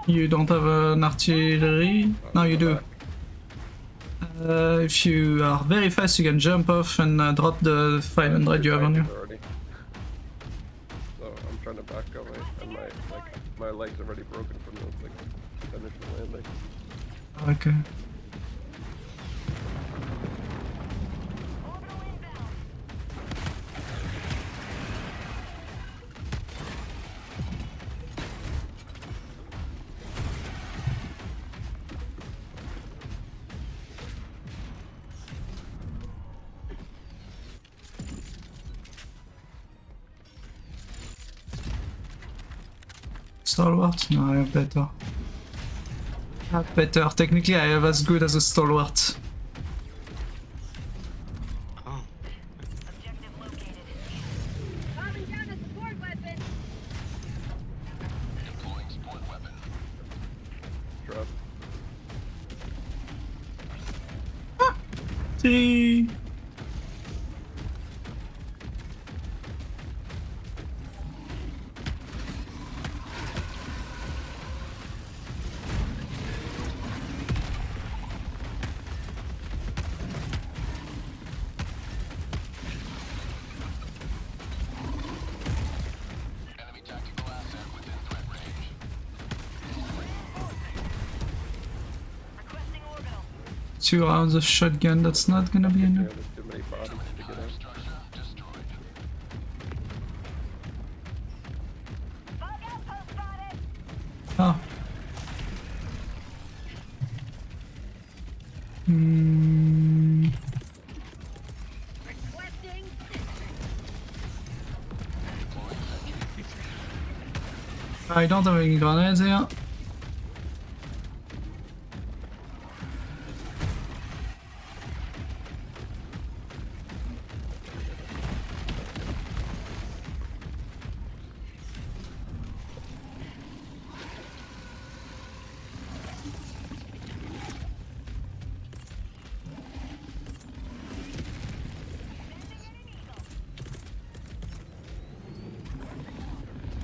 You don't have an artillery? No, you do. If you are very fast, you can jump off and drop the 500 you have on you. Already. So I'm trying to back away, and my leg's already broken from the initial landing. Okay. Stalwart? No, I have better. I have better. Technically, I have as good as a stalwart. Oh, Objective located. Calling down a support weapon. Deploying support weapon. Drop. See? Enemy tactical asset within threat range. Requesting orbital. 2 rounds of shotgun, that's not gonna be Yeah, enough. there's too many bodies to get out. Structure destroyed. Bug outpost spotted. Oh. Hmm. Requesting I don't have any grenades here.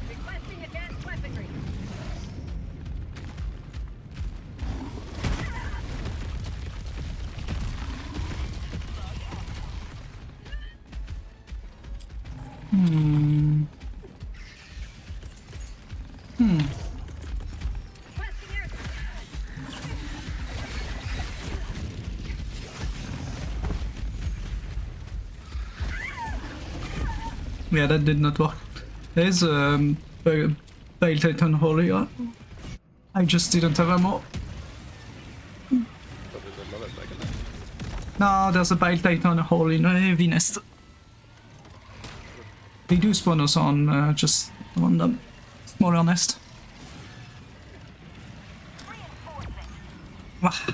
requesting advanced weaponry. Hmm. Yeah, that did not work. There's a Bile Titan hole here. I just didn't have ammo. So there's another Mega Knight. No, there's a Bile Titan hole in a heavy nest. They do spawn us on just random smaller nest. Ah.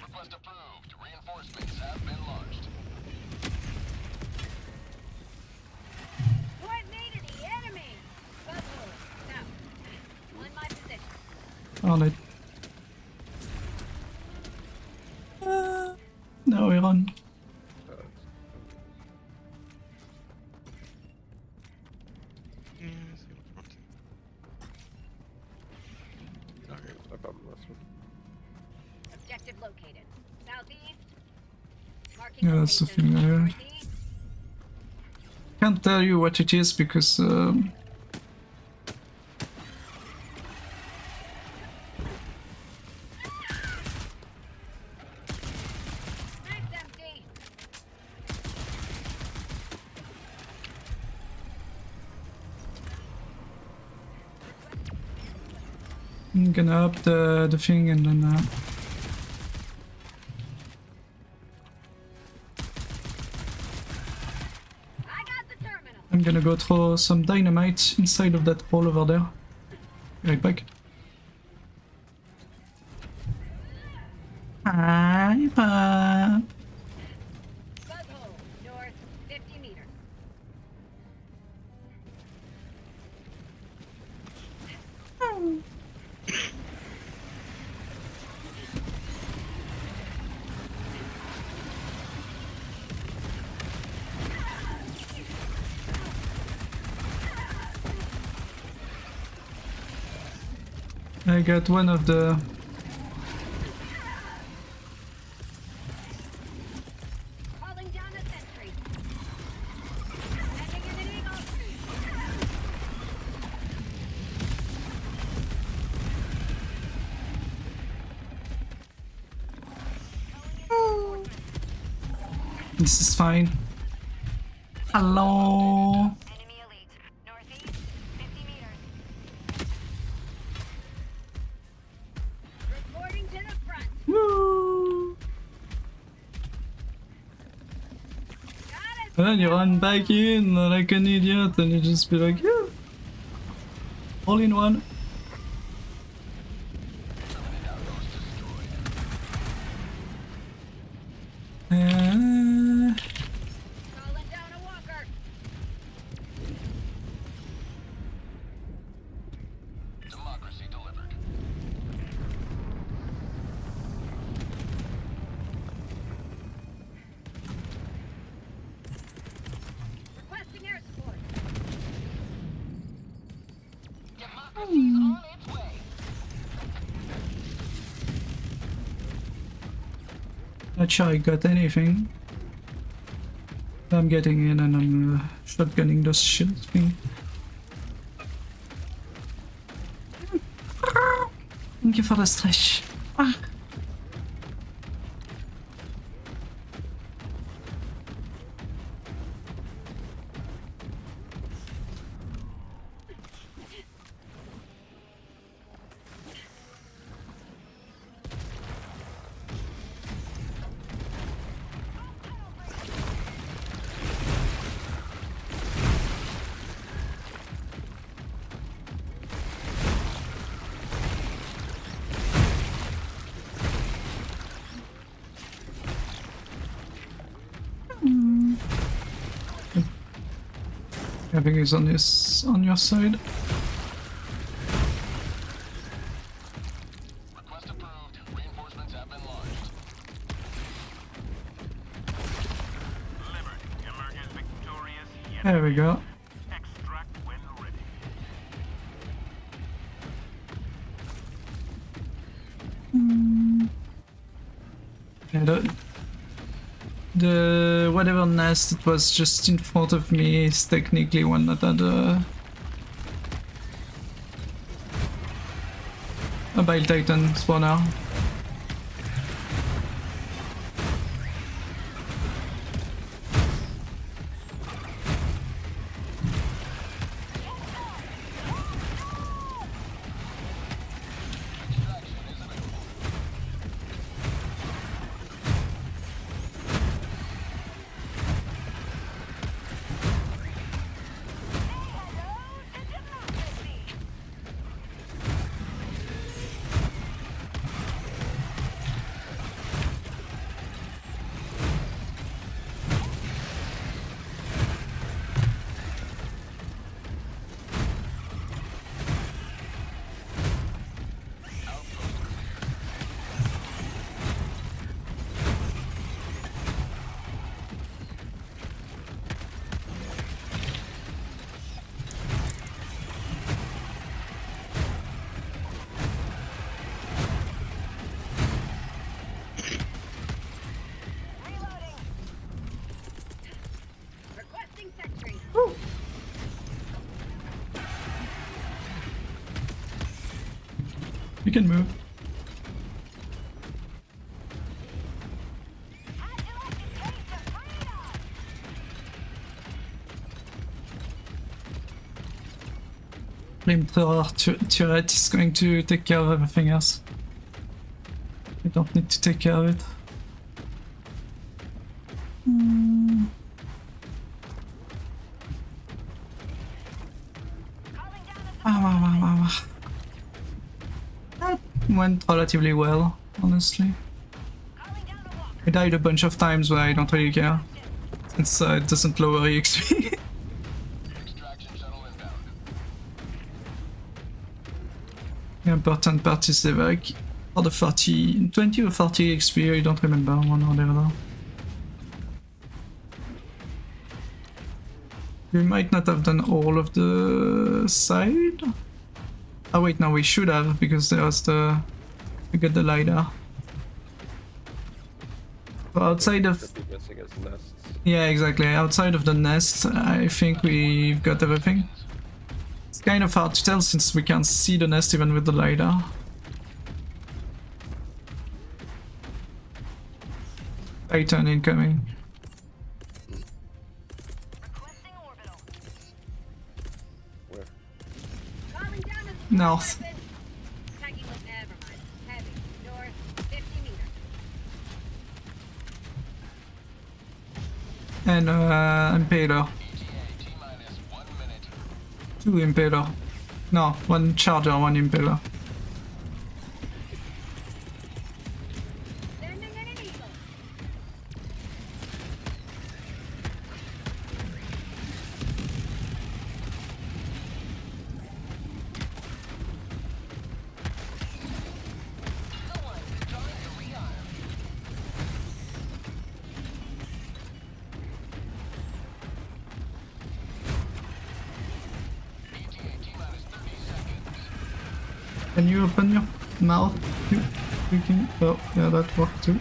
Request approved. Reinforcements have been launched. Coordinated the enemy! Bubble! Now, on my position. On it. Now we run. Yeah, see what's wrong. Okay. I found this one. Objective located. Southeast. Marking Yeah, that's the location. thing there. Northeast. Can't tell you what it is because Mag's empty. I'm gonna up the thing and then I got the terminal. I'm gonna go throw some dynamite inside of that hole over there. Right back. Hi, Pop. Bug hole. North. 50 meters. I got one of the. Calling down a sentry. Sending in an eagle. This is fine. Hello. Enemy elite. Northeast. 50 meters. Reporting to the front. Woo. Got it. And then you run back in like an idiot and you just be like, yeah. All in one. Calling down a walker. Democracy delivered. Requesting air support. Democracy's on its way. Not sure I got anything. I'm getting in and I'm shotgunning those shit thing. Thank you for the stretch. Ah. I think he's on your side. Request approved. Reinforcements have been launched. Liberty emerges victorious yet There we go. extract when ready. Yeah, the whatever nest it was just in front of me is technically one that had a Bile Titan spawner. We can move. Flamethrower turret is going to take care of everything else. We don't need to take care of it. That went relatively well, honestly. I died a bunch of times, but I don't really care. Since it doesn't lower EXP. Extraction shuttle inbound. The important part is the evac. For the 20 or 40 XP, I don't remember one or the other. We might not have done all of the side. Oh wait, no, we should have, because there's the... we got the LiDAR. So outside of... Could be missing his nests. yeah, exactly. Outside of the nest, I think we've got everything. It's kind of hard to tell since we can't see the nest even with the LiDAR. Titan incoming. Where? Calling down a North. weapon. Tagging with never mind. Heavy. North 50 meters. And Impaler. T-minus 1 minute. 2 Impaler. No, 1 Charger, 1 Impaler. Sending in an eagle. Can you open your mouth? You can. Oh, yeah, that worked too.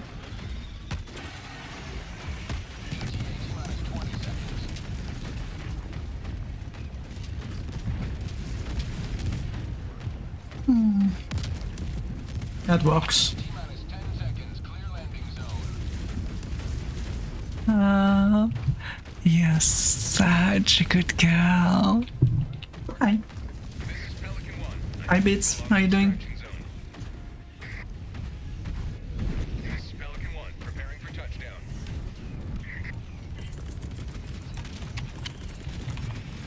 That works. T-minus 10 seconds. Clear landing zone. You're such a good girl. Hi. This is Pelican 1. Hi, Bits. How you doing? This is Pelican 1, preparing for touchdown.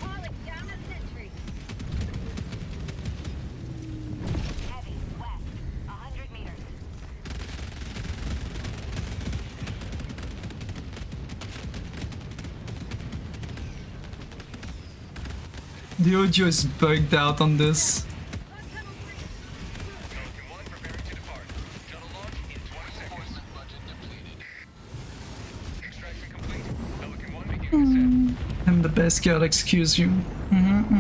Calling down a sentry. Heavy. West. 100 meters. The audio is bugged out on this. Pelican 1, preparing to depart. Shuttle launch in 20 seconds. Budget depleted. Extraction complete. Pelican 1 beginning descent. I'm the best girl, excuse you. You have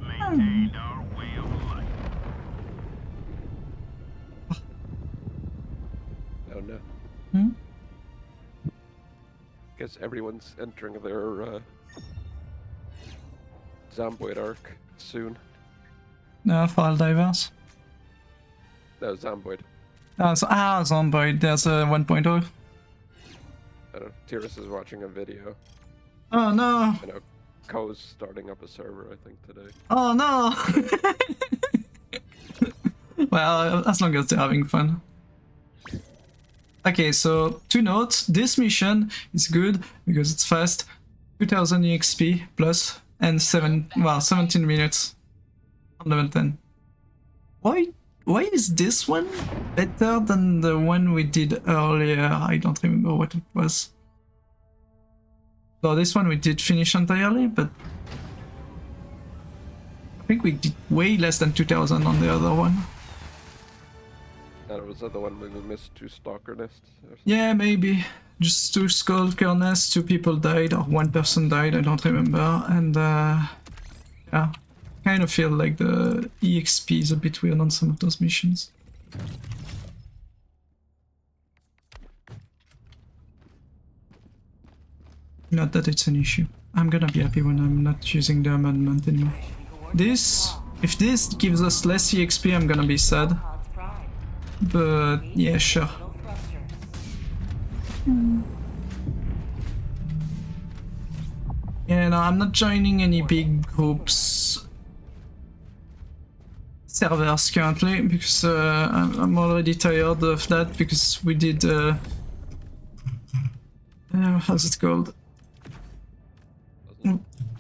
maintained our way of life. Oh no. Hmm? Guess everyone's entering their Zomboid arc soon. No, for Helldivers. No, Zomboid. Zomboid, there's a 1.0. I don't know. Tiris is watching a video. Oh no! I know Ko's starting up a server, I think, today. Oh no! Well, as long as they're having fun. Okay, so to note, this mission is good because it's fast, 2000 EXP plus, and 17 minutes on level 10. Why is this one better than the one we did earlier? I don't remember what it was. So this one we did finish entirely, but I think we did way less than 2000 on the other one. And it was the other one when we missed 2 stalker nests. Or something. Yeah, maybe. Just 2 skulker nests, 2 people died, or 1 person died, I don't remember. And yeah, kind of feel like the EXP is a bit weird on some of those missions. Not that it's an issue. I'm gonna be happy when I'm not using the amendment anymore. If this gives us less EXP, I'm gonna be sad. But yeah, sure. Yeah, no, I'm not joining any big groups servers currently because I'm already tired of that because we did how's it called?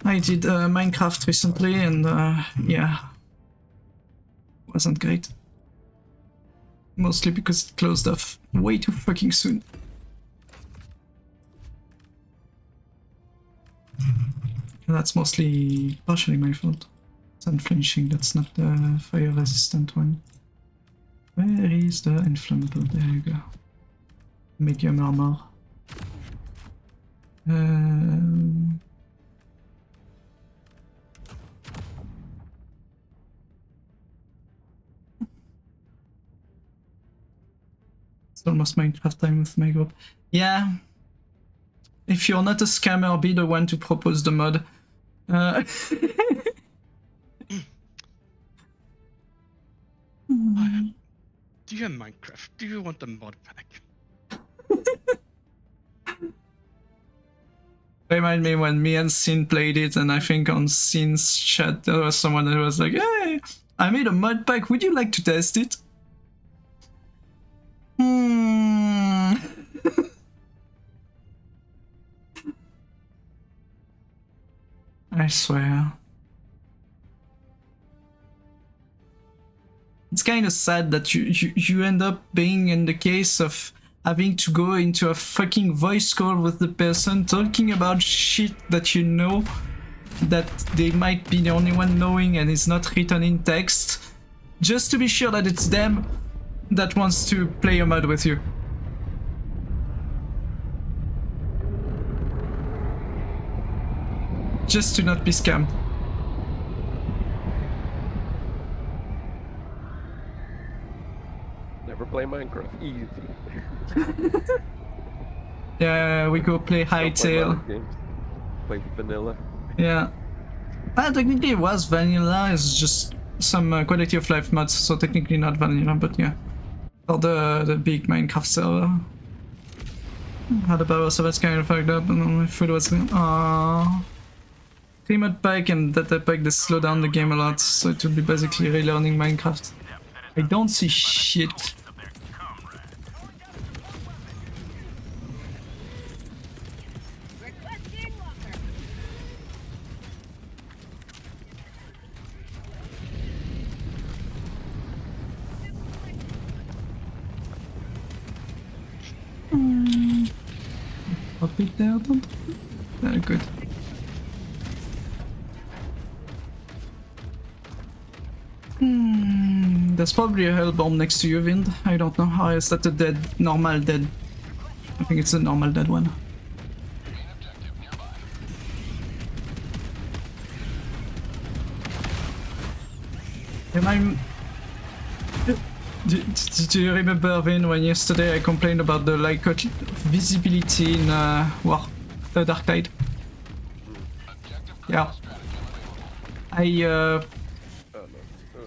I did Minecraft recently and yeah, wasn't great. Mostly because it closed off way too fucking soon. That's mostly partially my fault. It's unflinching, that's not the fire resistant one. Where is the inflammable? There you go. Medium armor. It's almost Minecraft time with my group. Yeah. If you're not a scammer, be the one to propose the mod. Do you have Minecraft? Do you want a mod pack? Remind me when me and Sin played it, and I think on Sin's chat there was someone that was like, "Hey, I made a mod pack. Would you like to test it?" I swear. It's kind of sad that you end up being in the case of having to go into a fucking voice call with the person talking about shit that you know that they might be the only one knowing and is not written in text, just to be sure that it's them that wants to play a mod with you. Just to not be scammed. Never play Minecraft. Easy. Yeah, we go play Hightail. Play vanilla. Yeah. Technically it was vanilla, it's just some quality of life mods, so technically not vanilla, but yeah. For the big Minecraft server. Had a power, so that's kind of fucked up, and then my food was going, aww. 3 mod pack and data pack that slow down the game a lot, so it will be basically relearning Minecraft. I don't see shit. Requesting walker. Up it there, don't. Very good. There's probably a hell bomb next to you, Vind. I don't know. Or is that a dead, normal dead? I think it's a normal dead one. Am do you remember, Vin, when yesterday I complained about the lack of visibility in Dark Tide? Yeah.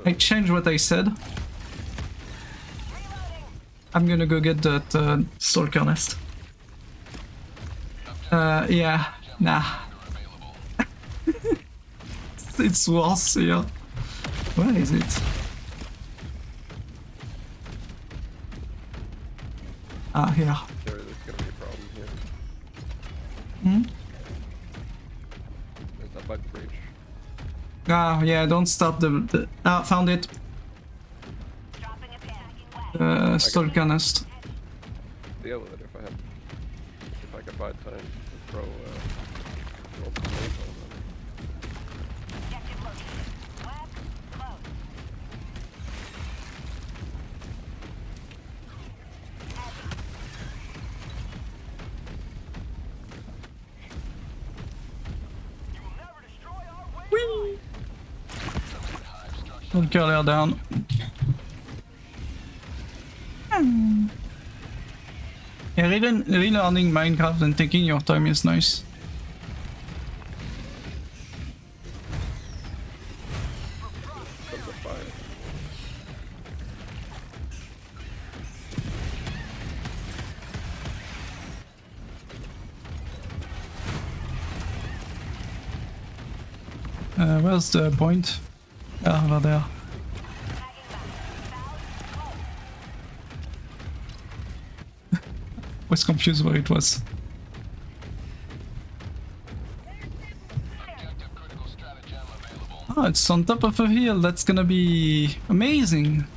I changed what I said. I'm gonna go get that Stalker nest. Yeah, nah. It's worse here. Where is it? Ah, here. There's gonna be a problem here. Hmm? There's a bug breach. Ah, yeah, don't start the ah, found it. Stalker nest. Deal with it if I could find time to throw some laser on them. Whee! Don't curl her down. Yeah, relearning Minecraft and taking your time is nice. Where's the point? Ah, over there. Was confused where it was. Objective critical stratagem available. Oh, it's on top of a hill. That's gonna be amazing.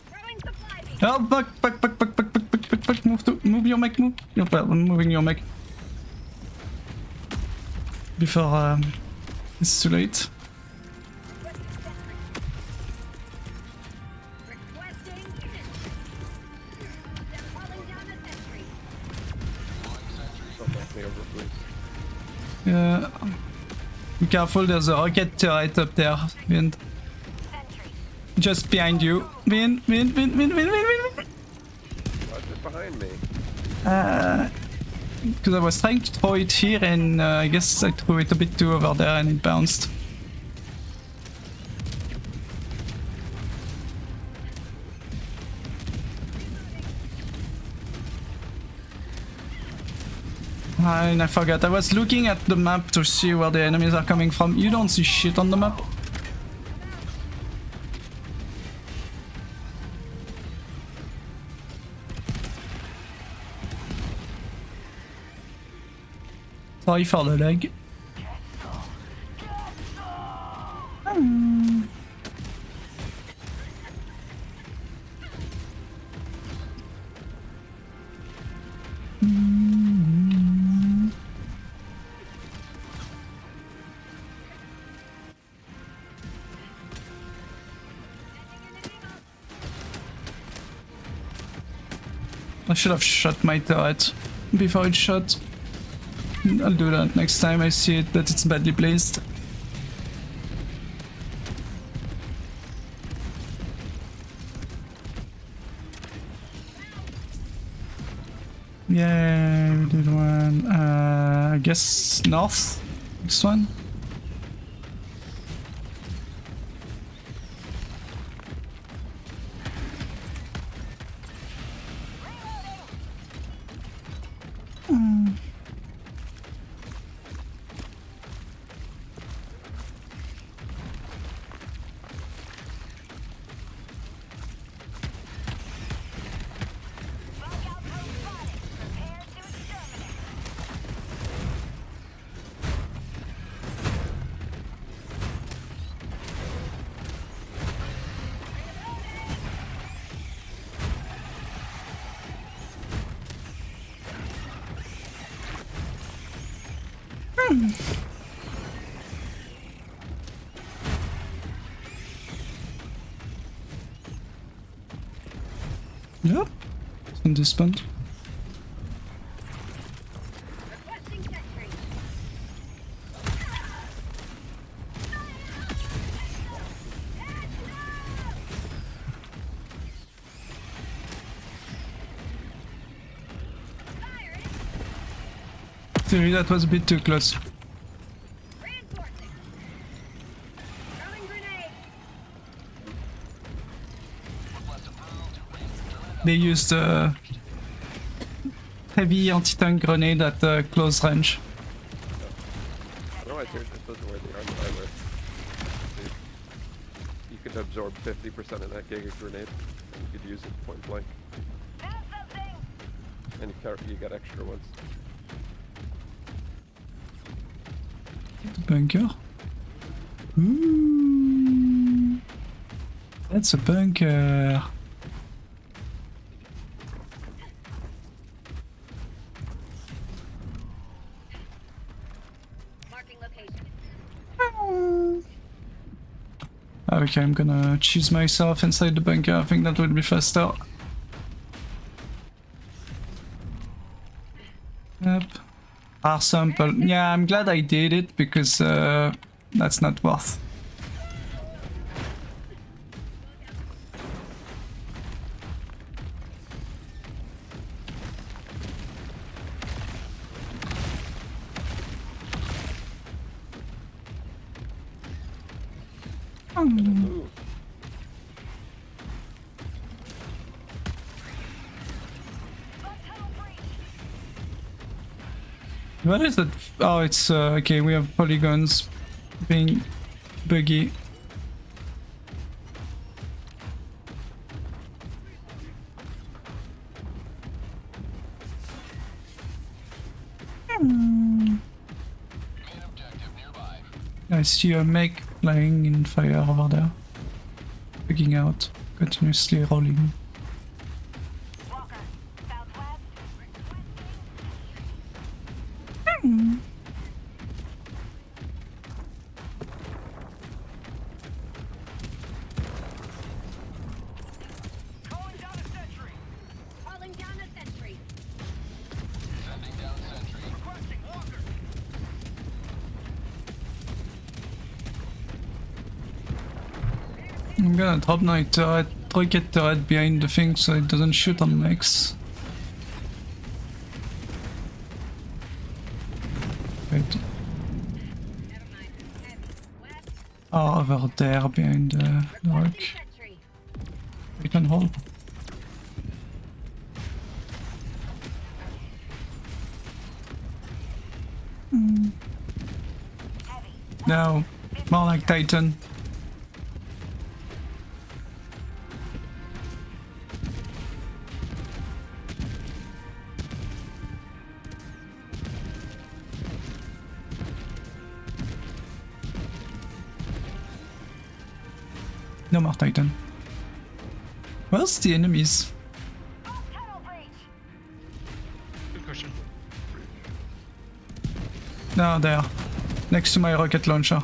Throwing supply beacon. Oh, back. Move your mech, move. Well, I'm moving your mech. Before it's too late. Requesting unit. They're calling down a sentry. Don't knock me over, please. Yeah. Be careful, there's a rocket turret up there, Wind. Sentry. Just behind you. Wind. Why's it behind me? Because I was trying to throw it here and I guess I threw it a bit too over there and it bounced. And I forgot, I was looking at the map to see where the enemies are coming from. You don't see shit on the map. Sorry for the lag. I should have shot my turret before it shot. I'll do that next time I see it that it's badly placed. Yeah, we did one. I guess north. This one. Yep. On this point. Requesting sentry. Sorry, that was a bit too close. Reinforcing. Throwing grenade. They used a heavy anti-tank grenade at close range. Otherwise, you're just doesn't wear the armor either. You could absorb 50% of that Giga grenade, and you could use it point blank. Found something. And you get extra ones. Bunker. Ooh, that's a bunker. Marking location. Okay, I'm gonna choose myself inside the bunker. I think that would be faster. Yep. R sample. Yeah, I'm glad I did it because that's not worth. Ooh. What is that? Oh, it's okay. We have polygons being buggy. Main objective nearby. I see a mech flying in fire over there. Bugging out, continuously rolling. Walker, southwest. Calling down a sentry. Calling down a sentry. Sending down sentry. Requesting Walker. I'm gonna drop my turret, rocket turret behind the thing so it doesn't shoot on mechs. Wait. Never mind. Heavy. West. Oh, over there behind the rock. Requesting sentry. We can hold. No, more like Titan. No more Titan. Where's the enemies? Tunnel breach. Good question. No, there. Next to my rocket launcher.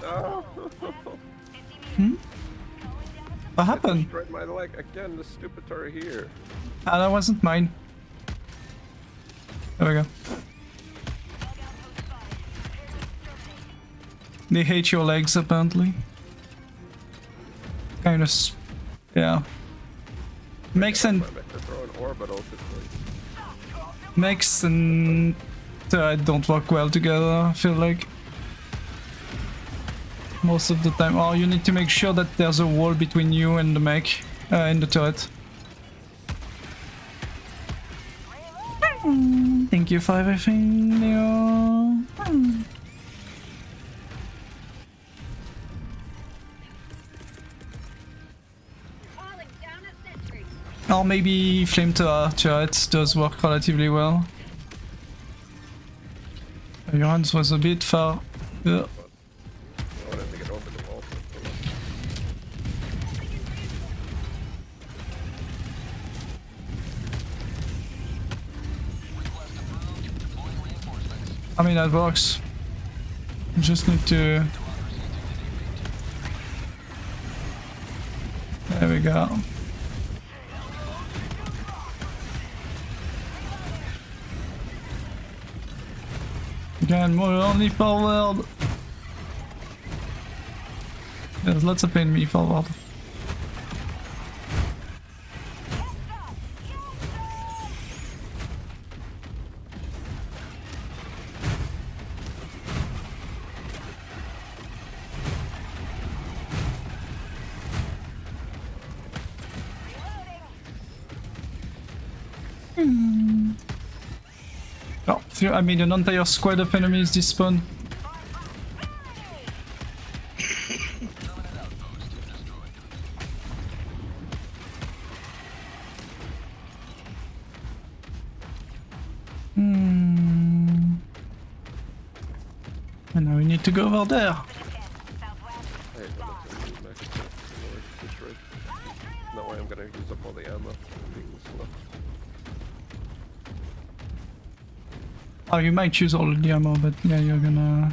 What happened? Destroyed my leg again, the stupid turret here. Ah, that wasn't mine. There we go. They hate your legs, apparently. Kind of, yeah. Mechs and My mech are throwing orbitals at me. mechs and turret don't work well together. I feel like most of the time. Oh, you need to make sure that there's a wall between you and the mech, and the turret. Thank you for everything, Leo. Calling down a sentry. Or maybe flame turret does work relatively well. Uranus was a bit far. I wanted to get over the wall. Request approved. Deploying reinforcements. I mean, that works. You just need to... There we go. Again, more only forward. There's lots of enemy forward. Oh, I mean, an entire squad of enemies despawn. And now we need to go over there. Hey, no, that's a new mech. Destroyed. No way I'm gonna use up all the ammo. Being slow. Oh, you might choose all the ammo, but yeah, you're gonna...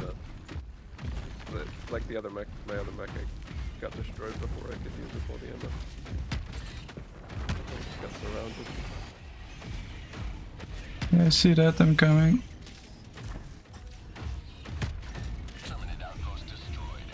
But like the other mech, my other mech, I got destroyed before I could use up all the ammo. Got surrounded. Yeah, I see that, I'm coming. Terminate outpost destroyed.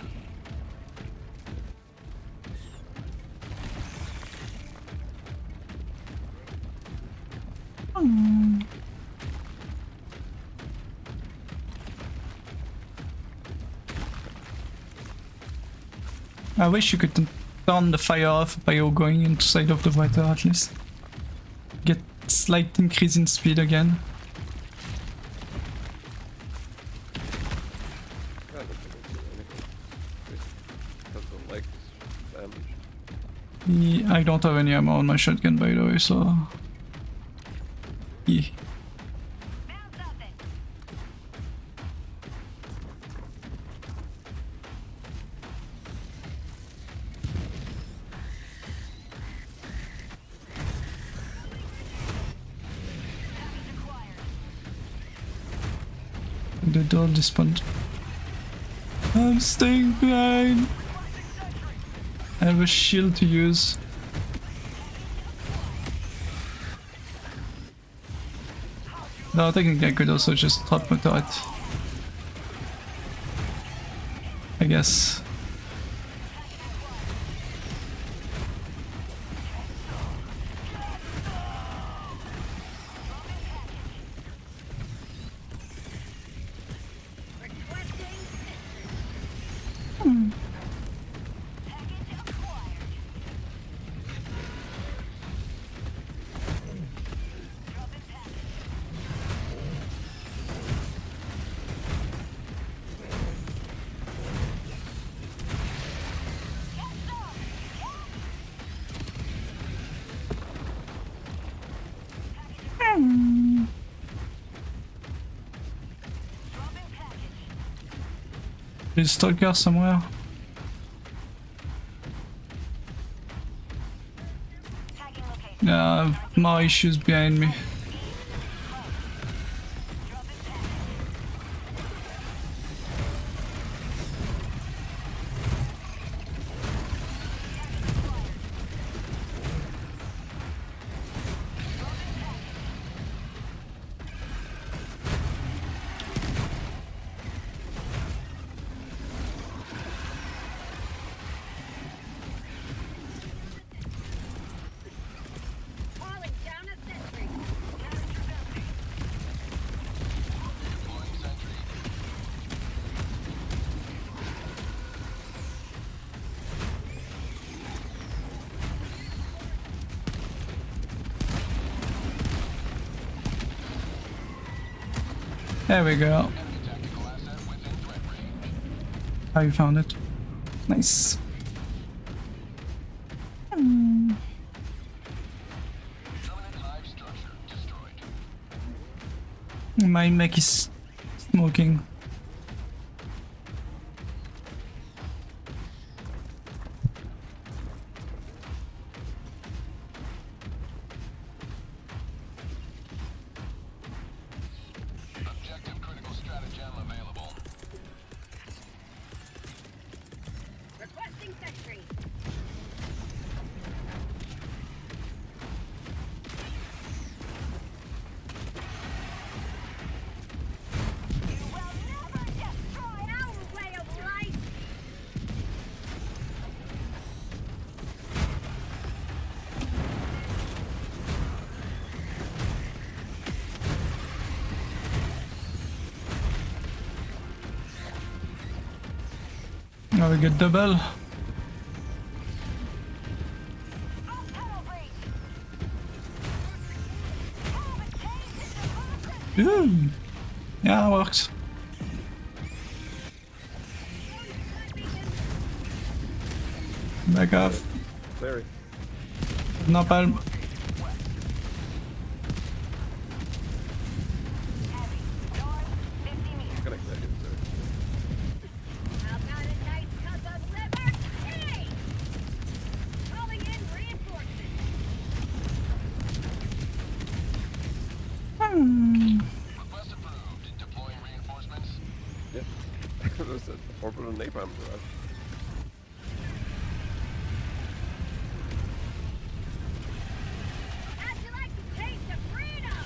I wish you could turn the fire off by going inside of the water at least. Get slight increase in speed again. don't think I do anything. Just because the legs damage. Yeah, I don't have any ammo on my shotgun, by the way, so... Yeah. Found something. The door despawned. I'm staying behind. I have a shield to use. No, technically I could also just drop my turret. I guess. There's a stalker somewhere. Yeah, more issues behind me. Calling down a sentry. There we go. How you found it? Nice. Permanent hive structure destroyed. My mech is smoking. Objective critical stratagem available. Requesting sentry. You will never destroy our way of life. Now we get double. Tunnel breach. Ooh. Yeah, works. Back off. Larry. Napalm. Connect that in there. How about a nice cup of liberty? Calling in reinforcements. Request approved. Deploying reinforcements. Yeah. There's an orbital napalm barrage. How'd you like to taste of freedom?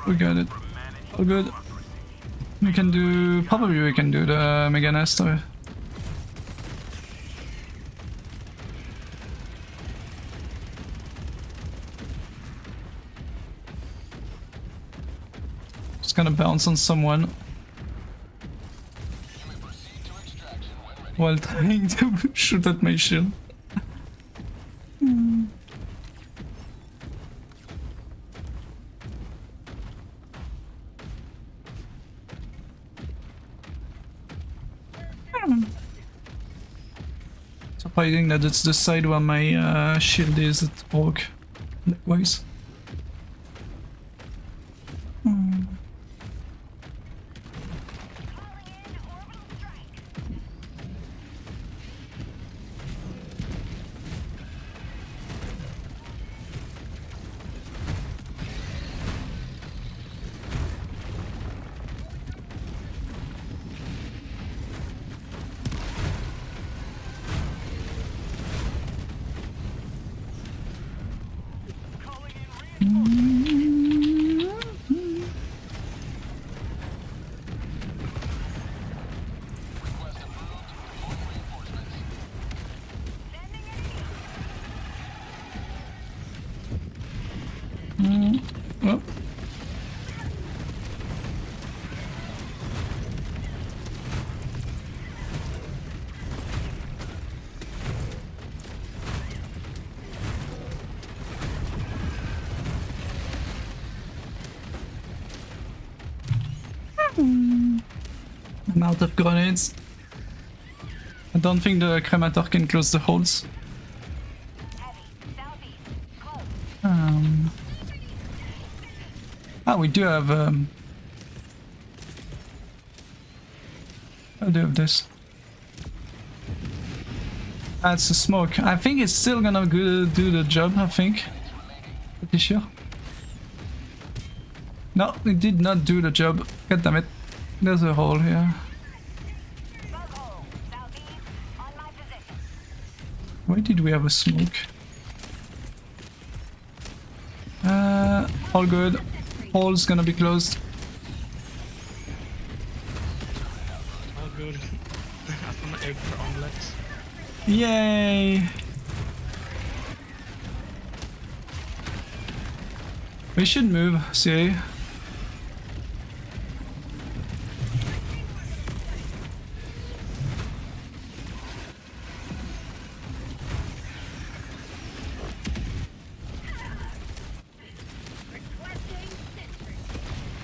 we got it. All good. We can do... Probably we can do the Mega Nest. Just gonna bounce on someone. While trying to shoot at my shield. Surprising that it's the side where my shield is that broke. Likewise. Oh. I'm out of grenades. I don't think the cremator can close the holes. Ah, we do have I do have this. That's a smoke. I think it's still gonna do the job, I think. Pretty sure. No, it did not do the job. God damn it. There's a hole here. Why did we have a smoke? All good. Hole's gonna be closed. All good. I found an egg for omelets. Yay! We should move, see?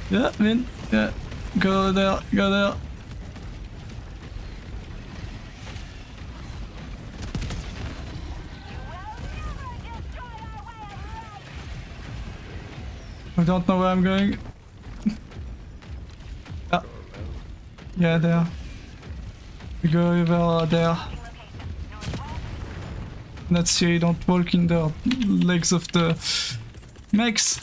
Yeah, Vin. Yeah. Go there, go there. I don't know where I'm going. Ah. Yeah, there. We go over there. Let's see, don't walk in the legs of the mechs.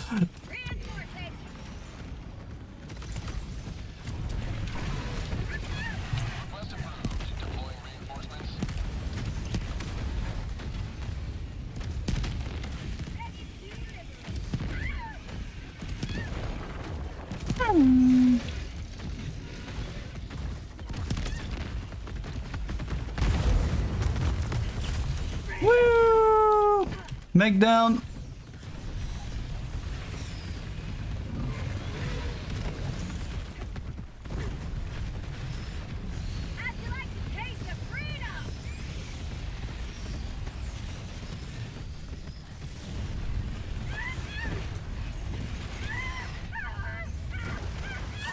Woo! Mech down.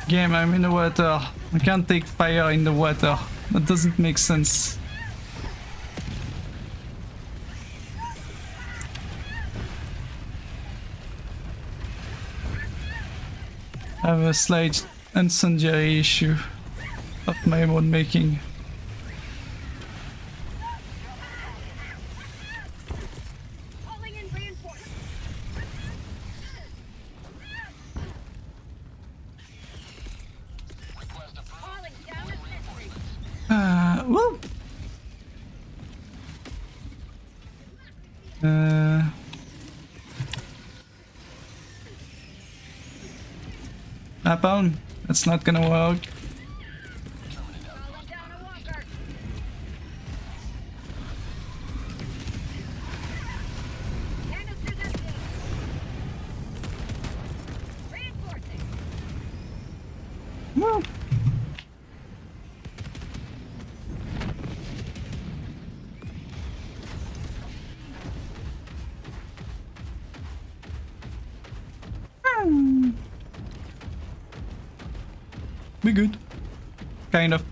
Game, I'm in the water. I can't take fire in the water. That doesn't make sense. I have a slight incendiary issue of my own making. Woo! Apple, that's not gonna work. Calling down a walker. Canister's empty. Reinforcing. Woo. We good. Kind of.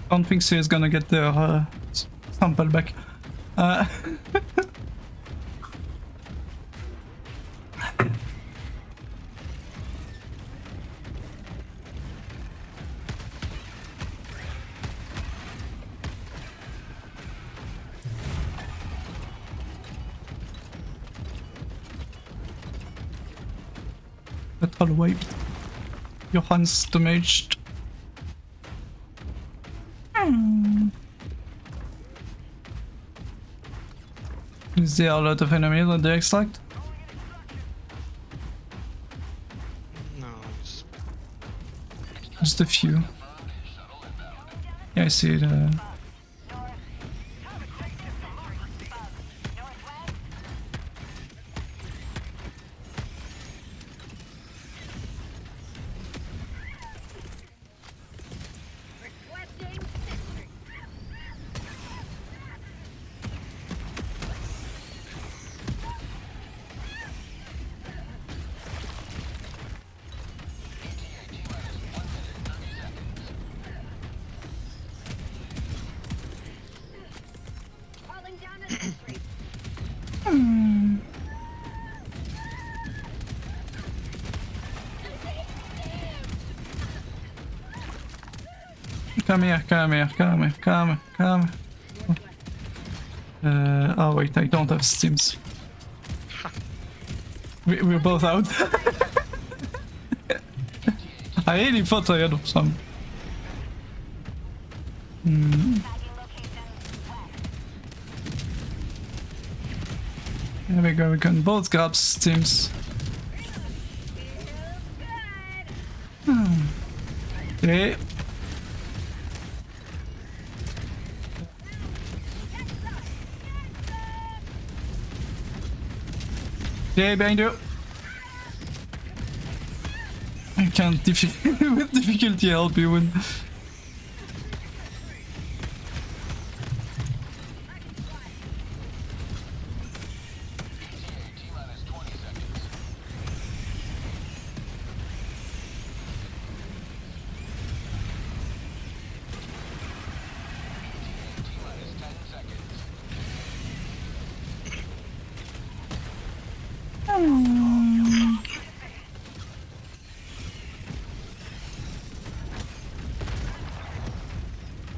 Don't think she's gonna get their sample back. Petrol wiped. Johan's damaged. Is there a lot of enemies that they extract? No, it's Just a few. Yeah, I see it. Requesting sentry. Calling down a sentry. Come here, come here, come here, come here, come here. Oh wait, I don't have stims. We're both out. I really thought I had some. There we go, we can both grab stims. Okay. Okay, behind you. I can't with difficulty help you when.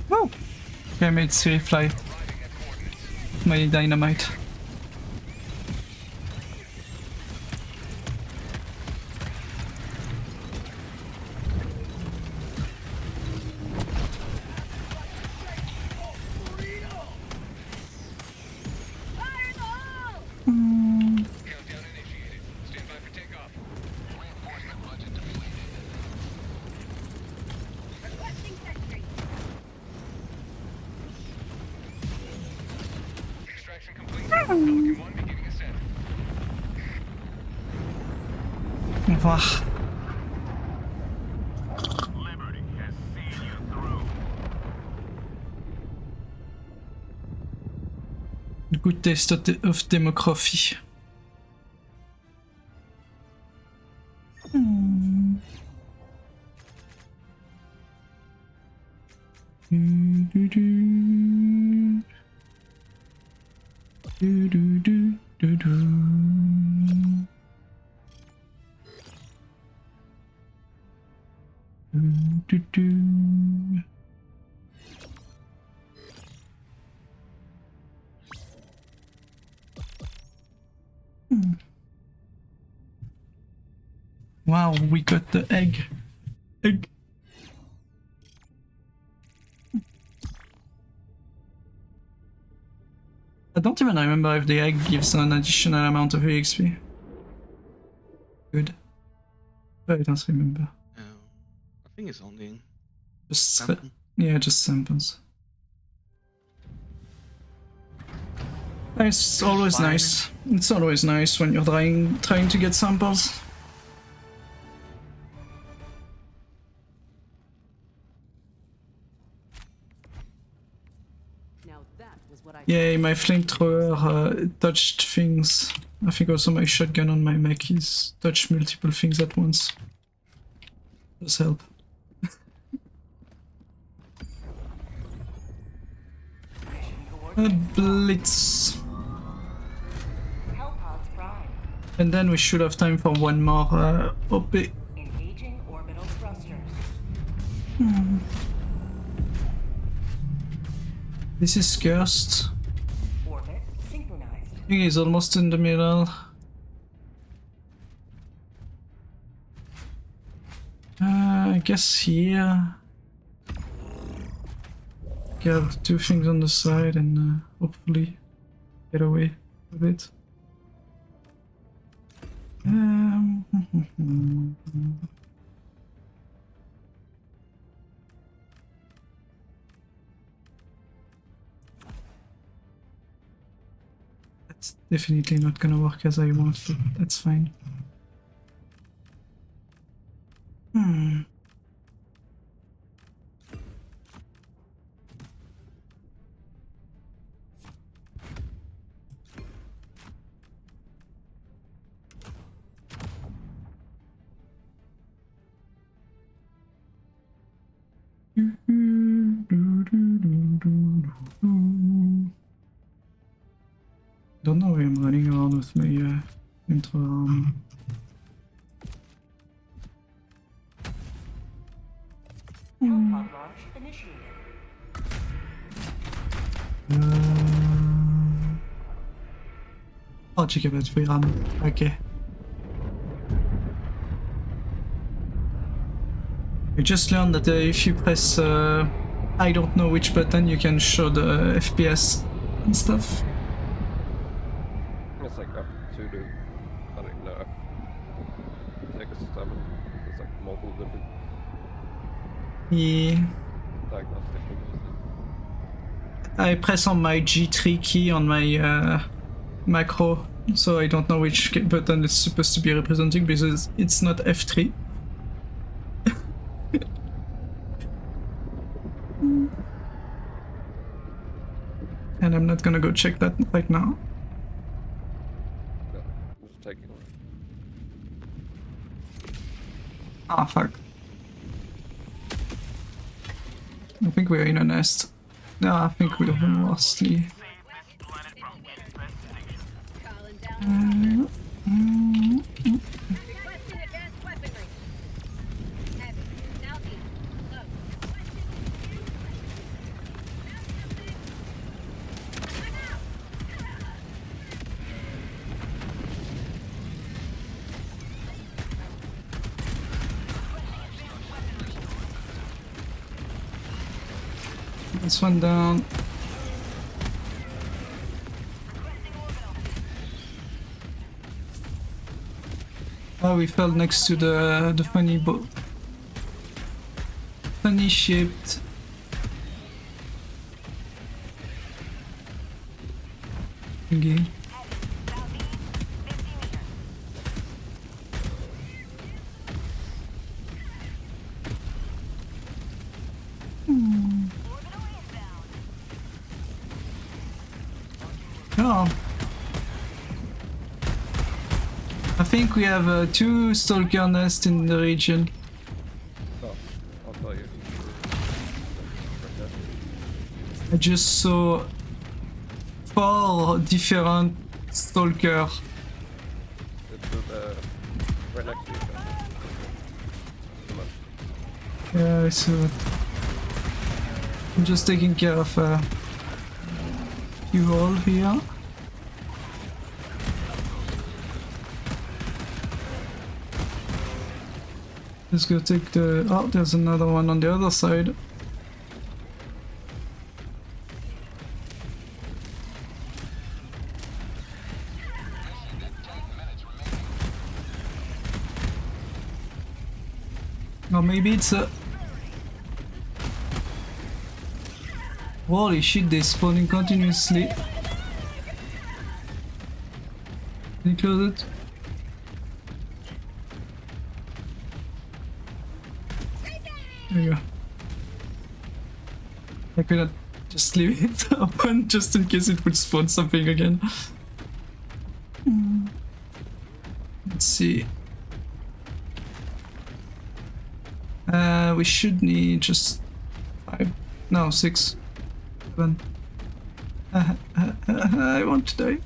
Woo! Okay, I made Siri fly. My dynamite. Fire in the hole! Countdown initiated. Stand by for takeoff. Reinforcement budget depleted. Requesting sentry. Extraction complete. Pelican 1 beginning ascent. Wah. Liberty has seen you through. Good taste of democracy. Wow, we got the egg. Egg. I don't even remember if the egg gives an additional amount of EXP. Good. I don't remember. I think it's only Just sample. yeah, just samples. It's always fine. nice. It's always nice when you're trying to get samples. Now that was what I Yay, my flamethrower touched things. I think also my shotgun on my mech is touched multiple things at once. Does help. A blitz. Hellpods prime. And then we should have time for one more OP. Engaging orbital thrusters. This is cursed. Orbit synchronized. I think he's almost in the middle. I guess here. Get two things on the side and hopefully get away with it. That's definitely not gonna work as I want, but that's fine. Don't know why I'm running around with my intro arm. Hellpod launch initiated. Oh, check about free run. Okay. I just learned that if you press I don't know which button, you can show the FPS and stuff. It's like F2 to, I don't even know, F6, 7. There's like multiple different Yeah. diagnostic windows. I press on my G3 key on my macro, so I don't know which button it's supposed to be representing because it's not F3. And I'm not gonna go check that right now. No, I'm just taking one. Ah, fuck. I think we're in a nest. No, I think we're mostly. Calling down. Requesting advanced weaponry. Heavy. Southeast. Low. This one down. Oh, we fell next to the funny boat. Funny shaped. Thingy. Oh. I think we have 2 stalker nests in the region. Oh, I'll tell you. I just saw 4 different stalker. It's right next to each other. Come on. Yeah, I saw it. I'm just taking care of a few hole here. Let's go take the... Oh, there's another one on the other side. Or maybe it's a... Holy shit, they're spawning continuously. Can you close it? There you go. I could not just leave it open just in case it would spawn something again. Let's see. We should need just 5, no 6, 7. I want to die.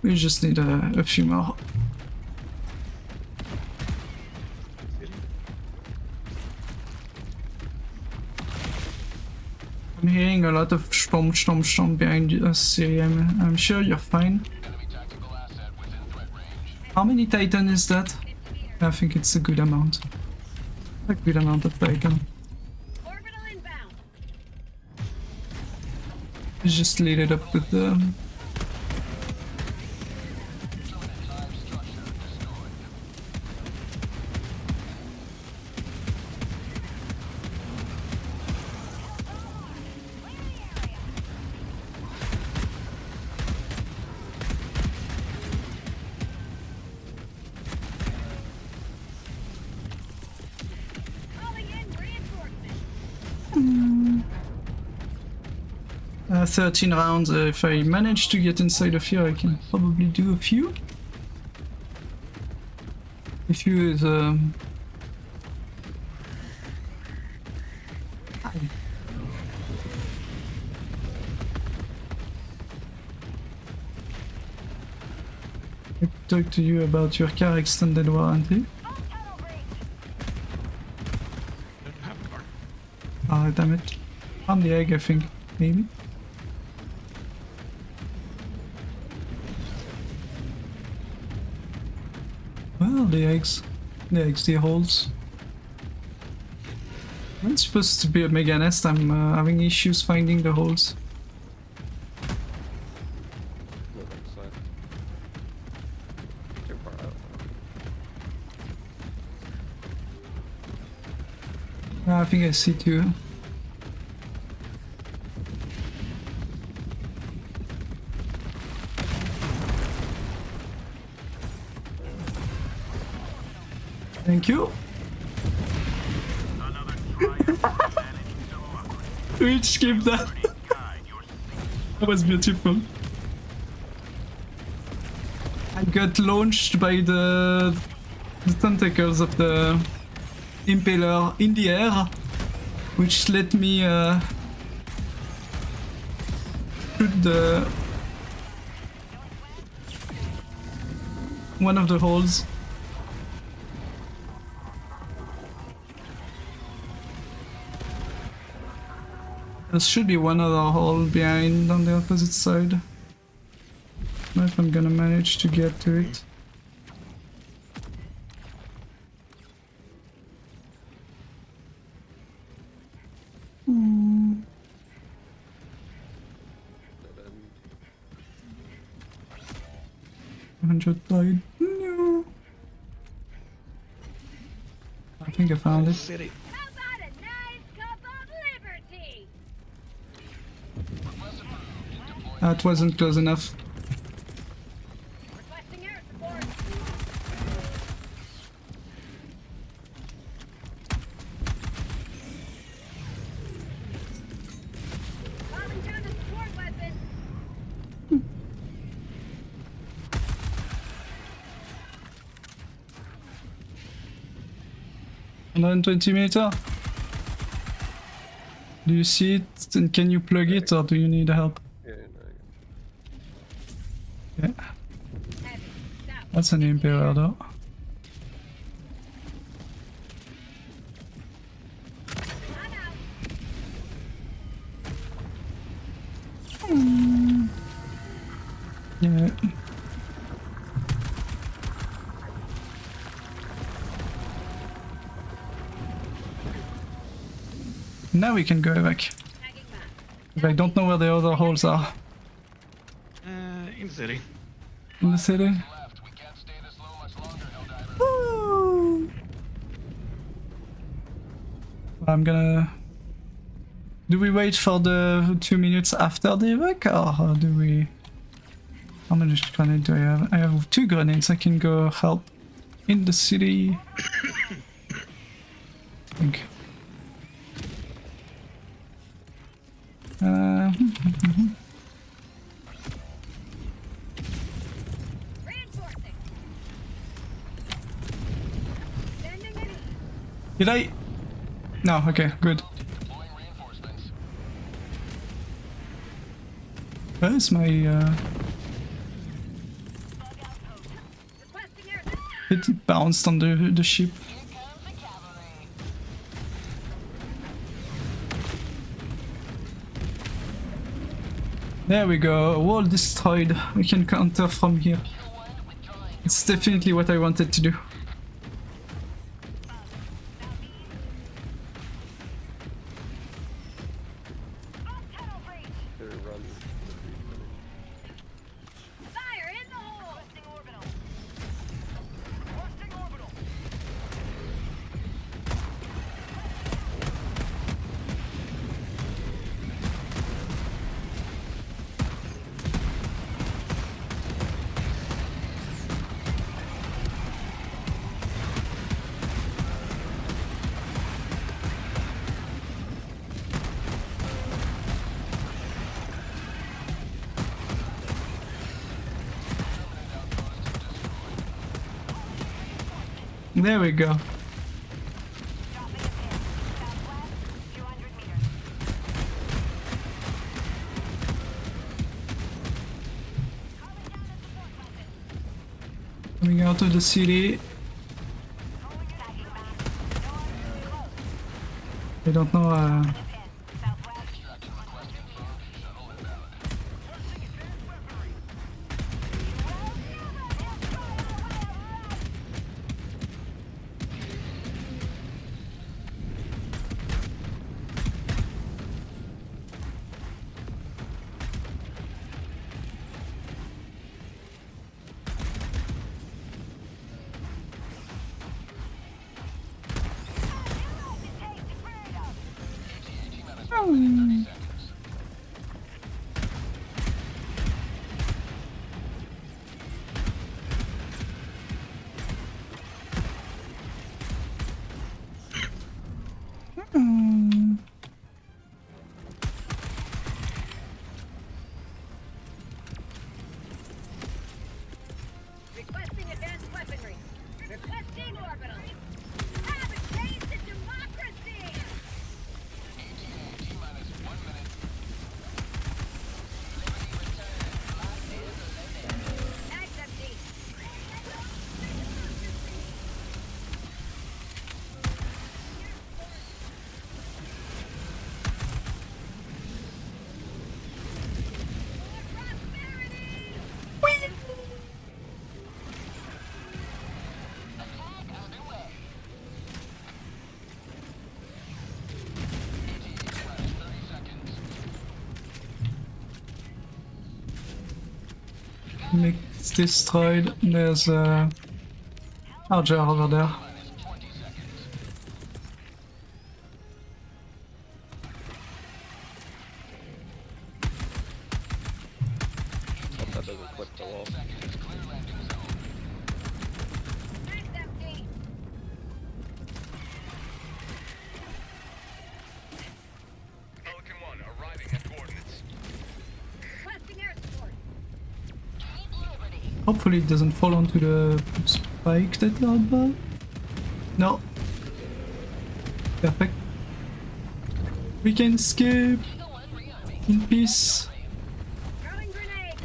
We just need a few more. I'm hearing a lot of stomp behind us, Siri. I'm sure you're fine. Enemy tactical asset within threat range. How many Titan is that? I think it's a good amount. A good amount of Titan. Orbital inbound. Let's just lead it up with the... Calling in reinforcements. 13 rounds. If I manage to get inside of here, I can probably do a few. A few is... I talk to you about your car extended warranty. Don't have a car. Ah, damn it. On the egg, I think. Maybe. Well, the eggs, the holes. It's supposed to be a mega nest. I'm having issues finding the holes. Move inside. Too far out. I think I see two. Thank you. Another Triumph managed to upgrade. Which keep that. Guide your That was beautiful. I got launched by the tentacles of the impaler in the air, which let me shoot the one of the holes. There should be one other hole behind on the opposite side. I don't know if I'm gonna manage to get to it. Dead end. 100 died. No. I think I found it. City. How about a nice cup of liberty? That wasn't close enough. Requesting air support. Calling down a support weapon. 120 meter. Do you see it? And can you plug it, or do you need help? Yeah, no, Yeah. Heavy. South. That's an Imperial though. I'm out. Yeah. Now we can go back. Tagging map. But I don't know where the other holes are. In the city. In the city. Left. We can't stay this low much longer, Helldivers. Woo! I'm gonna... Do we wait for the 2 minutes after the evac, or do we... How many grenades do I have? I have 2 grenades. I can go help in the city. I think. Reinforcing. Sending in. Did I? No, okay, good. Deploying reinforcements. Where is my... Requesting air. It bounced on the ship. Here comes the cavalry. There we go, wall destroyed. We can counter from here. It's definitely what I wanted to do. They're running. Fire in the hole. Requesting orbital. Requesting orbital. There we go. Dropping a pin. Southwest, 200 meters. Coming out of the city. Tagging map. North, close. I don't know. Pin. Southwest. Extraction request confirmed. Shuttle inbound. Requesting advanced weaponry. Requesting orbital. Have a taste of democracy. T-minus 1 minute. Tags empty. It's destroyed. There's a charger over there. Hope that doesn't clip the wall. Tags empty. Pelican 1 arriving at coordinates. Requesting air support. Hopefully it doesn't fall onto the spike that are above. No. Perfect. We can escape in peace. Throwing grenade.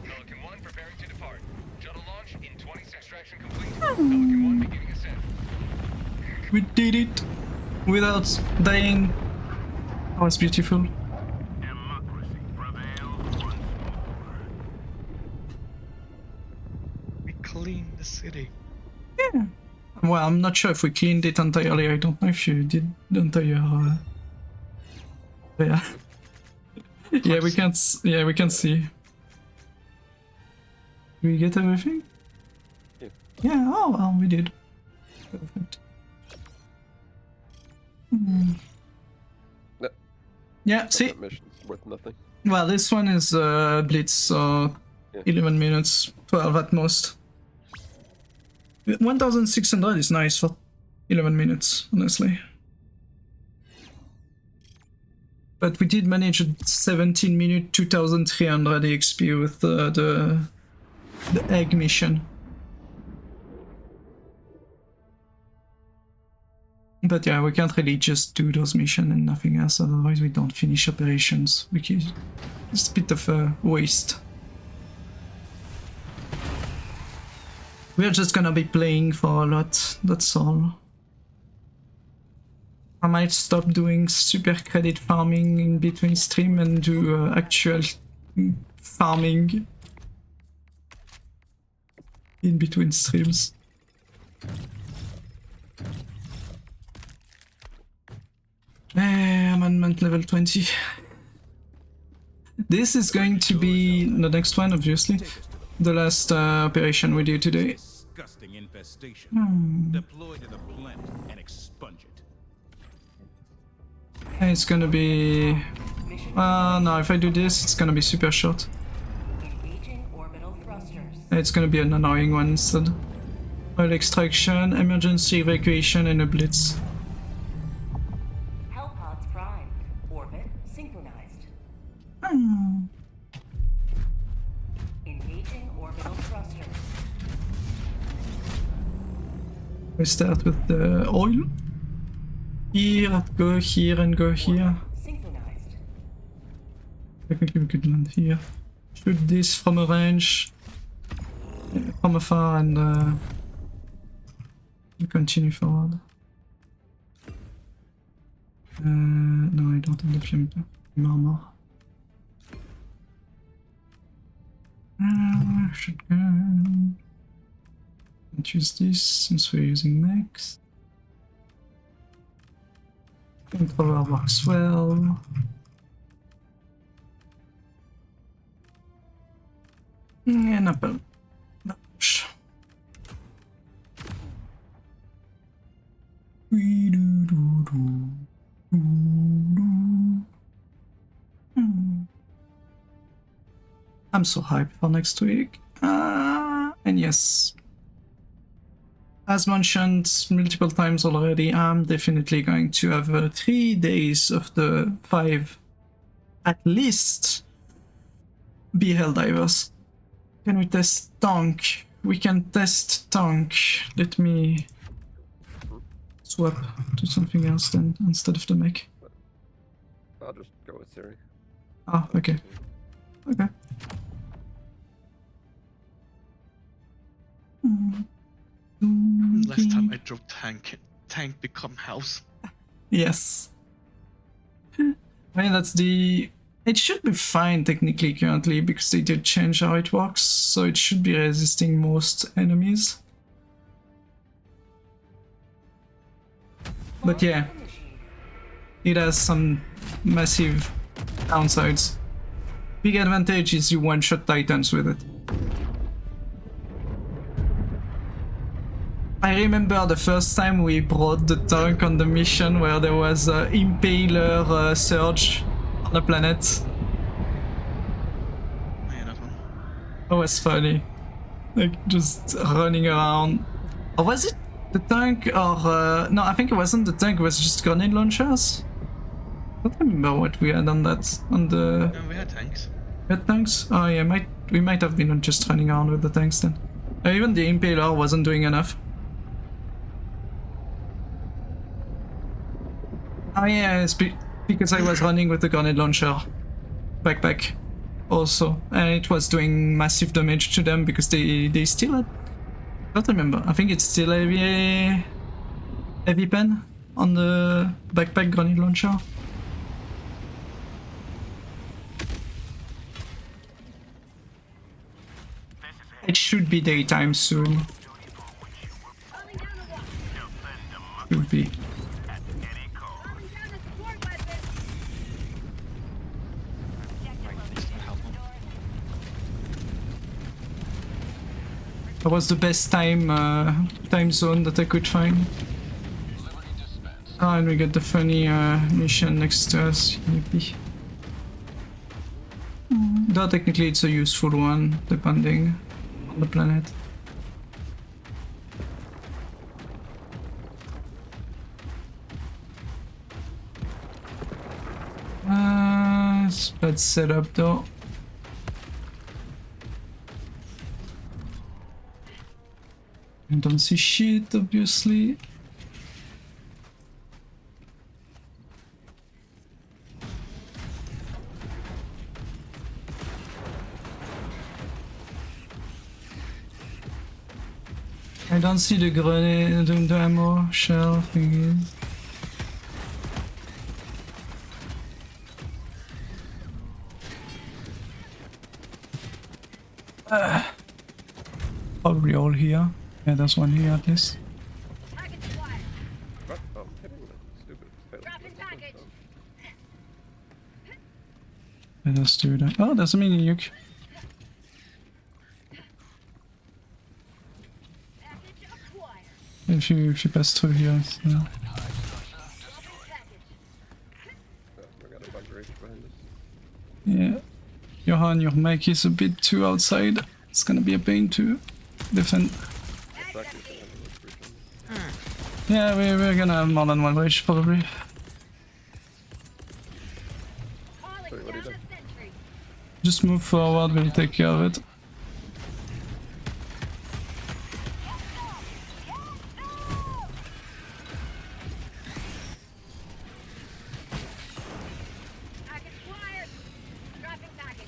Pelican 1 preparing to depart. Shuttle launch in 20 seconds. Extraction complete. Pelican 1 beginning ascent. We did it without dying. That was beautiful. Democracy prevails once more. We cleaned the city. Yeah. Well, I'm not sure if we cleaned it entirely. I don't know if you did the entire. Yeah. Yeah, we can. Yeah, we can see. Did we get everything? Yeah. Yeah. Oh, well, we did. Perfect. No, Yeah, see? that mission's worth nothing. Well, this one is Blitz, so Yeah. 11 minutes, 12 at most. 1600 is nice for 11 minutes, honestly. But we did manage a 17 minute 2300 XP with the egg mission. But yeah, we can't really just do those missions and nothing else, otherwise we don't finish operations, which is just a bit of a waste. We're just gonna be playing for a lot, that's all. I might stop doing super credit farming in between stream and do actual farming in between streams. Amendment level 20. This is going to be the next one, obviously. The last operation we do today. Disgusting infestation. Deploy to the plant and expunge it. It's gonna be... no, if I do this, it's gonna be super short. Engaging orbital thrusters. It's gonna be an annoying one instead. Oil extraction, emergency evacuation, and a blitz. Hellpods primed. Orbit synchronized. Engaging orbital thrusters. We start with the oil. Here, go here, and go here. Synchronized. Technically we could land here. Shoot this from a range, from afar, and continue forward. No, I don't have the flame armor. Shotgun. Can't use this since we're using mechs. Controller works well. And apple. Ouch. I'm so hyped for next week. And yes, as mentioned multiple times already, I'm definitely going to have 3 days of the 5 at least be Helldivers. Can we test tank? We can test tank. Let me swap to something else then instead of the mech. I'll just go with Siri. Ah, okay. Okay. Last time I drove tank become house. Yes. I mean, that's the... It should be fine technically currently because they did change how it works, so it should be resisting most enemies. But yeah, it has some massive downsides. Big advantage is you one-shot titans with it. I remember the first time we brought the tank on the mission where there was an impaler surge on the planet. Yeah, that one. That was funny. Like, just running around. Or was it the tank or... no, I think it wasn't the tank, it was just grenade launchers? I don't remember what we had on that, on the... No, we had tanks. We had tanks? Oh yeah, we might have been just running around with the tanks then. Even the impaler wasn't doing enough. Oh yeah, it's because I was running with the grenade launcher backpack also, and it was doing massive damage to them because they still had... I don't remember, I think it's still heavy pen on the backpack grenade launcher. It should be daytime soon. Should be. That was the best time zone that I could find. Liberty dispatched. Ah, and we get the funny mission next to us. Yippee. Though technically it's a useful one, depending on the planet. Let's set up though. I don't see shit, obviously. I don't see the grenade, the ammo shell thingies. Probably all here. Yeah, there's one here at least. Package acquired. What? Oh, I'm hitting the stupid fail. Dropping package. Let us do that. Oh, there's a mini nuke. Package acquired. If you pass through here. So. Dropping package. We got a bug race behind us. Yeah. Johan, your mic is a bit too outside. It's gonna be a pain to defend. Yeah, we're gonna have more than one bridge probably. Calling Sorry, what down do a you do? sentry. Just move forward, we'll take care of it. Package acquired. Dropping package.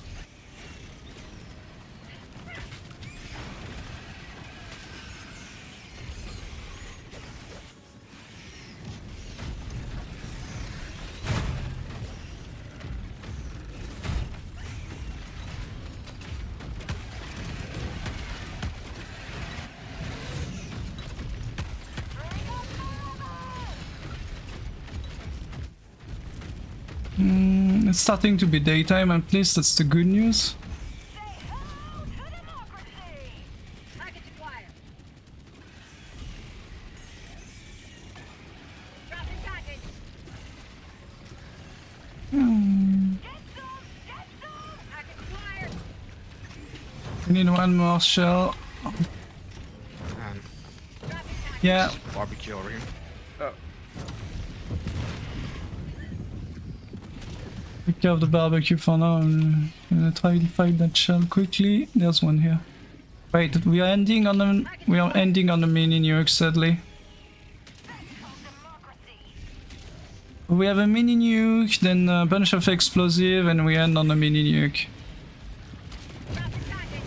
It's starting to be daytime, at least that's the good news. Package acquired. Dropping package. Package acquired. We need one more shell. And Yeah, barbecue over here. Oh, take care of the barbecue for now. I'm gonna try to find that shell quickly. There's one here. Wait, we are ending on the mini nuke, sadly. We have a mini nuke, then a bunch of explosive, and we end on a mini nuke. Dropping package.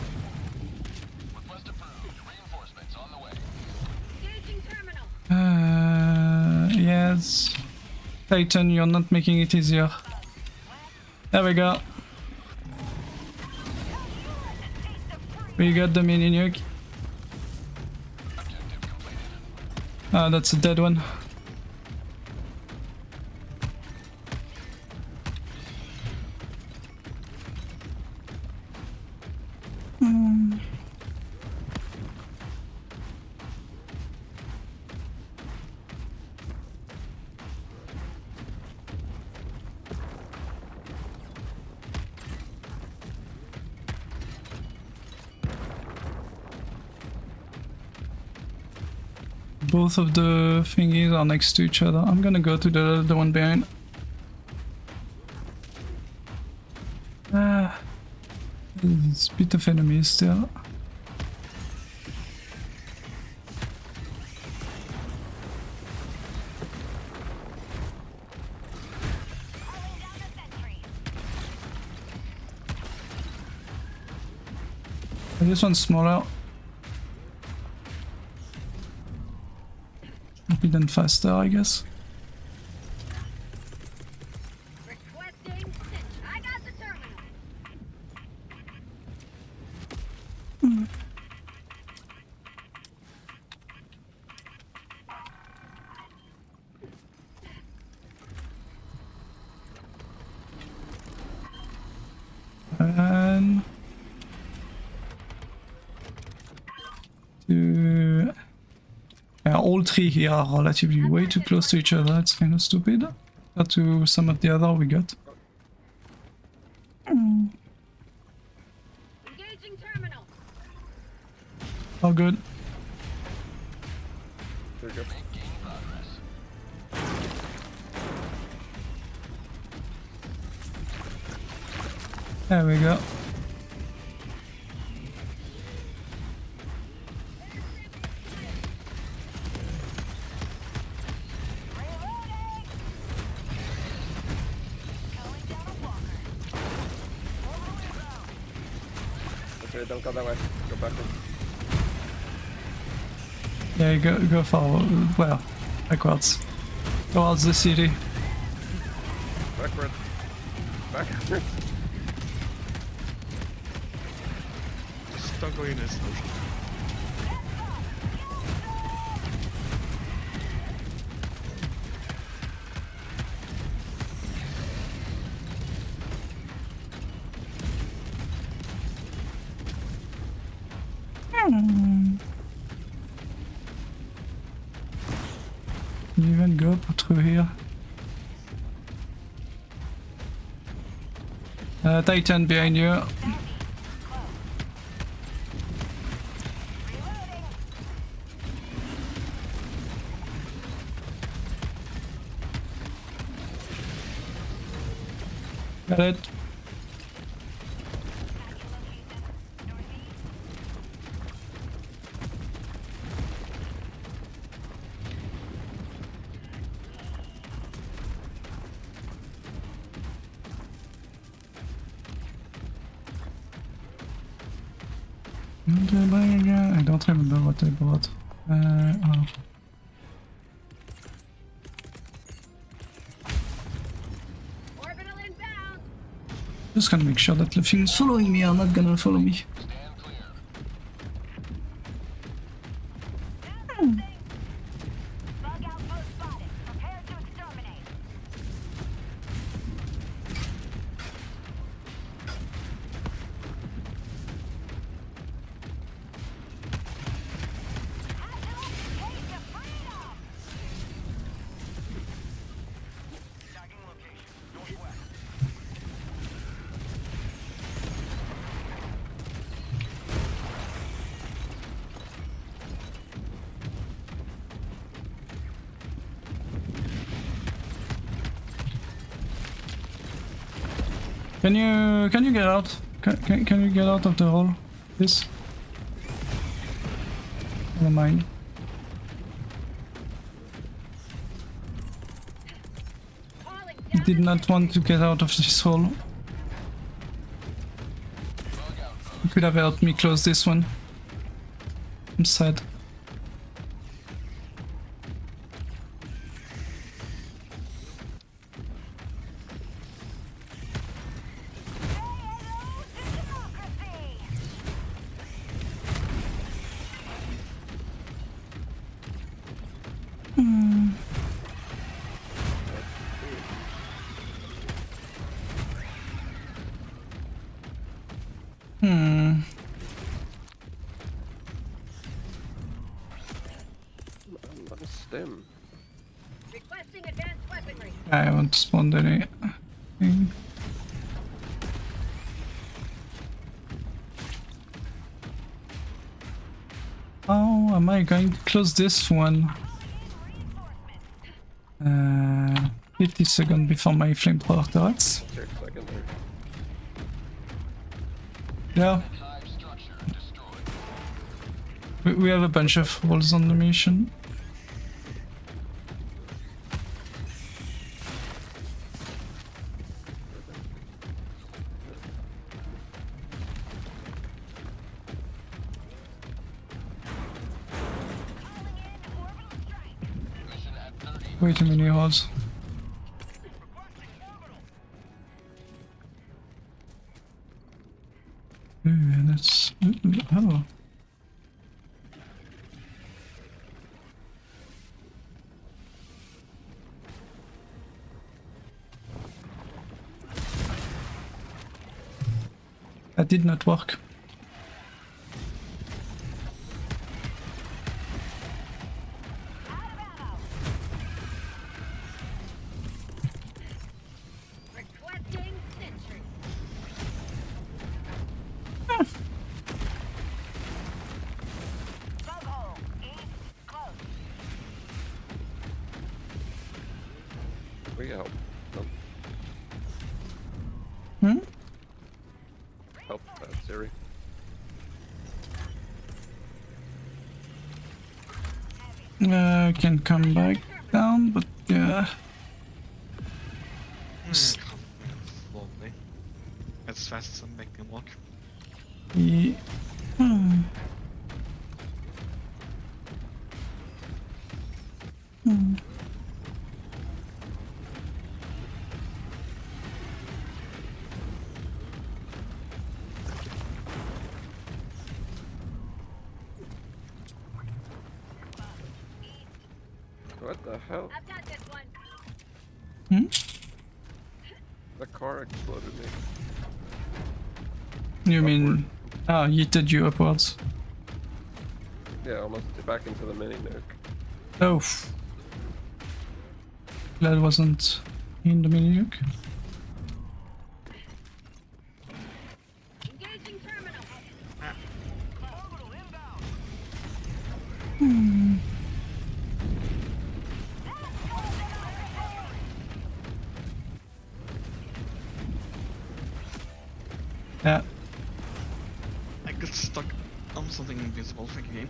Request approved. Reinforcements on the way. Engaging terminal. Yes. Titan, you're not making it easier. There we go. We got the mini nuke. Objective completed. Ah, that's a dead one. Both of the thingies are next to each other. I'm gonna go to the one behind. It's a bit of enemies still. This one's smaller. Maybe then faster, I guess. Requesting cinch. I got the terminal. And to hell. all three here are relatively way too close to each other. It's kind of stupid compared to some of the other we got. Engaging terminal. Oh, good. There you go. There we go. Okay, don't go that way. Go backwards. Yeah, you go forward. Well, backwards. Towards the city. Backwards. Backwards. Stuck going in this ocean. Can you even go through here? Titan behind you. Got it. I don't remember what I bought. Oh. Orbital inbound. Just gonna make sure that the thing is following me or not gonna follow me. Bug outpost spotted. Prepare to exterminate. Tagging location. Northwest. Can you get out? Can you get out of the hole? This? Never mind. Calling I down. did not want to get out of this hole. You could have helped me close this one. I'm sad. Not a stem. Requesting advanced weaponry. I haven't spawned anything. How am I going to close this one? 50 seconds before my flamethrower turrets. Here, second there. Yeah. We have a bunch of holes on the mission. Way too many holes. Ooh, that's... oh. That did not work. theory. I can come back down, but yeah. Slowly. As fast as I can walk. Yeah. Hmm. Hmm. What the hell? I've got this one. Hmm? The car exploded me. You mean... Ah, yeeted you upwards. Yeah, almost back into the mini nuke. Oh. Glad wasn't in the mini nuke. Engaging terminal. Orbital inbound. Hmm. Yeah. I got stuck on something invisible, thank you game.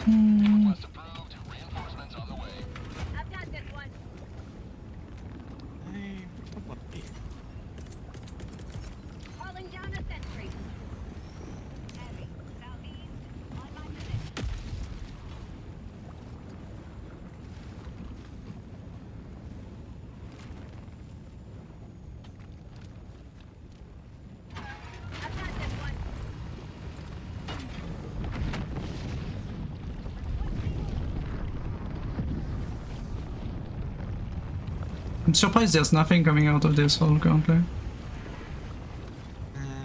Request approved. Reinforcements on the way. I've got this one. I don't want to be. Calling down a sentry. Heavy. Southeast. On my position. I've got this one. I'm surprised there's nothing coming out of this hole currently. I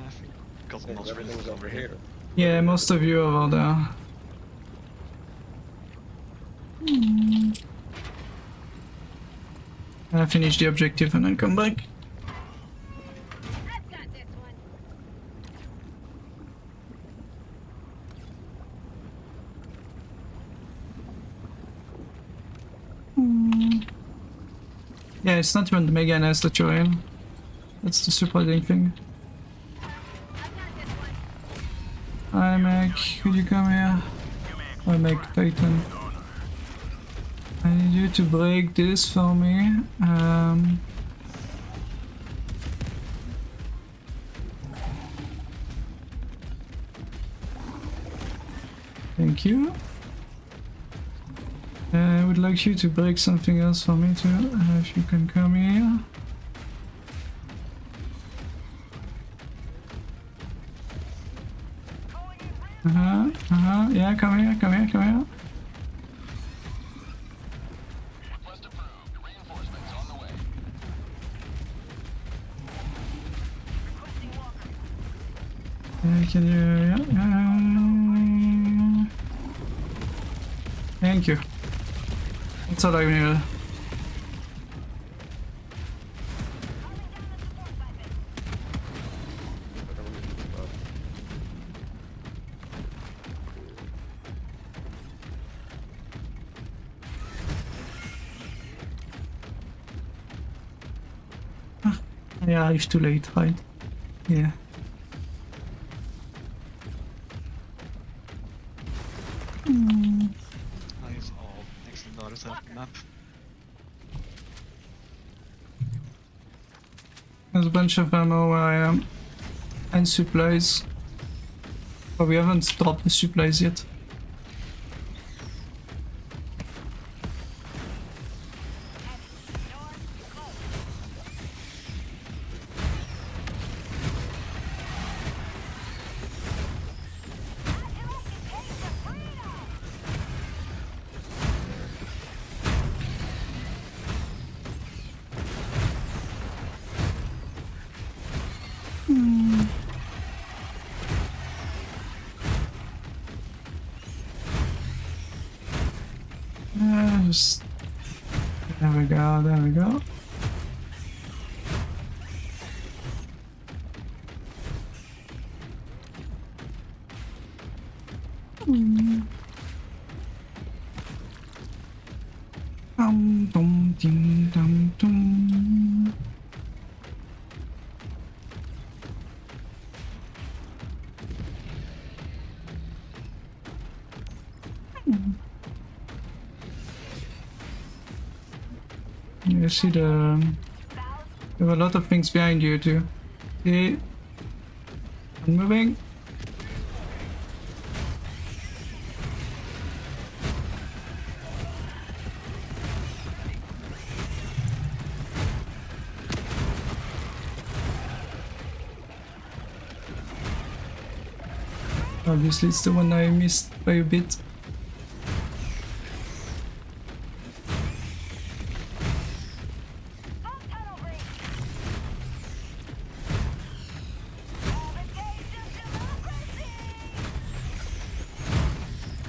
think because Yeah, most everything's over here. Yeah, most of you are over there. I'll finish the objective and I'll come back. I've got this one. Yeah, it's not even the Mega NS that you're in. That's the surprising thing. Hi Meg, could you come here? Hi Meg Titan. I need you to break this for me. Thank you. I would like you to break something else for me too, if you can come here. Yeah, come here. Request approved. Reinforcements on the way. Can you, yeah. Thank you. That's all I need. I arrived too late, right? Yeah. Nice. Oh, excellent notice of the map. There's a bunch of ammo where I am. And supplies. But we haven't dropped the supplies yet. Just... There we go. Dum, ding, dum, dum. You see the... You have a lot of things behind you too. See? I'm moving. Obviously it's the one I missed by a bit.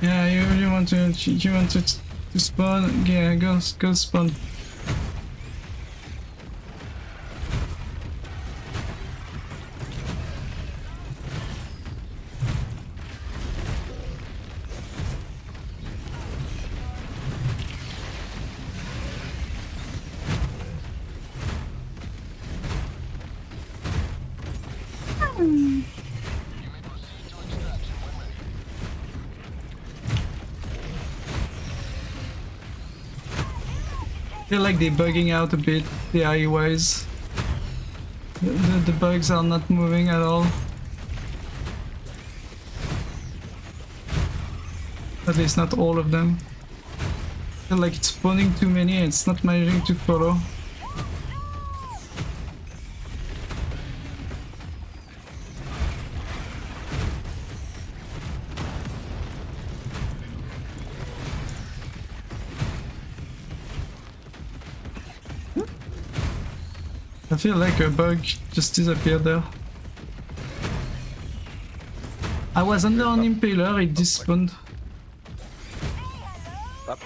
Yeah, you want to spawn? Yeah, go spawn. I feel like they're bugging out a bit, the AI wise. The bugs are not moving at all. At least not all of them. I feel like it's spawning too many and it's not managing to follow. I feel like a bug just disappeared there. I was under an impaler, it despawned. Stop.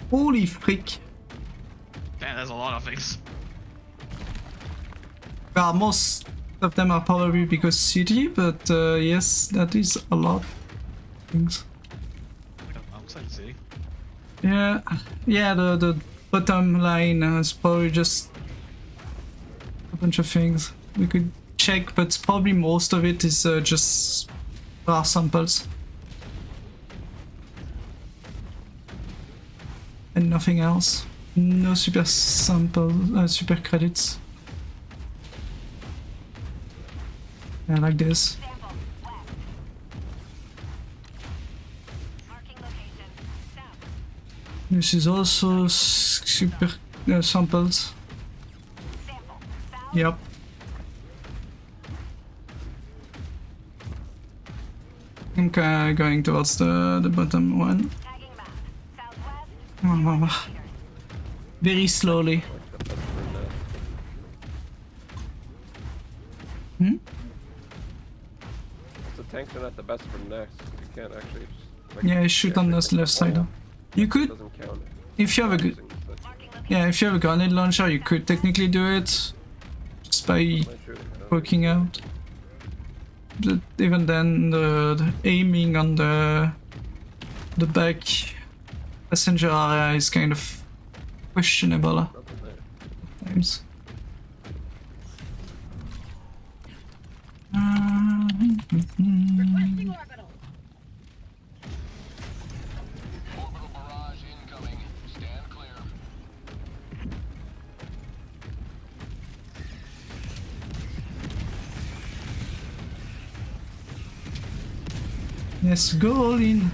Holy frick! Damn, there's a lot of things. Well, most of them are probably because city, but yes, that is a lot of things. Outside the city. Yeah, yeah, the bottom line is probably just a bunch of things. We could check, but probably most of it is just raw samples. And nothing else. No super super credits. Yeah, like this. This is also super samples. Yep. I'm going towards the bottom one. Very slowly. Hmm? The tanks are not the best for next. You can't actually just... Like, Yeah, shoot on this left side. You could, doesn't count. if you have a good, yeah, if you have a grenade launcher, you could technically do it just by poking out. But even then, the aiming on the back passenger area is kind of questionable at times. Requesting orbital. Orbital barrage incoming. Stand clear. Yes, go all in.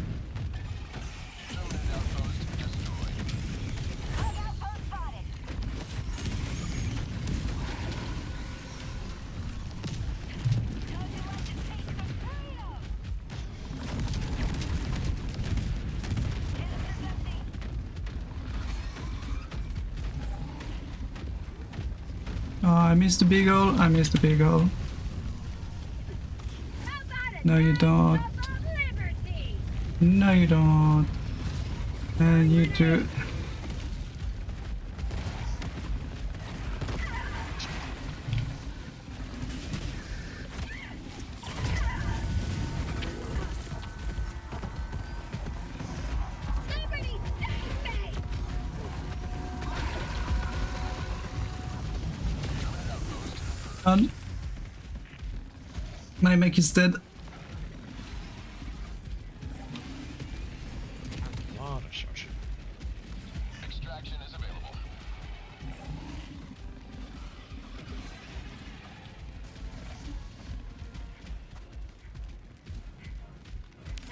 Oh, I missed the big hole. I missed the big hole. No, you don't. No, you don't. And you do. on. My mech is dead. A lot of charge. Extraction is available.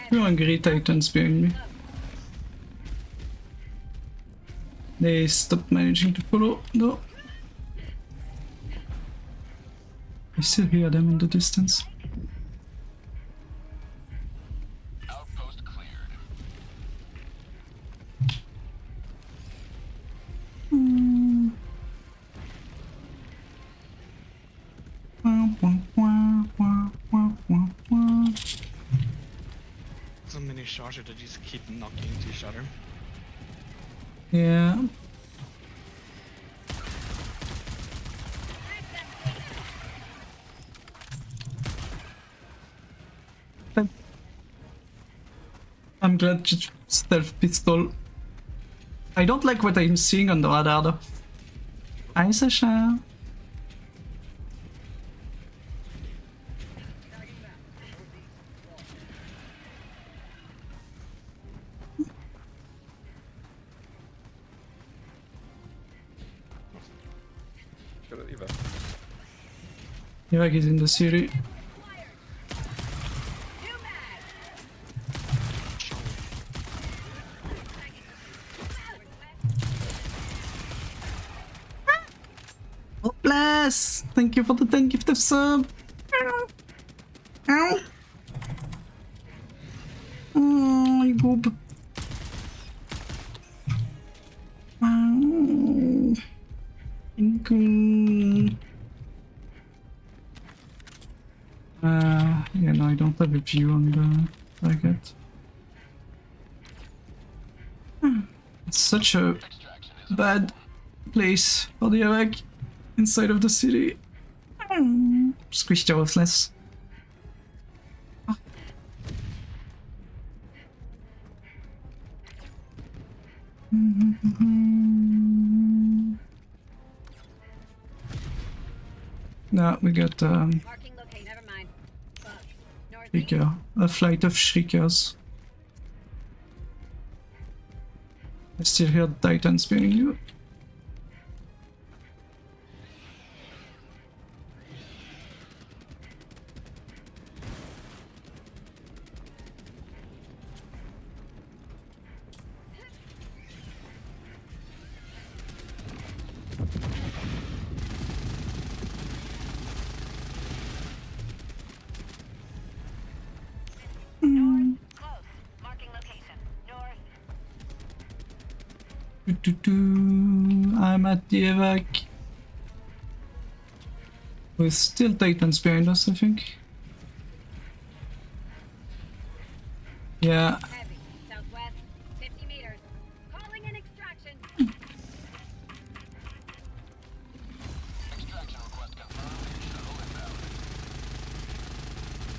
Two hungry titans behind me. They stopped managing to follow, though. I still hear them in the distance. Outpost cleared. So many chargers that just keep knocking into each other. Yeah. I'm glad to stealth pistol. I don't like what I'm seeing on the radar though. Hi Sasha. Go to Eva. Iraq is in the city. Oh bless! Thank you for the 10 gift of sub. Ow. Ow. Oh, you goob. Wow. Yeah, no, I don't have a view on the target. It's such a bad place for the Iraq inside of the city. Squished worthless. No, we got Marking locate. Never mind. Bug. Northeast. Shrieker, a flight of Shriekers. I still hear Titans behind you. North. Close. Marking location. North. I'm at the evac. With still Titans behind us, I think. Yeah. Heavy. Southwest. 50 meters. Calling in extraction. Extraction request confirmed. Shuttle inbound. Heavy. Southwest.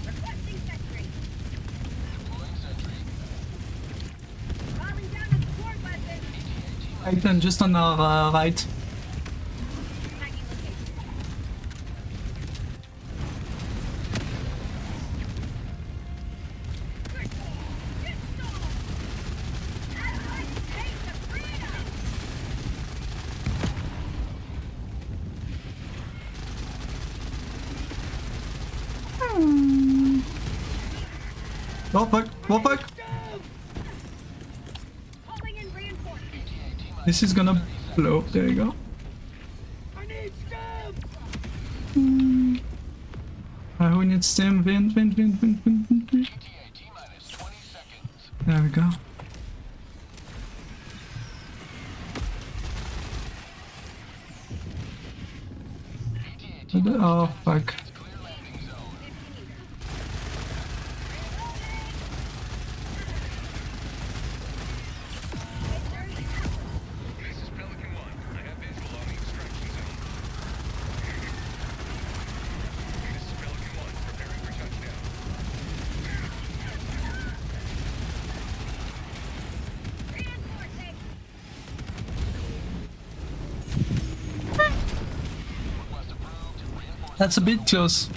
Requesting sentry. Deploying sentry. Calling down a support weapon. Titan just on our right. Tagging location. Oh fuck, oh fuck! Calling in reinforcements. This is gonna blow. There you go. Who needs stem? Vent. There we go. Oh, fuck. This is Pelican 1. I have visual on the extraction zone. This is Pelican 1, preparing for touchdown. That's a bit close.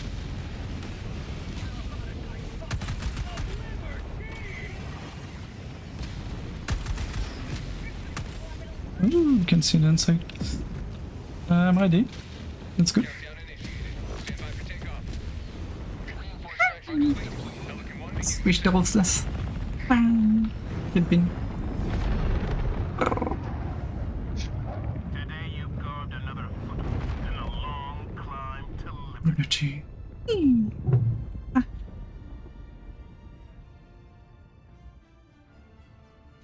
Ooh, you can see the inside. I'm ready. Let's go. Countdown initiated. Stand by for takeoff. Reinforced extraction complete. Pelican 1 beginning. Squish the roofless. Good bin. Today you carved another foot in a long climb to liberty. Liberty.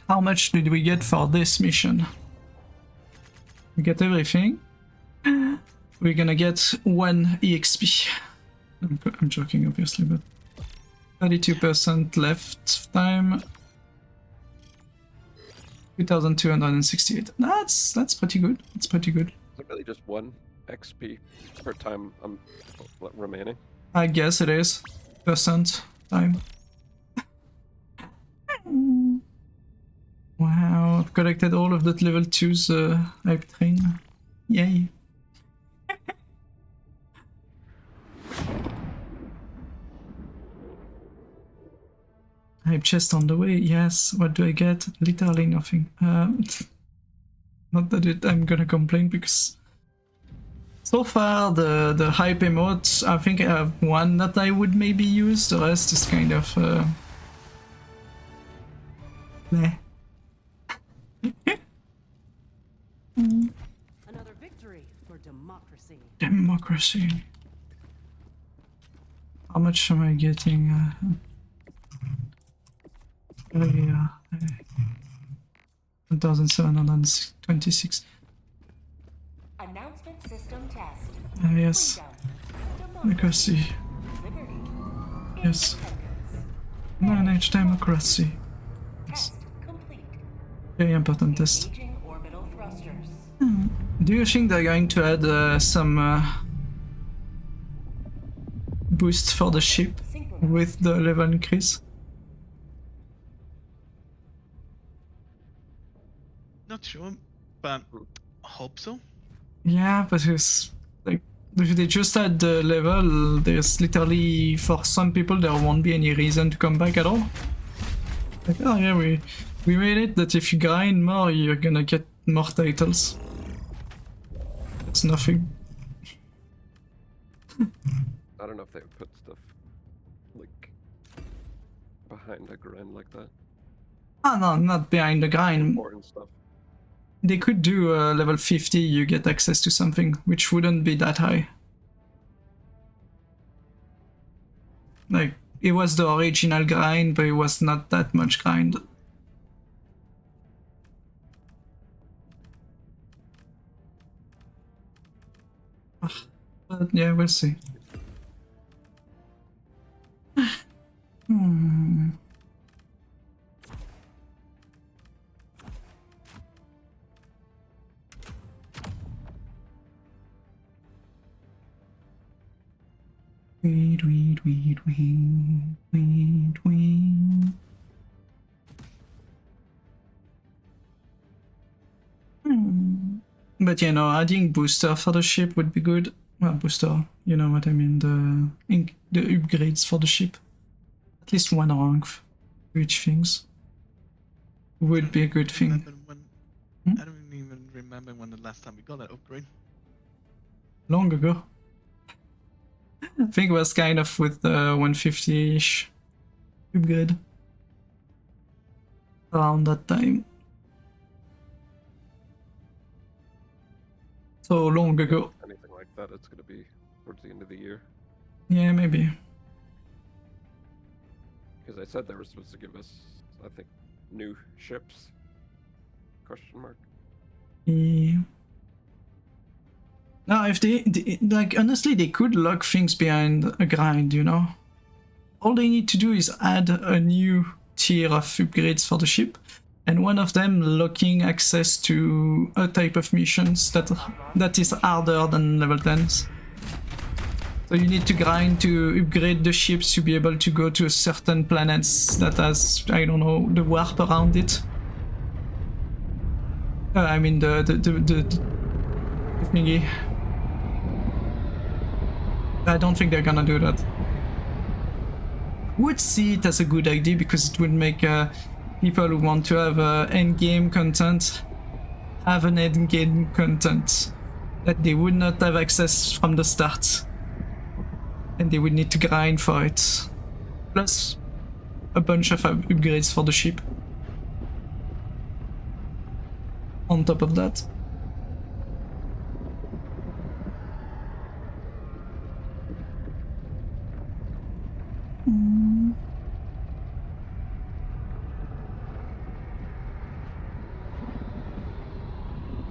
How much did we get for this mission? We get everything. We're gonna get 1 EXP. I'm joking, obviously, but 32% left time. 2,268. That's pretty good. That's pretty good. Is it really just 1 XP per time I'm remaining? I guess it is. Percent time. Wow, I've collected all of that level 2's hype train. Yay. Hype chest on the way, yes. What do I get? Literally nothing. Not that I'm gonna complain because so far the hype emotes, I think I have one that I would maybe use. The rest is kind of meh. Another victory for democracy. Democracy. How much am I getting? Yeah, 1,726. Announcement system test. Yes. Democracy. Liberty. Yes. Manage democracy. Test complete. Very important test. Engaging orbital thrusters. Do you think they're going to add some boost for the ship with the level increase? Not sure, but I hope so. Yeah, because like if they just add the level, there's literally for some people there won't be any reason to come back at all. Like, oh yeah, we made it that if you grind more, you're gonna get more titles. It's nothing. I don't know if they would put stuff like behind a grind like that. Oh no, not behind the grind. Important stuff. They could do level 50, you get access to something, which wouldn't be that high. Like, it was the original grind, but it was not that much grind. But yeah, we'll see. Hmm. Weed. But you know, adding booster for the ship would be good. Well, booster, you know what I mean, the upgrades for the ship. At least one rank for each things would be a good thing. I don't even remember when the last time we got that upgrade. Long ago. I think it was kind of with the 150-ish upgrade. Around that time. So long ago. Anything like that it's gonna be towards the end of the year. Yeah, maybe. Because I said they were supposed to give us, I think, new ships. Question mark. Yeah. No, if they like, honestly, they could lock things behind a grind, you know? All they need to do is add a new tier of upgrades for the ship, and one of them locking access to a type of missions that is harder than level 10s. So you need to grind to upgrade the ships to be able to go to a certain planets that has, I don't know, the warp around it. I mean the thingy. I don't think they're gonna do that. Would see it as a good idea because it would make people who want to have endgame content have an endgame content that they would not have access from the start, and they would need to grind for it. Plus a bunch of upgrades for the ship on top of that.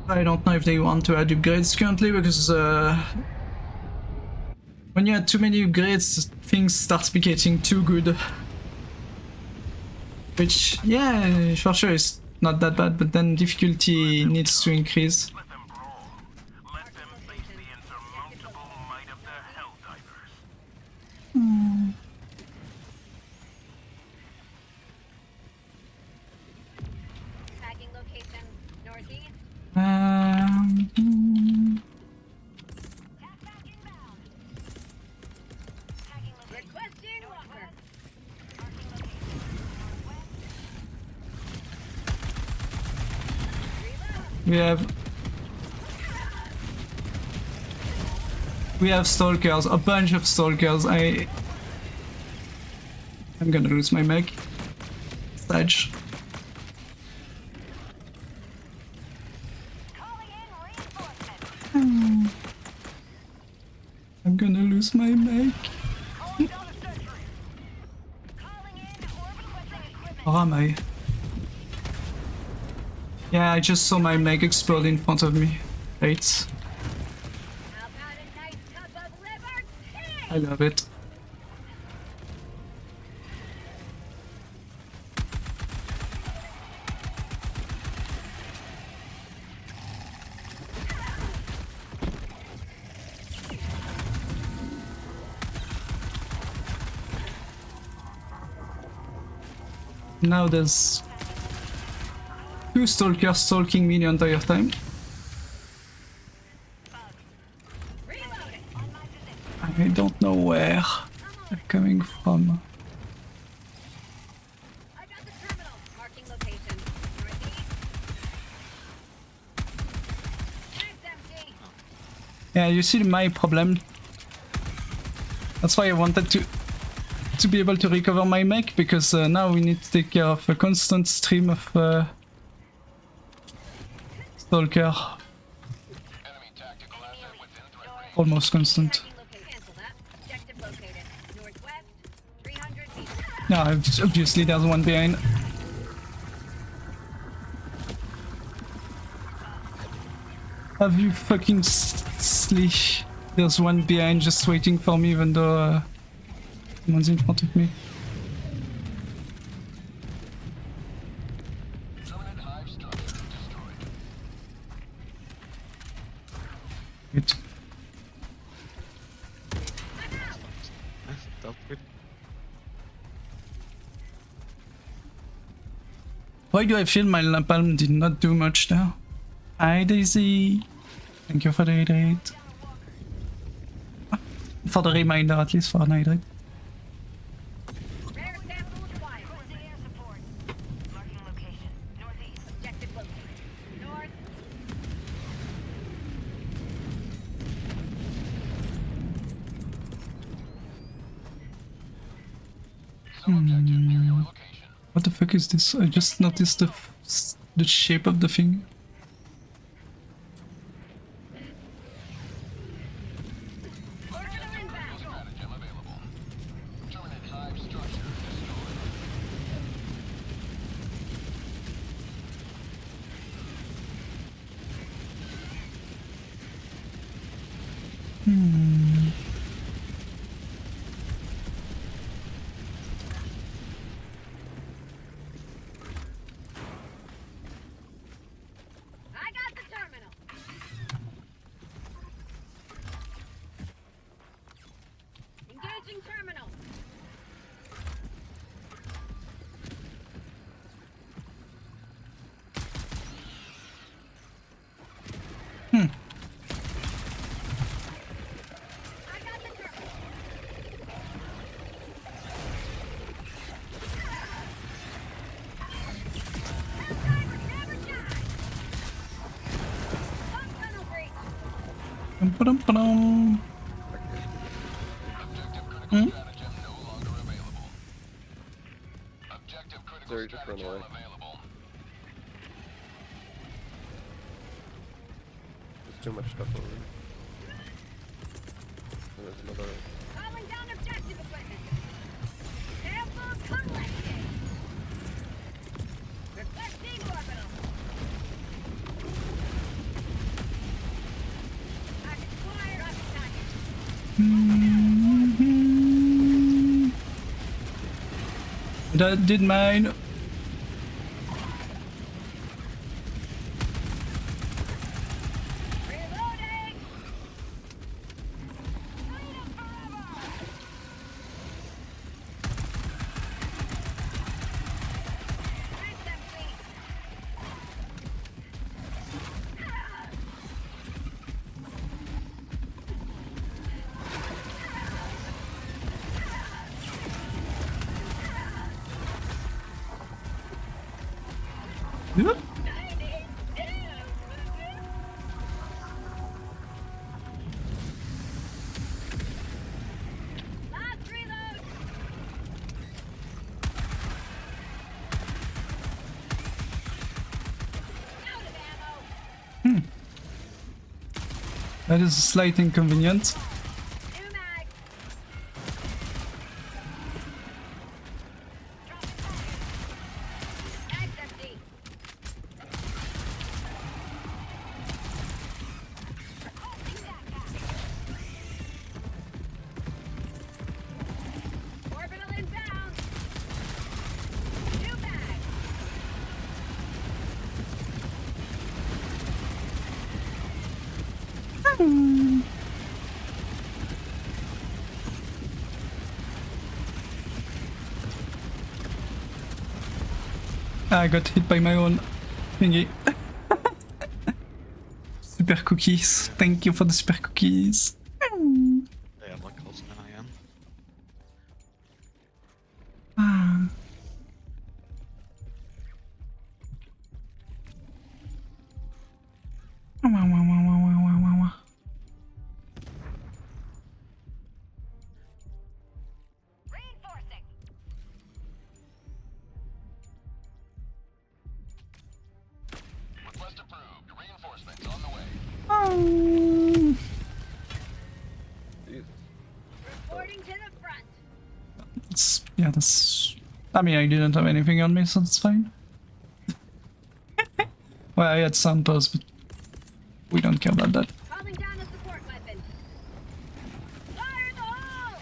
I don't know if they want to add upgrades currently because when you add too many upgrades, things start getting too good. Which, yeah, for sure is not that bad, but then difficulty needs to increase. Let them brawl. Let them face the insurmountable might of the Helldivers. Tagging location northeast. Tack inbound. Tagging location. Requesting walker. Marking location northwest. Reload. We have stalkers, a bunch of stalkers. I'm gonna lose my mech. Stage. Calling in reinforcements. I'm gonna lose my mech. Calling down a sentry. Calling in or requesting equipment. Where am I? Yeah, I just saw my mech explode in front of me. Right. How about a nice cup of liver tea? I love it. Now there's two stalkers stalking me the entire time. Reloading. On my position. I don't know where they're coming from. I got the terminal. Marking location. Northeast. Tank's empty. Yeah, you see my problem. That's why I wanted to be able to recover my mech, because now we need to take care of a constant stream of stalker. Enemy tactical asset within threat range. Almost constant. Tagging location. Cancel that. Objective located. Northwest. 300 meters. Yeah, obviously there's one behind. Have you fucking slish? There's one behind just waiting for me, even though someone's in front of me. Permanent hive structure destroyed. Wait. Stop it. Why do I feel my napalm did not do much there? Hi Daisy! Thank you for the hydrate. For the reminder, at least for an hydrate. Rare sample acquired. Requesting air support. Marking location. Northeast. Objective located. North. Sub-objective near your location. What the fuck is this? I just noticed the shape of the thing. I got the terminal. Engaging terminal. I got the terminal. Helldivers never die. Pump tunnel breach. Ba-dum-ba-dum. Stratagem no longer available. Objective critical Sorry, just run away. available. There's too much stuff over there. There's another. Calling down objective equipment. Careful collecting. Requesting orbital. Target acquired. Drop target. That did mine. Reloading. Freedom forever. That's empty. Yep. Last reload. Out of ammo. That is a slight inconvenience. New mag. Mag's empty. Orbital inbound. New mag. I got hit by my own thingy. Super cookies. Thank you for the super cookies. They have like closer than I am. Ah. Wah, wah, wah, wah, wah, wah, wah, wah. Reinforcing. Request approved. Reinforcements on the way. Jesus. Reporting to the front. Yeah, that's. I mean, I didn't have anything on me, so that's fine. Well, I had samples, but we don't care about that. Calling down a support weapon. Fire in the hole!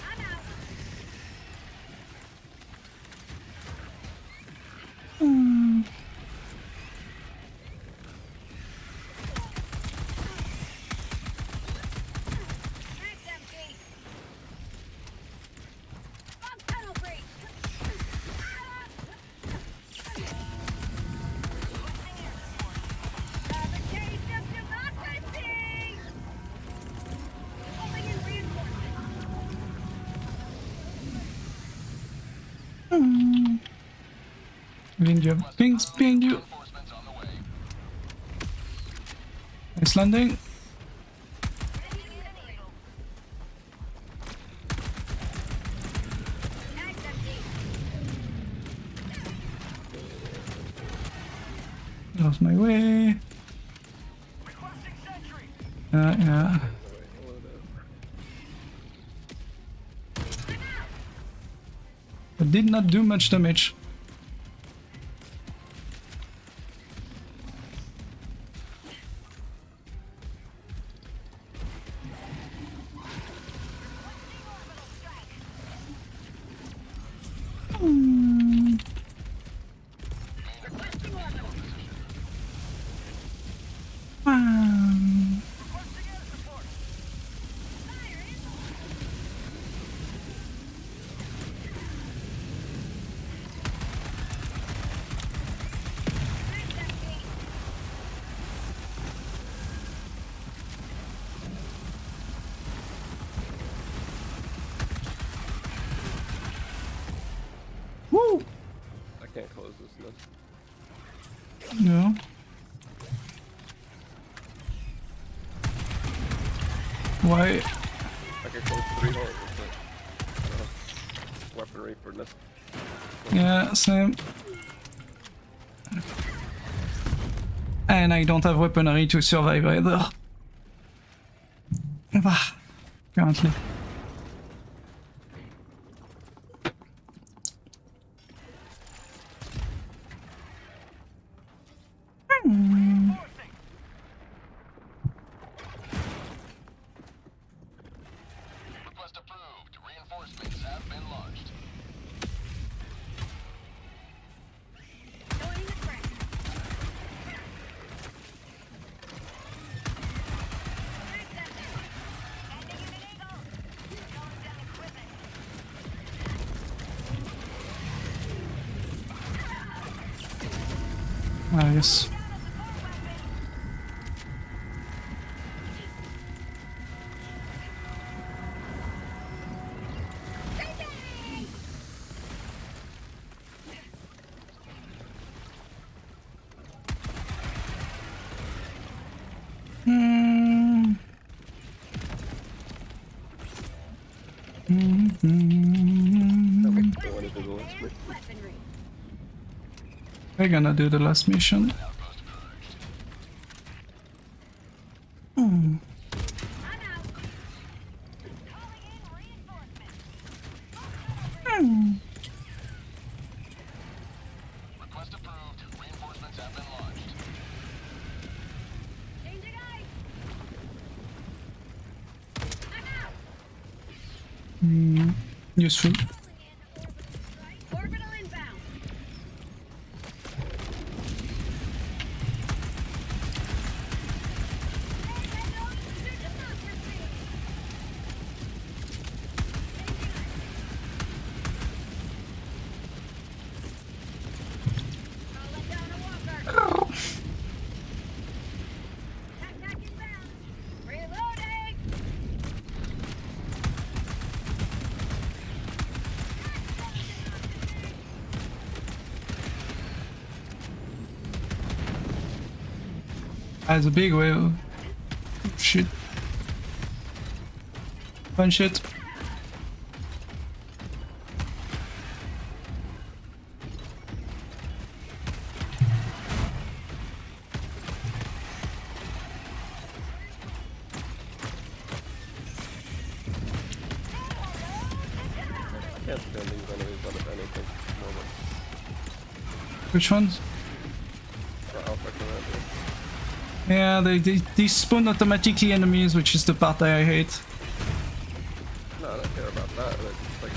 I'm out. Mag's empty. Pump tunnel breach. Fabrication of democracy! Calling in reinforcements. Behind you. Pings behind you. Reinforcements on the way. Nice landing. Mag's empty. Lost my way. Requesting sentry. Yeah. I'm out. But did not do much damage. I can't close this list. No. Why? I can close 3 holes with weaponry for this. Yeah, same. And I don't have weaponry to survive either. Currently. Request approved. Reinforcements have been launched. Joining the front. Nice. We're gonna do the last mission. Request approved. Reinforcements have been launched. Changing eyes. Useful. Orbital inbound. Reloading. That's a big wave. Shit. Punch it. I can't stand these enemies out of anything. Moment. Which ones? For Alpha Commander. Yeah, they spawn automatically enemies, which is the part that I hate. No, I don't care about that. It's like,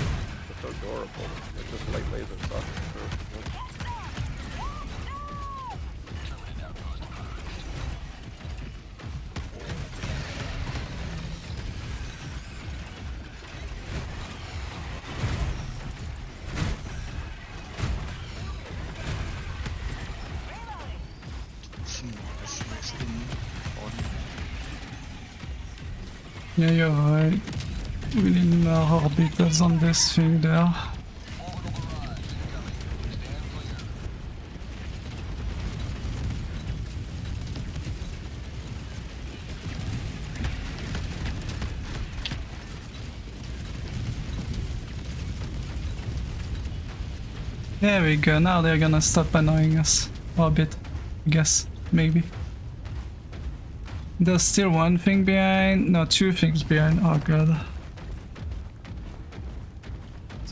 it's so adorable. It's just light laser stuff. That's the next thing on. Yeah, you're right. Really more orbitals on this thing there. There we go, now they're gonna stop annoying us. Or a bit, I guess, maybe. There's still one thing behind, no, 2 things behind, oh god.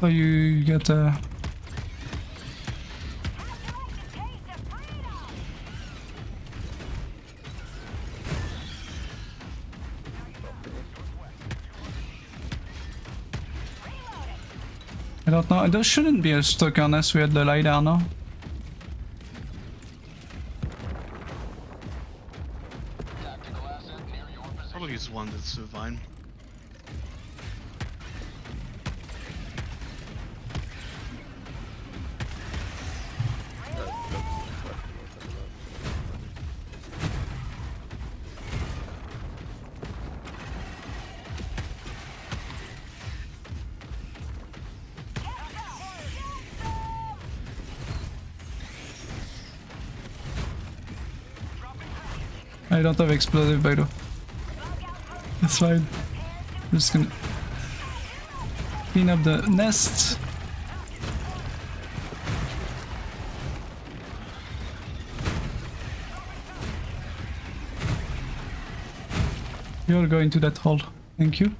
So you get a... I don't know, there shouldn't be a stock unless we had the LiDAR now. Probably use one that's fine. I don't have explosive by the way. That's fine. I'm just gonna clean up the nest. You'll go into that hole. Thank you.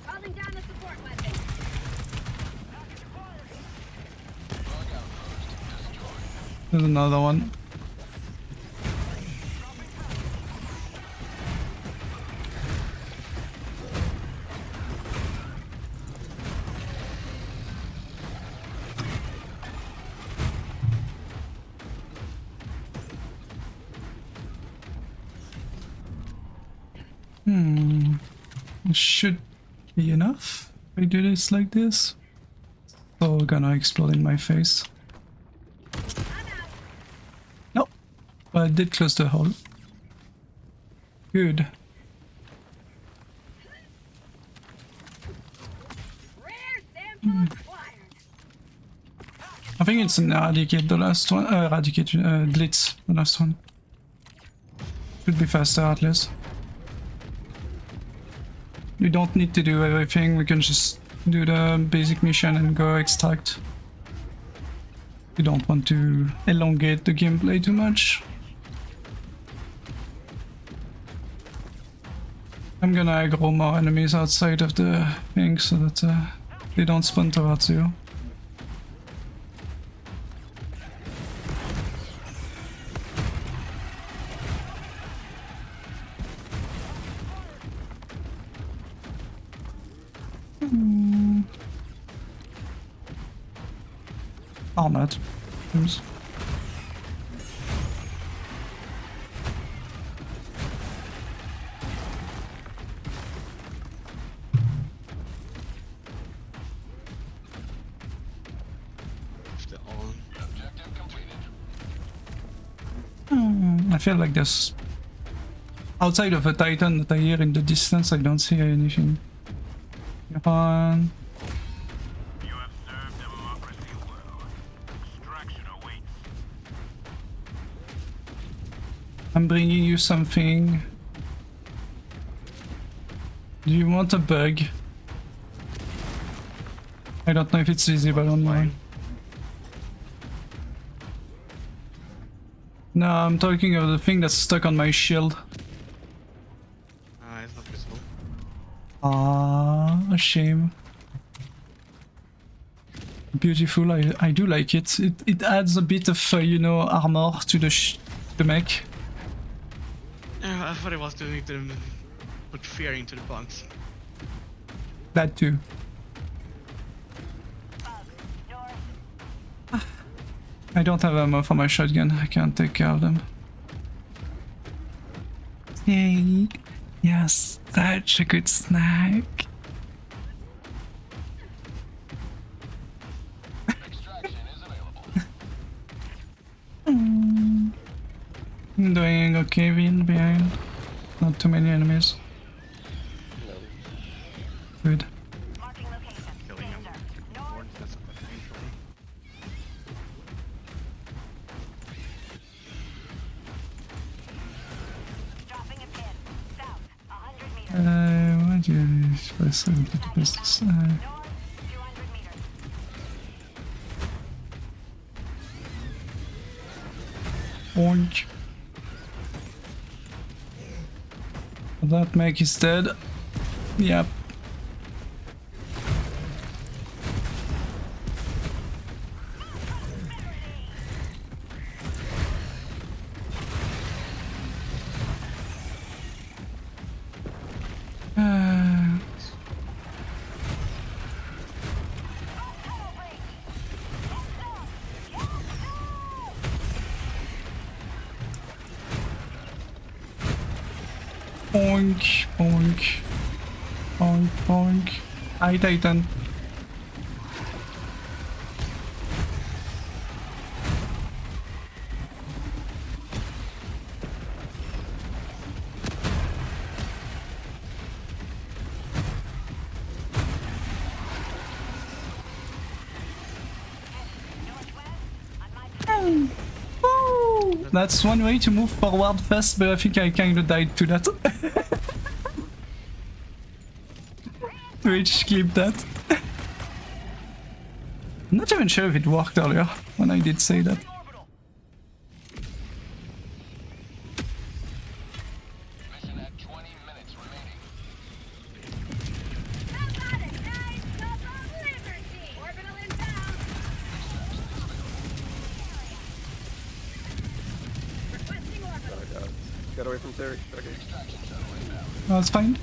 Calling down the support weapon. There's another one. It should be enough if I do this like this. So gonna explode in my face. Nope. But I did close the hole. Good. Rare sample acquired. I think it's an eradicate the last one. Eradicate blitz the last one. Should be faster at least. You don't need to do everything, we can just do the basic mission and go extract. You don't want to elongate the gameplay too much. I'm gonna aggro more enemies outside of the thing so that they don't spawn towards you. Or not. Oops. I feel like there's... Outside of a Titan that I hear in the distance, I don't see anything. Come on. You have served democracy well. Extraction awaits. I'm bringing you something. Do you want a bug? I don't know if it's visible online. No, I'm talking of the thing that's stuck on my shield. It's not visible. Ah, a shame. Beautiful, I do like it. It adds a bit of, you know, armor to the mech. Yeah, I thought it was doing it to put fear into the bugs. That too. I don't have ammo for my shotgun, I can't take care of them. Yay! Yes, such a good snack! Extraction is available. Doing okay in behind. Not too many enemies. No. Good. Marking location. Killing him. Or that's not the thing for me. Dropping a pin. South. 100 meters. What do you supposed to do this? North. 200 meters. Oink. That mech is dead. Yep. Boink, boink, boink, boink. Hi, Titan. That's one way to move forward fast, but I think I kinda died to that. Twitch clip that. I'm not even sure if it worked earlier when I did say that. Mission at 20 minutes remaining. Orbital inbound. Requesting orbital. Oh god. Get away from Terry. Okay. That's fine.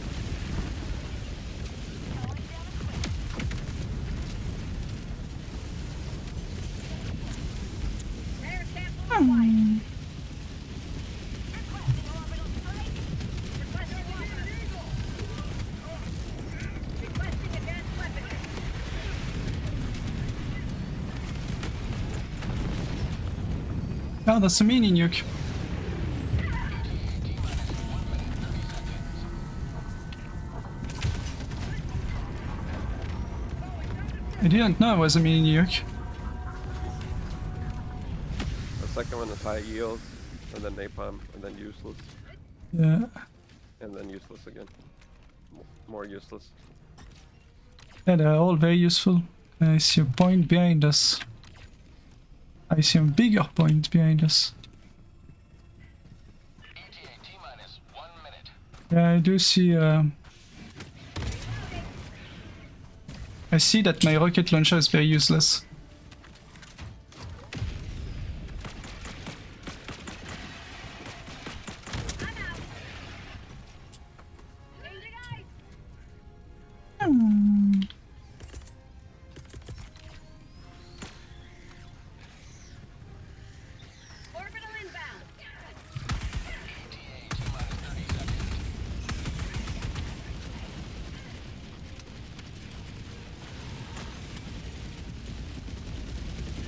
Rare sample required. Requesting orbital strike. Requesting orbital. Requesting advanced weaponry. Oh, that's a mini nuke. I didn't know it was a mini nuke. The second one is high yield, and then napalm, and then useless, Yeah. and then useless again. More useless. Yeah, they're all very useful. I see a point behind us. I see a bigger point behind us. ETA T-minus 1 minute. Yeah, I do see. I see that my rocket launcher is very useless. Orbital inbound. ETA T-minus 30 seconds.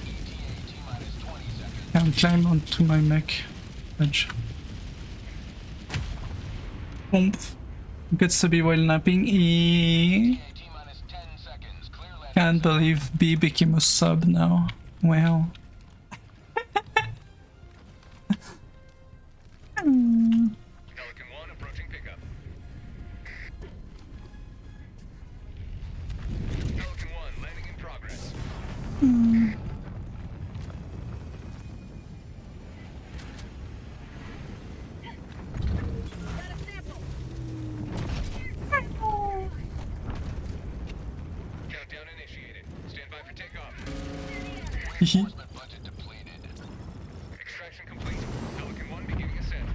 ETA T-minus 20 seconds. Can't climb onto my mech. Edge. Oomph. Gets to be while napping. ETA T-minus 10 seconds. Clear landing. Can't believe B became a sub now. Wow. Pelican 1 approaching pickup. Pelican 1 landing in progress. Got a sample. Countdown initiated. Stand by for takeoff. Hihi. Reinforcement budget depleted. Extraction complete. Pelican 1 beginning ascent.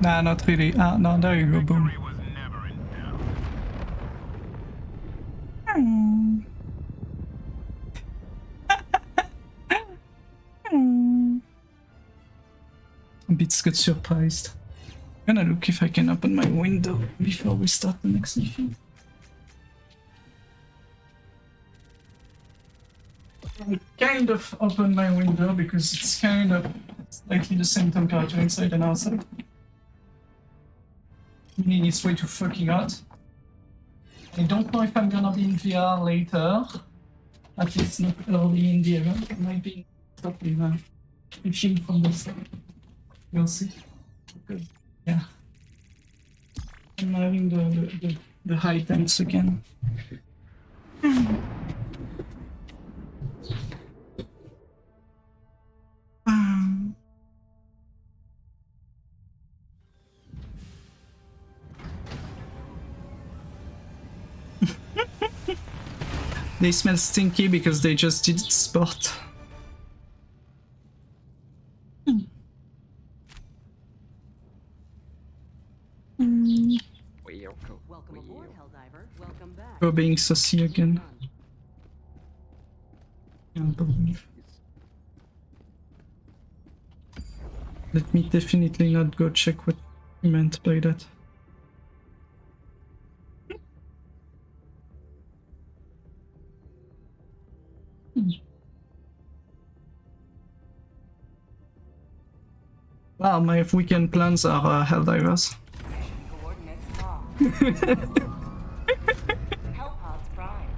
Nah, not really. Ah, no, there you go. Boom. Victory was never in doubt. Bits got surprised. Gonna look if I can open my window before we start the next mission. I kind of open my window because it's kind of slightly the same temperature inside and outside. Meaning it's way too fucking hot. I don't know if I'm gonna be in VR later. At least not early in the event. I might be stopping fishing from the side. We'll see. Good. Yeah. I'm having the high temps again. They smell stinky because they just did sport. Welcome aboard, Helldiver. Welcome back. For being saucy again. Can't believe. Let me definitely not go check what he meant by that. Wow, my weekend plans are Helldivers. Mission coordinates locked. Hellpods prime.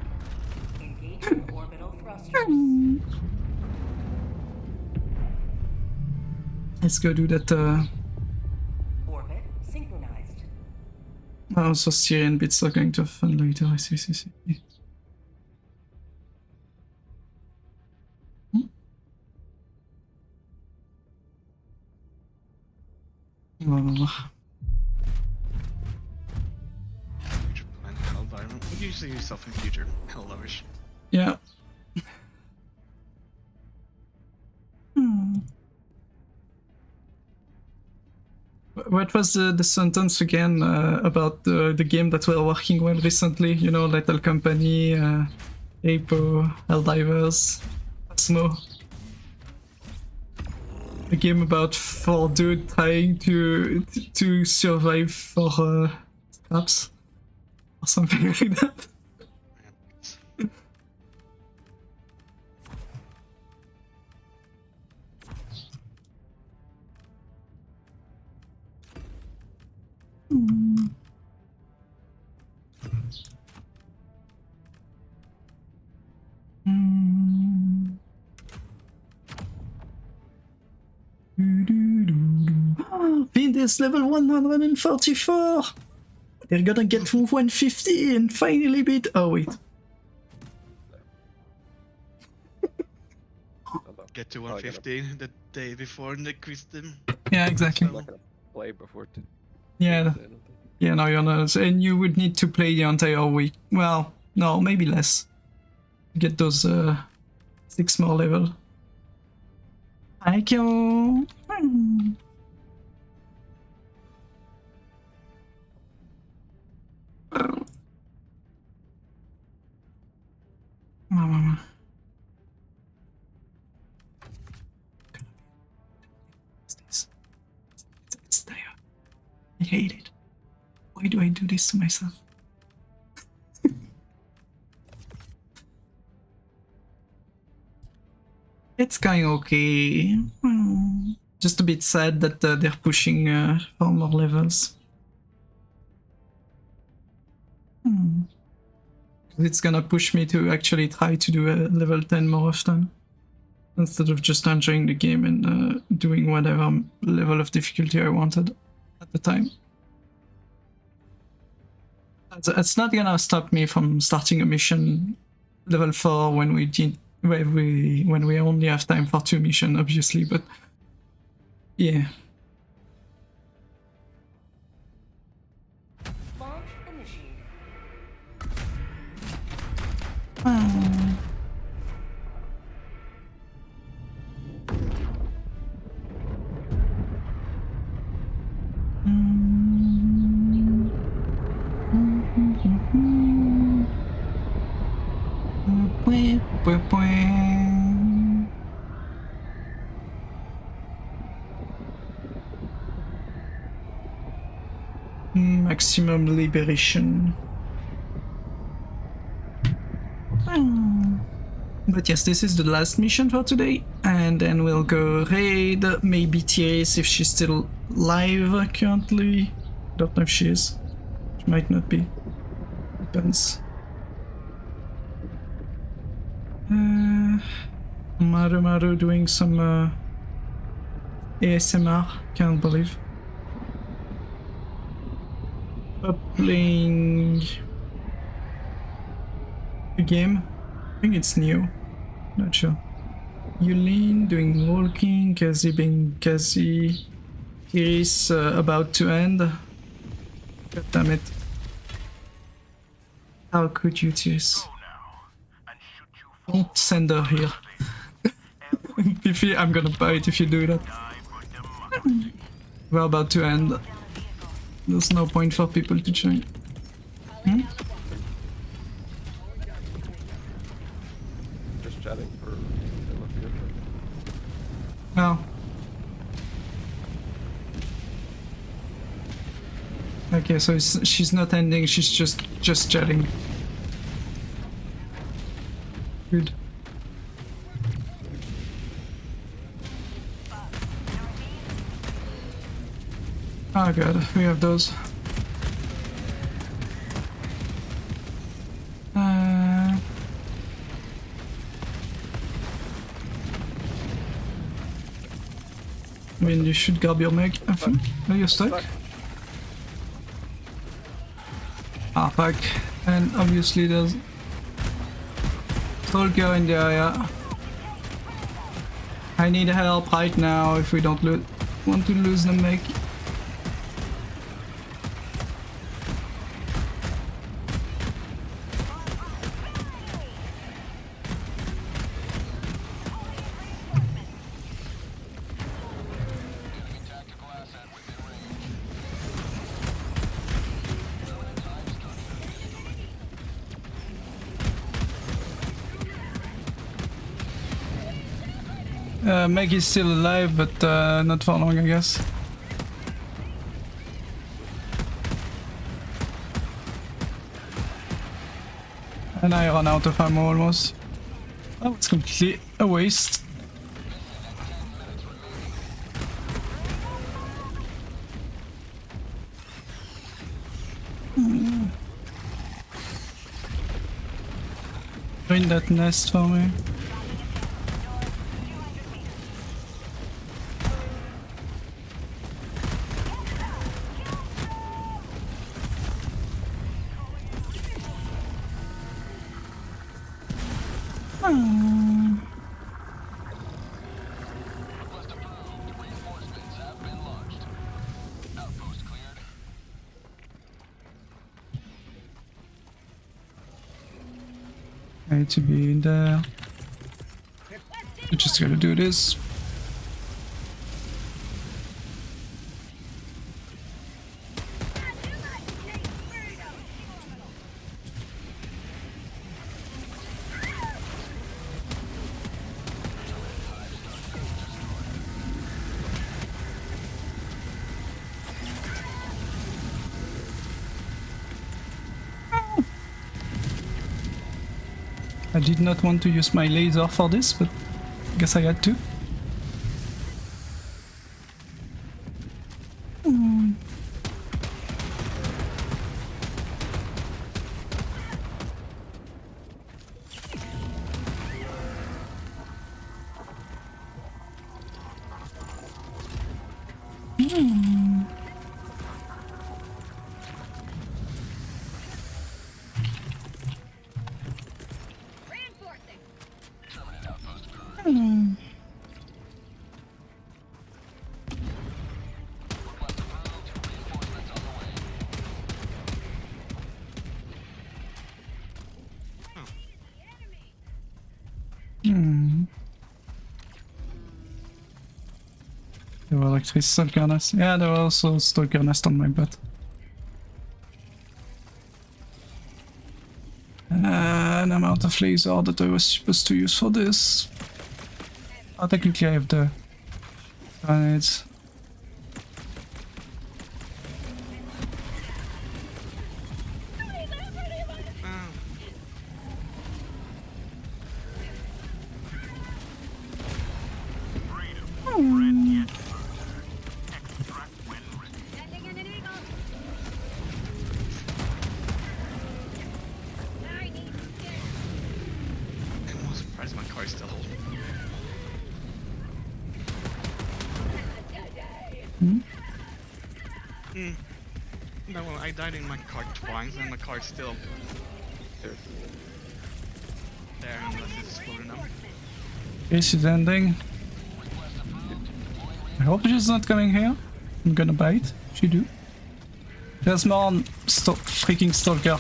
Engaging orbital thrusters. Let's go do that. Orbit synchronized. Oh, so Syrian bits are going to have fun later. I see. Future plan Helldivers. What do you see yourself in future Helldivers? Yeah. What was the sentence again about the game that we're working on recently? You know, Lethal Company, Apo, Helldivers, Asmo. A game about 4 dudes trying to survive for scraps or something like that. Vindes level 144! They're gonna get to 150 and finally beat. Oh, wait. Get to 115 the day before and they quiz them. Yeah, exactly. I'm not gonna play before Yeah. Tuesday, I don't think. Yeah, no, you're not. And you would need to play the entire week. Well, no, maybe less. Get those 6 more level. Thank you. Mama. What's this? It's there. I hate it. Why do I do this to myself? It's going okay. Just a bit sad that they're pushing for more levels. It's gonna push me to actually try to do a level 10 more often. Instead of just enjoying the game and doing whatever level of difficulty I wanted at the time. It's not gonna stop me from starting a mission level 4 when we only have time for 2 missions, obviously, but yeah. Launch initiated. Maximum liberation. But yes, this is the last mission for today, and then we'll go raid, maybe Thierry's if she's still live currently. Don't know if she is. She might not be. Depends. Maru doing some ASMR, can't believe. Playing a game. I think it's new. Not sure. Yulin doing walking, Kazi being Kazi. Kiris about to end. God damn it. How could you, Tiris? Go now, and Don't send her here. Piffy, I'm gonna bite if you do that. We're about to end. There's no point for people to join. Just chatting for the future. No. Okay, so she's not ending, she's just chatting. Good. Oh god, we have those. I mean, you should grab your meg, I think. Oh, you're stuck? Ah, fuck. And obviously there's Stalker in the area. I need help right now if we don't want to lose the meg. Meg is still alive, but not for long, I guess. And I run out of ammo almost. That was completely a waste. Find that nest for me. I need to be in there. We just gotta do this. I did not want to use my laser for this, but I guess I had to. There were like 3 stalker nests. Yeah, there were also stalker nests on my butt. And I'm out of laser that I was supposed to use for this. Oh, technically I have the grenades. No, well, I died in my car twice and my car's still there unless it's exploding now. Okay, she's ending. I hope she's not coming here. I'm gonna bite. She do. There's more freaking stalker.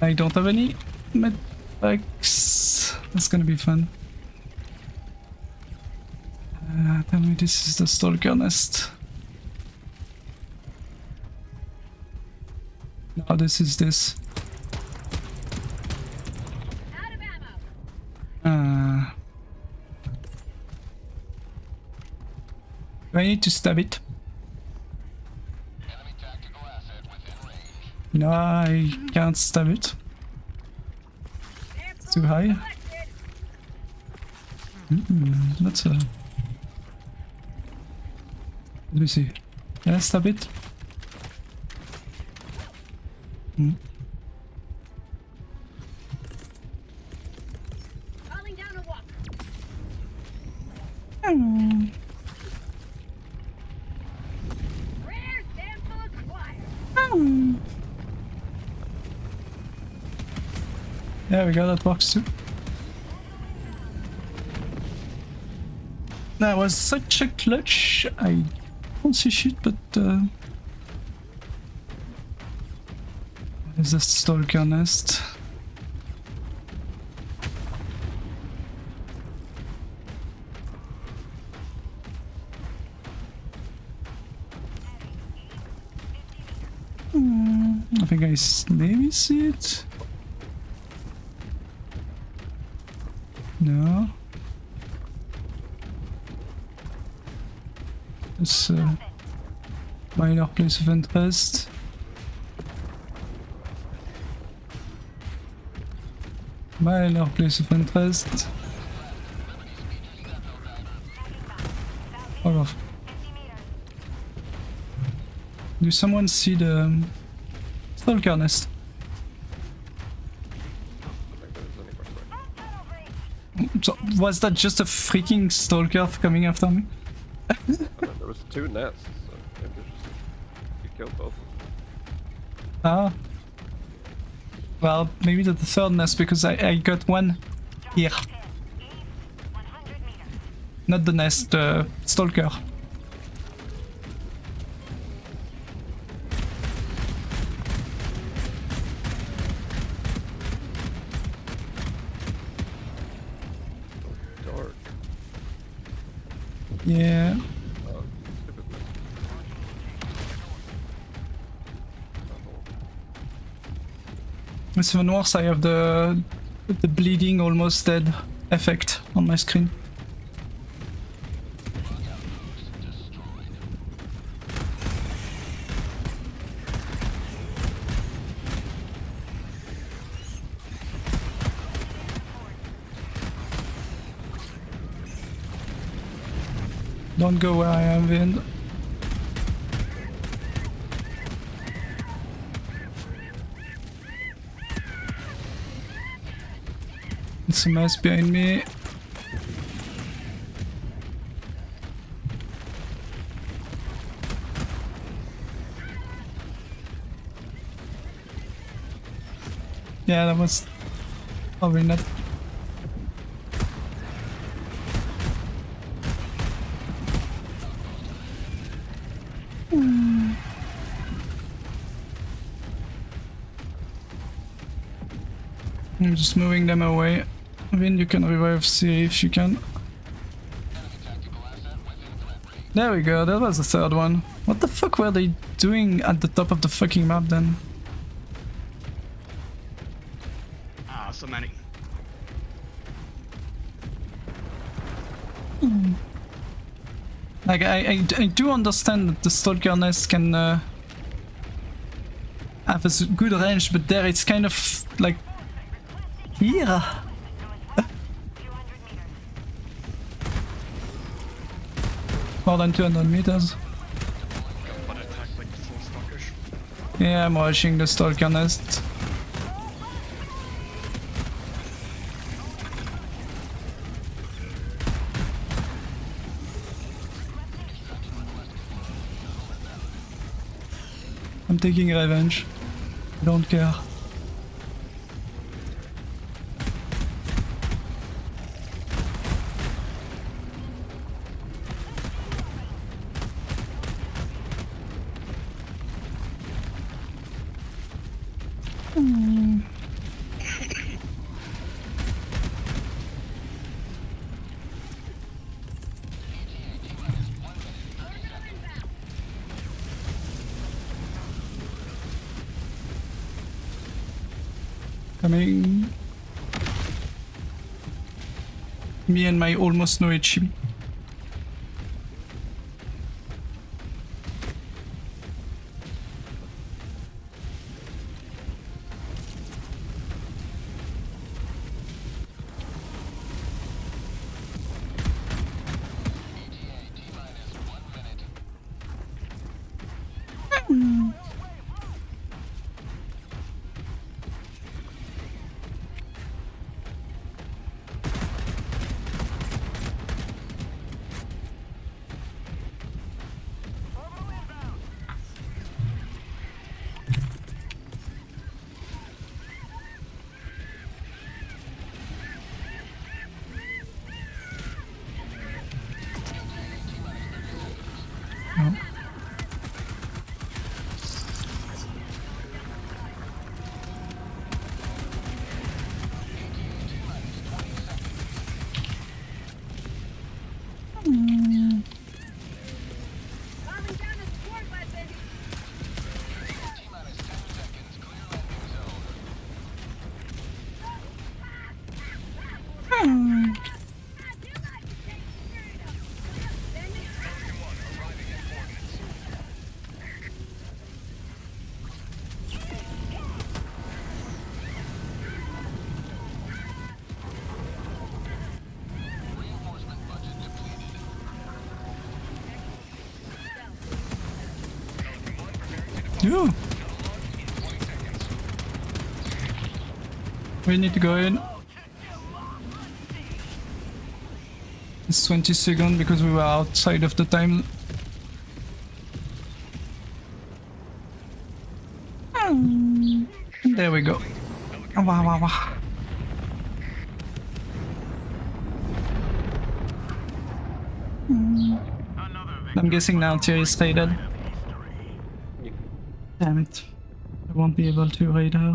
I don't have any med packs. That's gonna be fun. Tell me this is the stalker nest. No, this is this. Out of ammo. Do I need to stab it? Enemy tactical asset within range. No, I can't stab it. It's too high. That's a... Let me see. Can I stab it? Calling down a walk. Rare sample acquired. Yeah, we got that box too. That was such a clutch. I don't see shit, but is the stalker nest? I think I maybe see it. No. It's a minor place of interest. Minor place of interest. Hold off. Do someone see the stalker nest? So, was that just a freaking stalker coming after me? There was 2 nests, so maybe you killed both of them. Ah. Well, maybe the 3rd nest because I got one here. Not the nest, the stalker. Dark. Yeah. Oh, stupid nest. It's even worse, I have the bleeding almost dead effect on my screen. Don't go where I am, Vind. It's a mess behind me. Yeah, that was probably not. I'm just moving them away. Vin, you can revive Siri if you can. There we go, that was the 3rd one. What the fuck were they doing at the top of the fucking map then? Ah, so many. Like, I do understand that the stalker nest can have a good range, but there it's kind of like here. More than 200 meters. But attack like 4 stalkers. Yeah, I'm rushing the stalker nest. I'm taking revenge. I don't care. Coming. Me and my almost no HP. Calling down a support weapon. T-minus 10 seconds. Clear landing zone. I do like to take serious. Sending Pelican 1 arriving at coordinates. Reinforcement budget depleted. Pelican 1 preparing to depart. Ooh, Shuttle launch in 20 seconds. we need to go in. It's 20 seconds because we were outside of the time. There we go. Wow, wow, wow. I'm guessing now Thierry is raided. Damn it. I won't be able to raid her.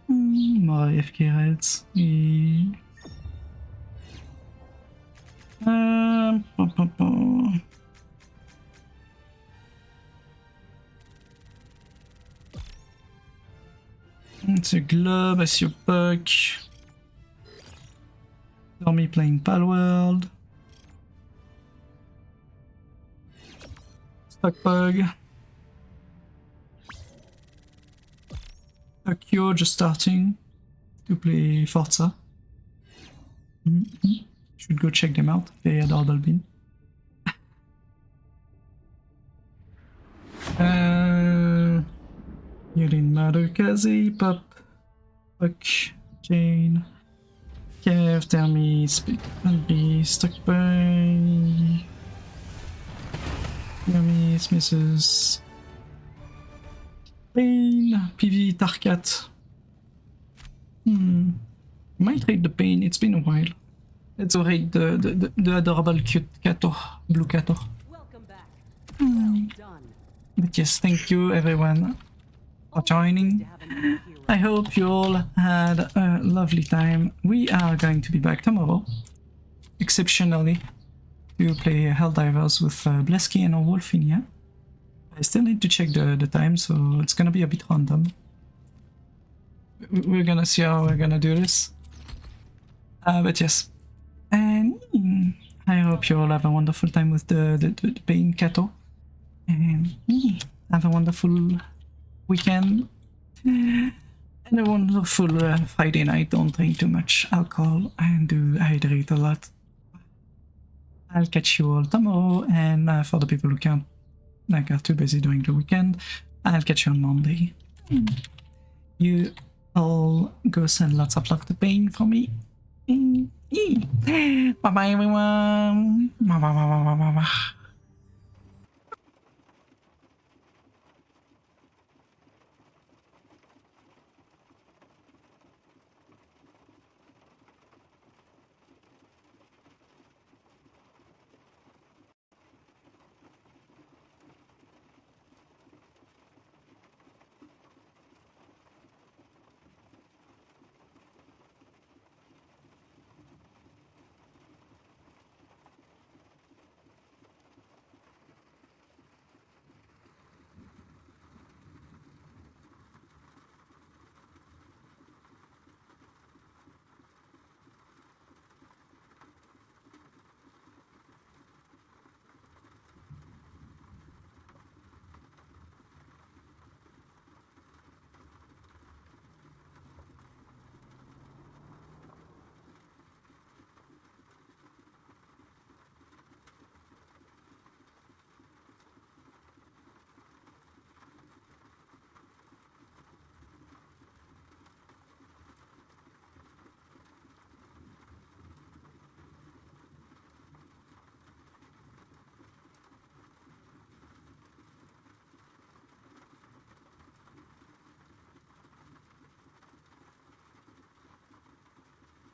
More AFK raids. Pom, pom. It's a globe, I see a puck. Tommy playing Palworld. Stuck bug. Akio just starting to play Forza. Should go check them out. They had Bean. Yulin Mother Kazi, Pop, Puck, Jane, Kev, Termi, Speak, Stuck by Yummy, Mrs. Pain, PV, Tarkat. Might raid the Pain, it's been a while. Let's go raid the adorable cute Kato, blue Kato. Welcome back. Well done. But yes, thank you everyone for joining. I hope you all had a lovely time. We are going to be back tomorrow, exceptionally, to play Helldivers with Blesky and Wolfinia. I still need to check the time, so it's gonna be a bit random. We're gonna see how we're gonna do this. But yes, and I hope you all have a wonderful time with the Pain Kato. And have a wonderful weekend and a wonderful Friday night. Don't drink too much alcohol and do hydrate a lot. I'll catch you all tomorrow, and for the people who can't, like, are too busy during the weekend, I'll catch you on Monday. You all go send lots of love to Pain for me. Bye bye everyone. Bye bye bye bye bye bye.